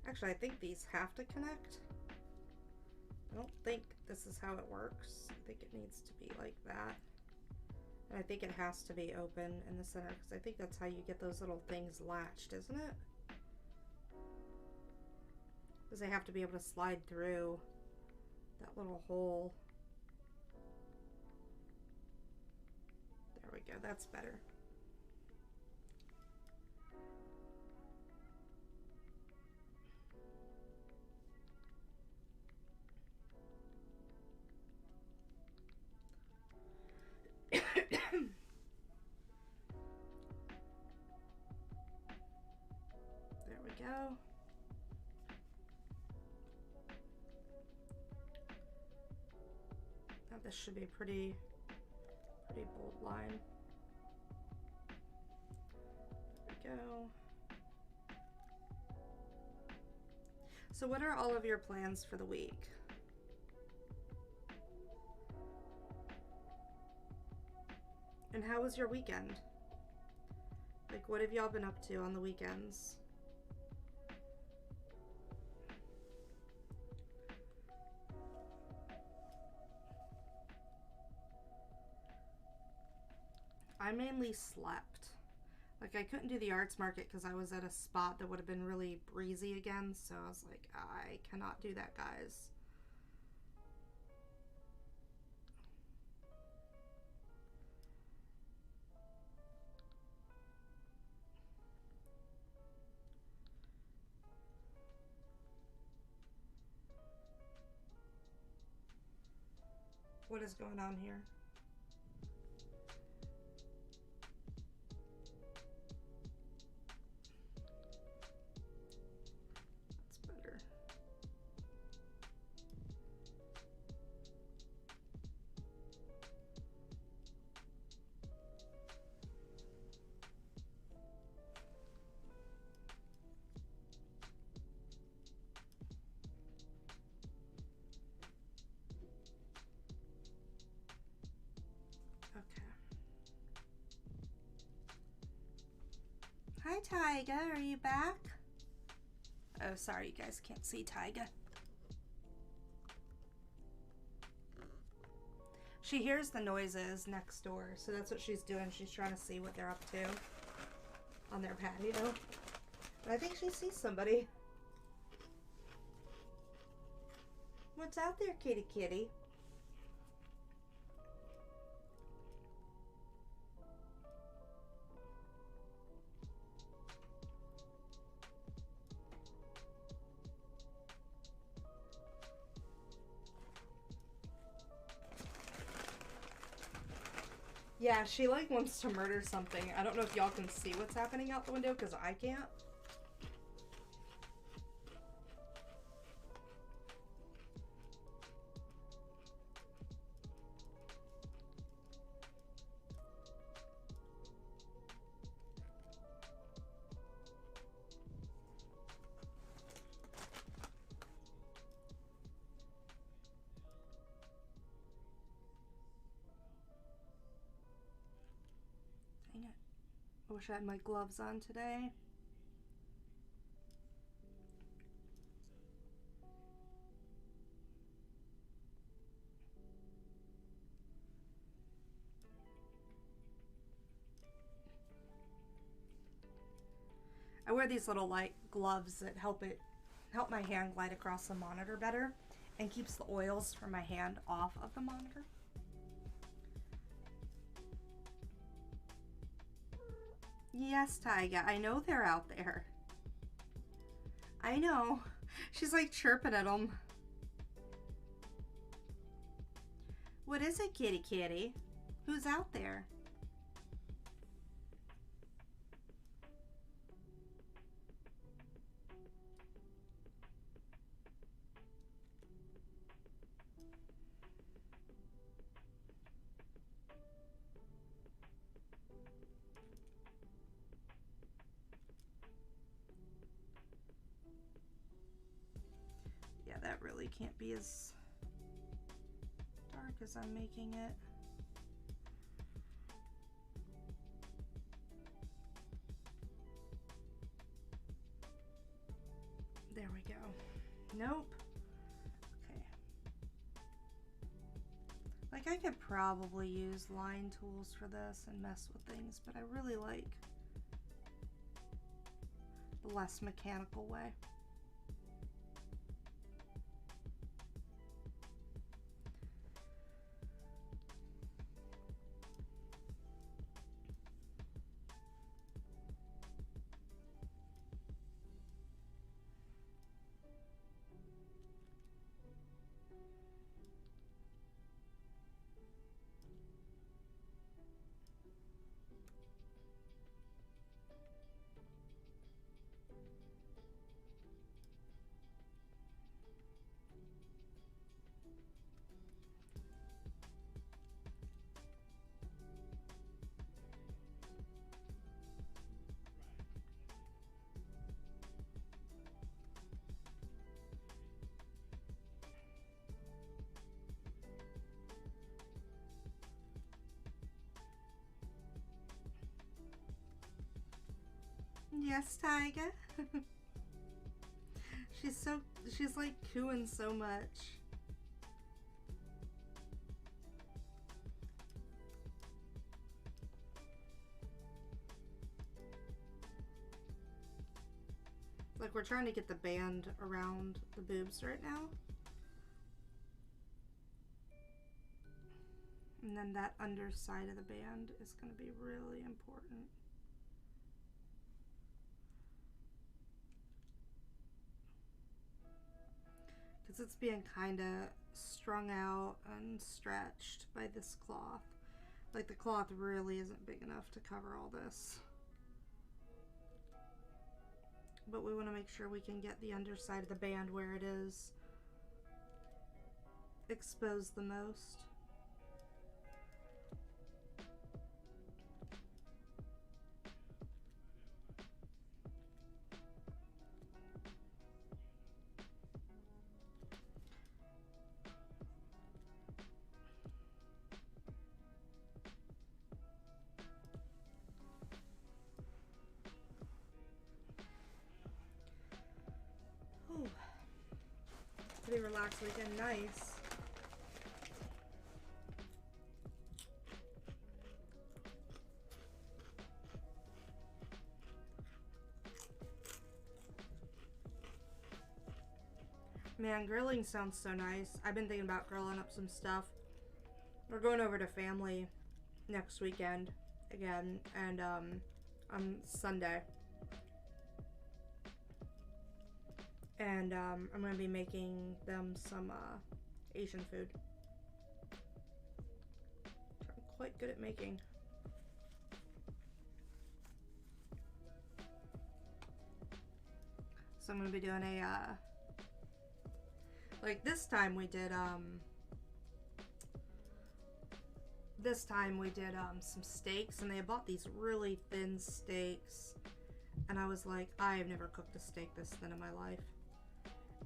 Actually, I think these have to connect. I don't think this is how it works. I think it needs to be like that. And I think it has to be open in the center because I think that's how you get those little things latched, isn't it? Because they have to be able to slide through that little hole. There we go, that's better. There we go. Now this should be a pretty bold line. There we go. So what are all of your plans for the week? And how was your weekend? Like, what have y'all been up to on the weekends? I mainly slept. Like, I couldn't do the arts market because I was at a spot that would have been really breezy again, so I was like, I cannot do that, guys. What is going on here? That's better. Hi, Tyga. Are you back? Oh, sorry, you guys can't see Tyga. She hears the noises next door, so that's what she's doing. She's trying to see what they're up to on their patio. But I think she sees somebody. What's out there, kitty kitty? Yeah, she like wants to murder something. I don't know if y'all can see what's happening out the window because I can't. I wish I had my gloves on today. I wear these little light gloves that help my hand glide across the monitor better and keeps the oils from my hand off of the monitor. Yes, Tyga, I know they're out there. I know. She's like chirping at them. What is it, kitty kitty? Who's out there? That really can't be as dark as I'm making it. There we go. Nope. Okay. Like, I could probably use line tools for this and mess with things, but I really like the less mechanical way. Yes, Tiger. She's like cooing so much. Like, we're trying to get the band around the boobs right now. And then that underside of the band is going to be really important. Because it's being kind of strung out and stretched by this cloth. Like, the cloth really isn't big enough to cover all this. But we want to make sure we can get the underside of the band where it is exposed the most. Ooh. Pretty relaxed weekend, nice. Man, grilling sounds so nice. I've been thinking about grilling up some stuff. We're going over to family next weekend again, and on Sunday. And I'm going to be making them some Asian food, which I'm quite good at making. So I'm going to be doing a, like this time we did some steaks, and they bought these really thin steaks, and I was like, I have never cooked a steak this thin in my life.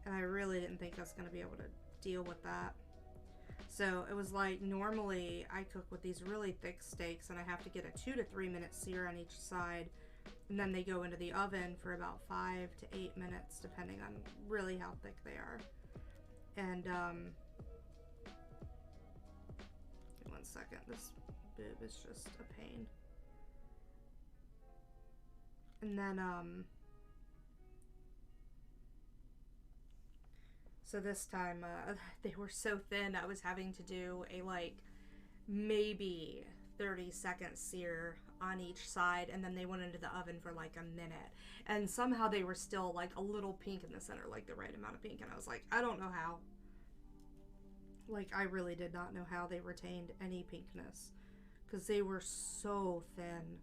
And I really didn't think I was going to be able to deal with that. So it was like, normally I cook with these really thick steaks and I have to get a 2 to 3 minute sear on each side. And then they go into the oven for about 5 to 8 minutes, depending on really how thick they are. And, one second, this boob is just a pain. And then, so this time, they were so thin, I was having to do a, like, maybe 30-second sear on each side, and then they went into the oven for, like, a minute. And somehow they were still, like, a little pink in the center, like, the right amount of pink, and I was like, I don't know how. Like, I really did not know how they retained any pinkness, because they were so thin.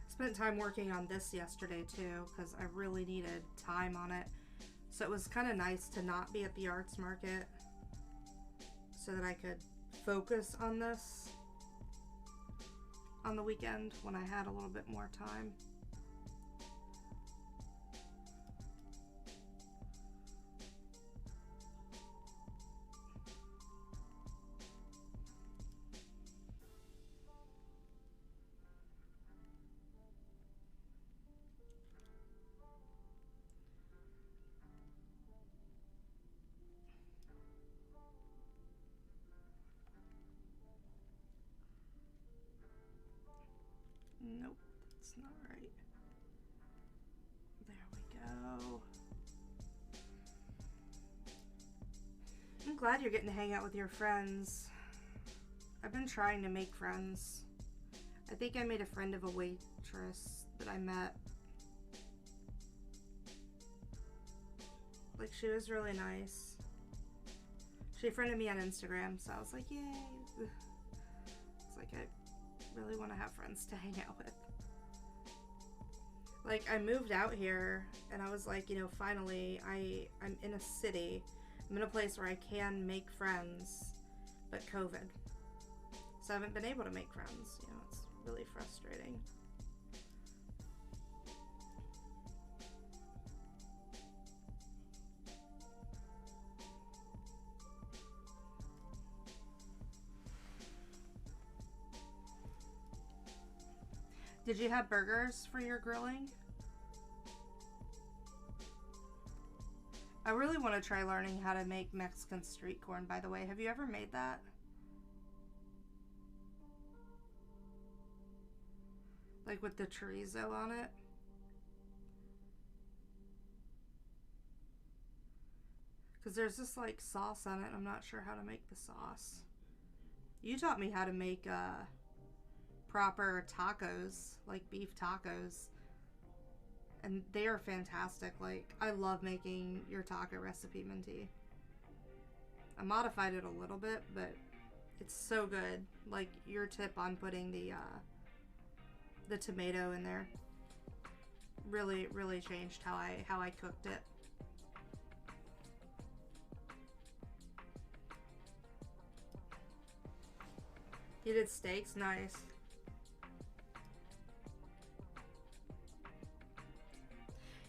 Spent time working on this yesterday too, because I really needed time on it. So it was kind of nice to not be at the arts market so that I could focus on this on the weekend when I had a little bit more time. Nope, that's not right. There we go. I'm glad you're getting to hang out with your friends. I've been trying to make friends. I think I made a friend of a waitress that I met. Like, she was really nice. She friended me on Instagram, so I was like, yay. It's like, I really want to have friends to hang out with. Like, I moved out here and I was like, you know, finally I'm in a city. I'm in a place where I can make friends, but COVID. So I haven't been able to make friends. You know, it's really frustrating. Did you have burgers for your grilling? I really want to try learning how to make Mexican street corn, by the way. Have you ever made that? Like with the chorizo on it? Because there's this like sauce on it. I'm not sure how to make the sauce. You taught me how to make proper tacos, like beef tacos. And they are fantastic. Like, I love making your taco recipe, Minty. I modified it a little bit, but it's so good. Like, your tip on putting the tomato in there really, really changed how I cooked it. You did steaks? Nice.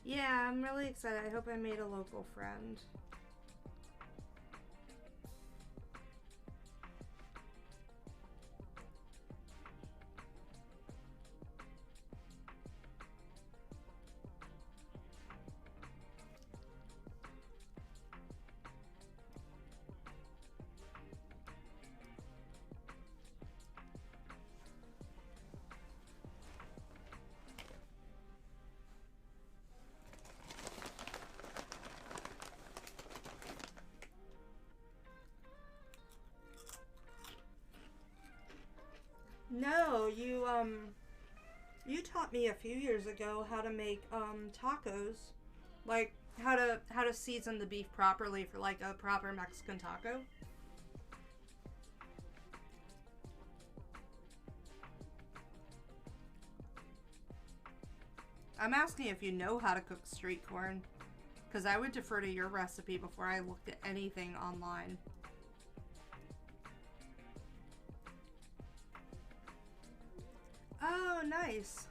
Yeah, I'm really excited. I hope I made a local friend. No, you taught me a few years ago how to make tacos, like how to season the beef properly for like a proper Mexican taco. I'm asking if you know how to cook street corn, because I would defer to your recipe before I looked at anything online. Oh, nice.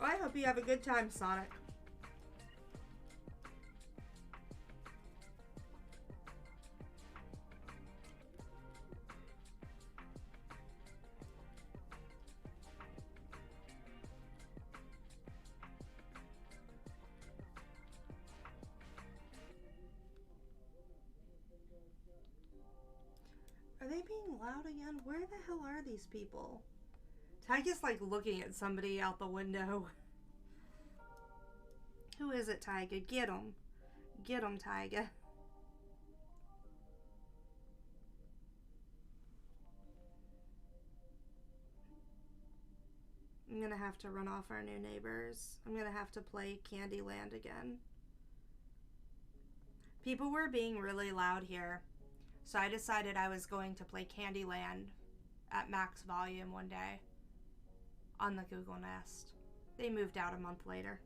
Well, I hope you have a good time, Sonic. Are they being loud again? Where the hell are these people? Tyga's like looking at somebody out the window. Who is it, Tyga? Get him. Get him, Tyga. I'm gonna have to run off our new neighbors. I'm gonna have to play Candyland again. People were being really loud here. So I decided I was going to play Candyland at max volume one day on the Google Nest. They moved out a month later.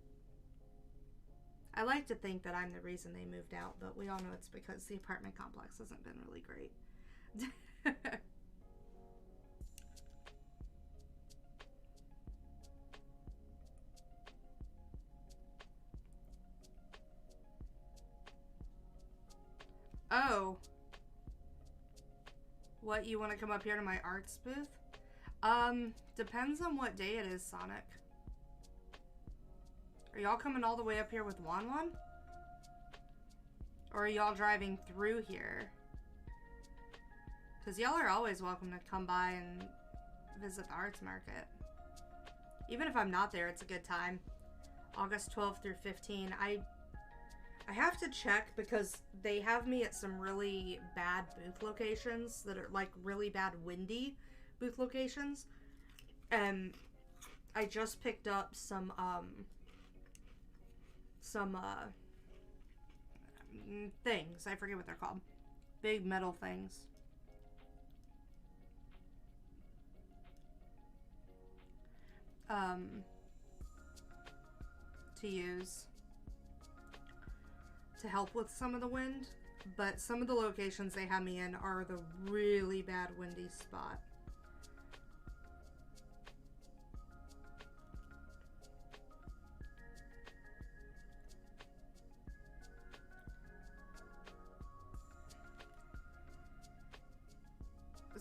I like to think that I'm the reason they moved out, but we all know it's because the apartment complex hasn't been really great. Oh. What, you want to come up here to my arts booth? Depends on what day it is, Sonic. Are y'all coming all the way up here with Wan Wan? Or are y'all driving through here? Because y'all are always welcome to come by and visit the arts market. Even if I'm not there, it's a good time. August 12th through 15th. I have to check because they have me at some really bad booth locations that are like really bad windy booth locations. And I just picked up some things. I forget what they're called. Big metal things. To use to help with some of the wind, but some of the locations they have me in are the really bad windy spot.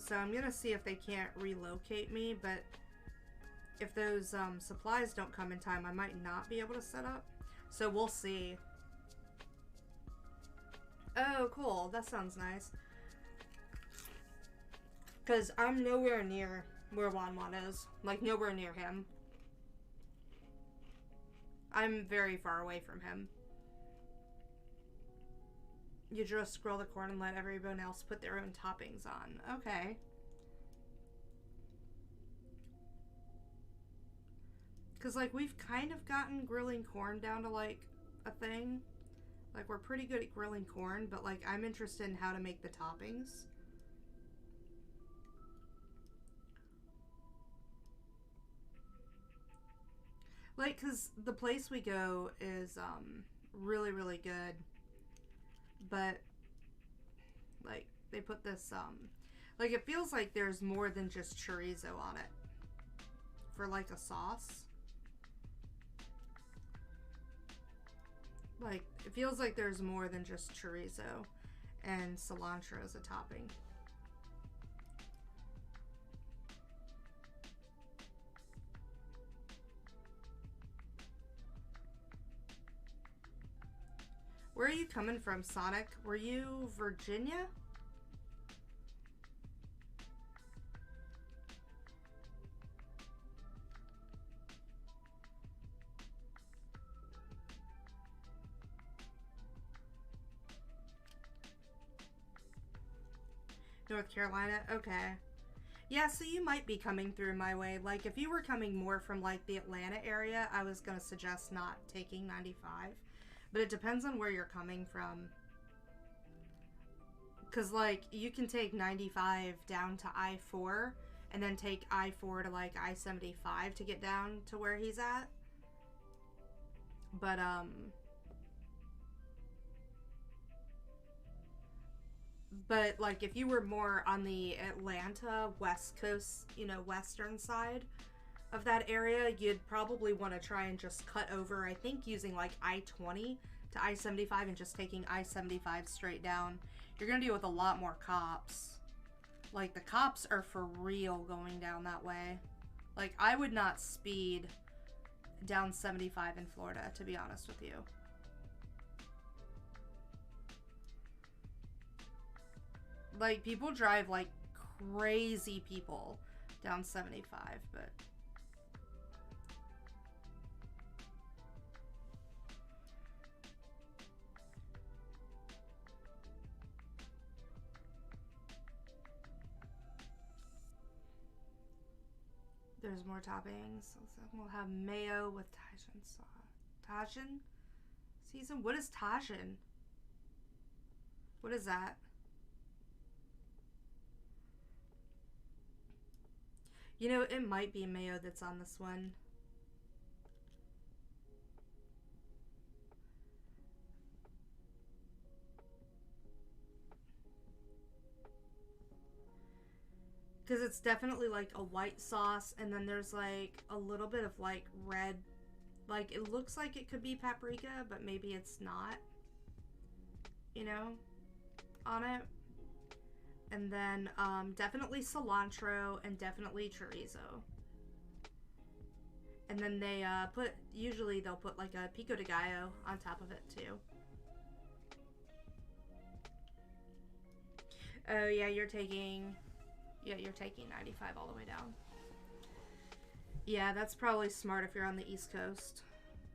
So I'm gonna see if they can't relocate me, but if those supplies don't come in time, I might not be able to set up. So we'll see. Oh, cool. That sounds nice. Because I'm nowhere near where Wanwan is. Like, nowhere near him. I'm very far away from him. You just scroll the corn and let everyone else put their own toppings on. Okay. Because, like, we've kind of gotten grilling corn down to, like, a thing. Like, we're pretty good at grilling corn, but, like, I'm interested in how to make the toppings. Like, because the place we go is, really, really good. But, like, they put this, like, it feels like there's more than just chorizo on it. For, like, a sauce. Like, it feels like there's more than just chorizo and cilantro as a topping. Where are you coming from, Sonic? Were you Virginia? North Carolina? Okay. Yeah, so you might be coming through my way. Like, if you were coming more from, like, the Atlanta area, I was going to suggest not taking 95. But it depends on where you're coming from. Because, like, you can take 95 down to I-4, and then take I-4 to, like, I-75 to get down to where he's at. But, like, if you were more on the Atlanta West Coast, you know, western side of that area, you'd probably want to try and just cut over, I think, using, like, I-20 to I-75 and just taking I-75 straight down. You're going to deal with a lot more cops. Like, the cops are for real going down that way. Like, I would not speed down 75 in Florida, to be honest with you. Like, people drive like crazy people down 75, but... There's more toppings. We'll have mayo with Tajin sauce. Tajin? Season? What is Tajin? What is that? You know, it might be mayo that's on this one. Because it's definitely like a white sauce, and then there's like a little bit of like red. Like, it looks like it could be paprika, but maybe it's not. You know, on it. And then definitely cilantro and definitely chorizo. And then they usually they'll put like a pico de gallo on top of it too. Oh yeah, you're taking 95 all the way down. Yeah, that's probably smart if you're on the East Coast.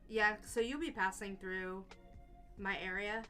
Yeah, so you'll be passing through my area.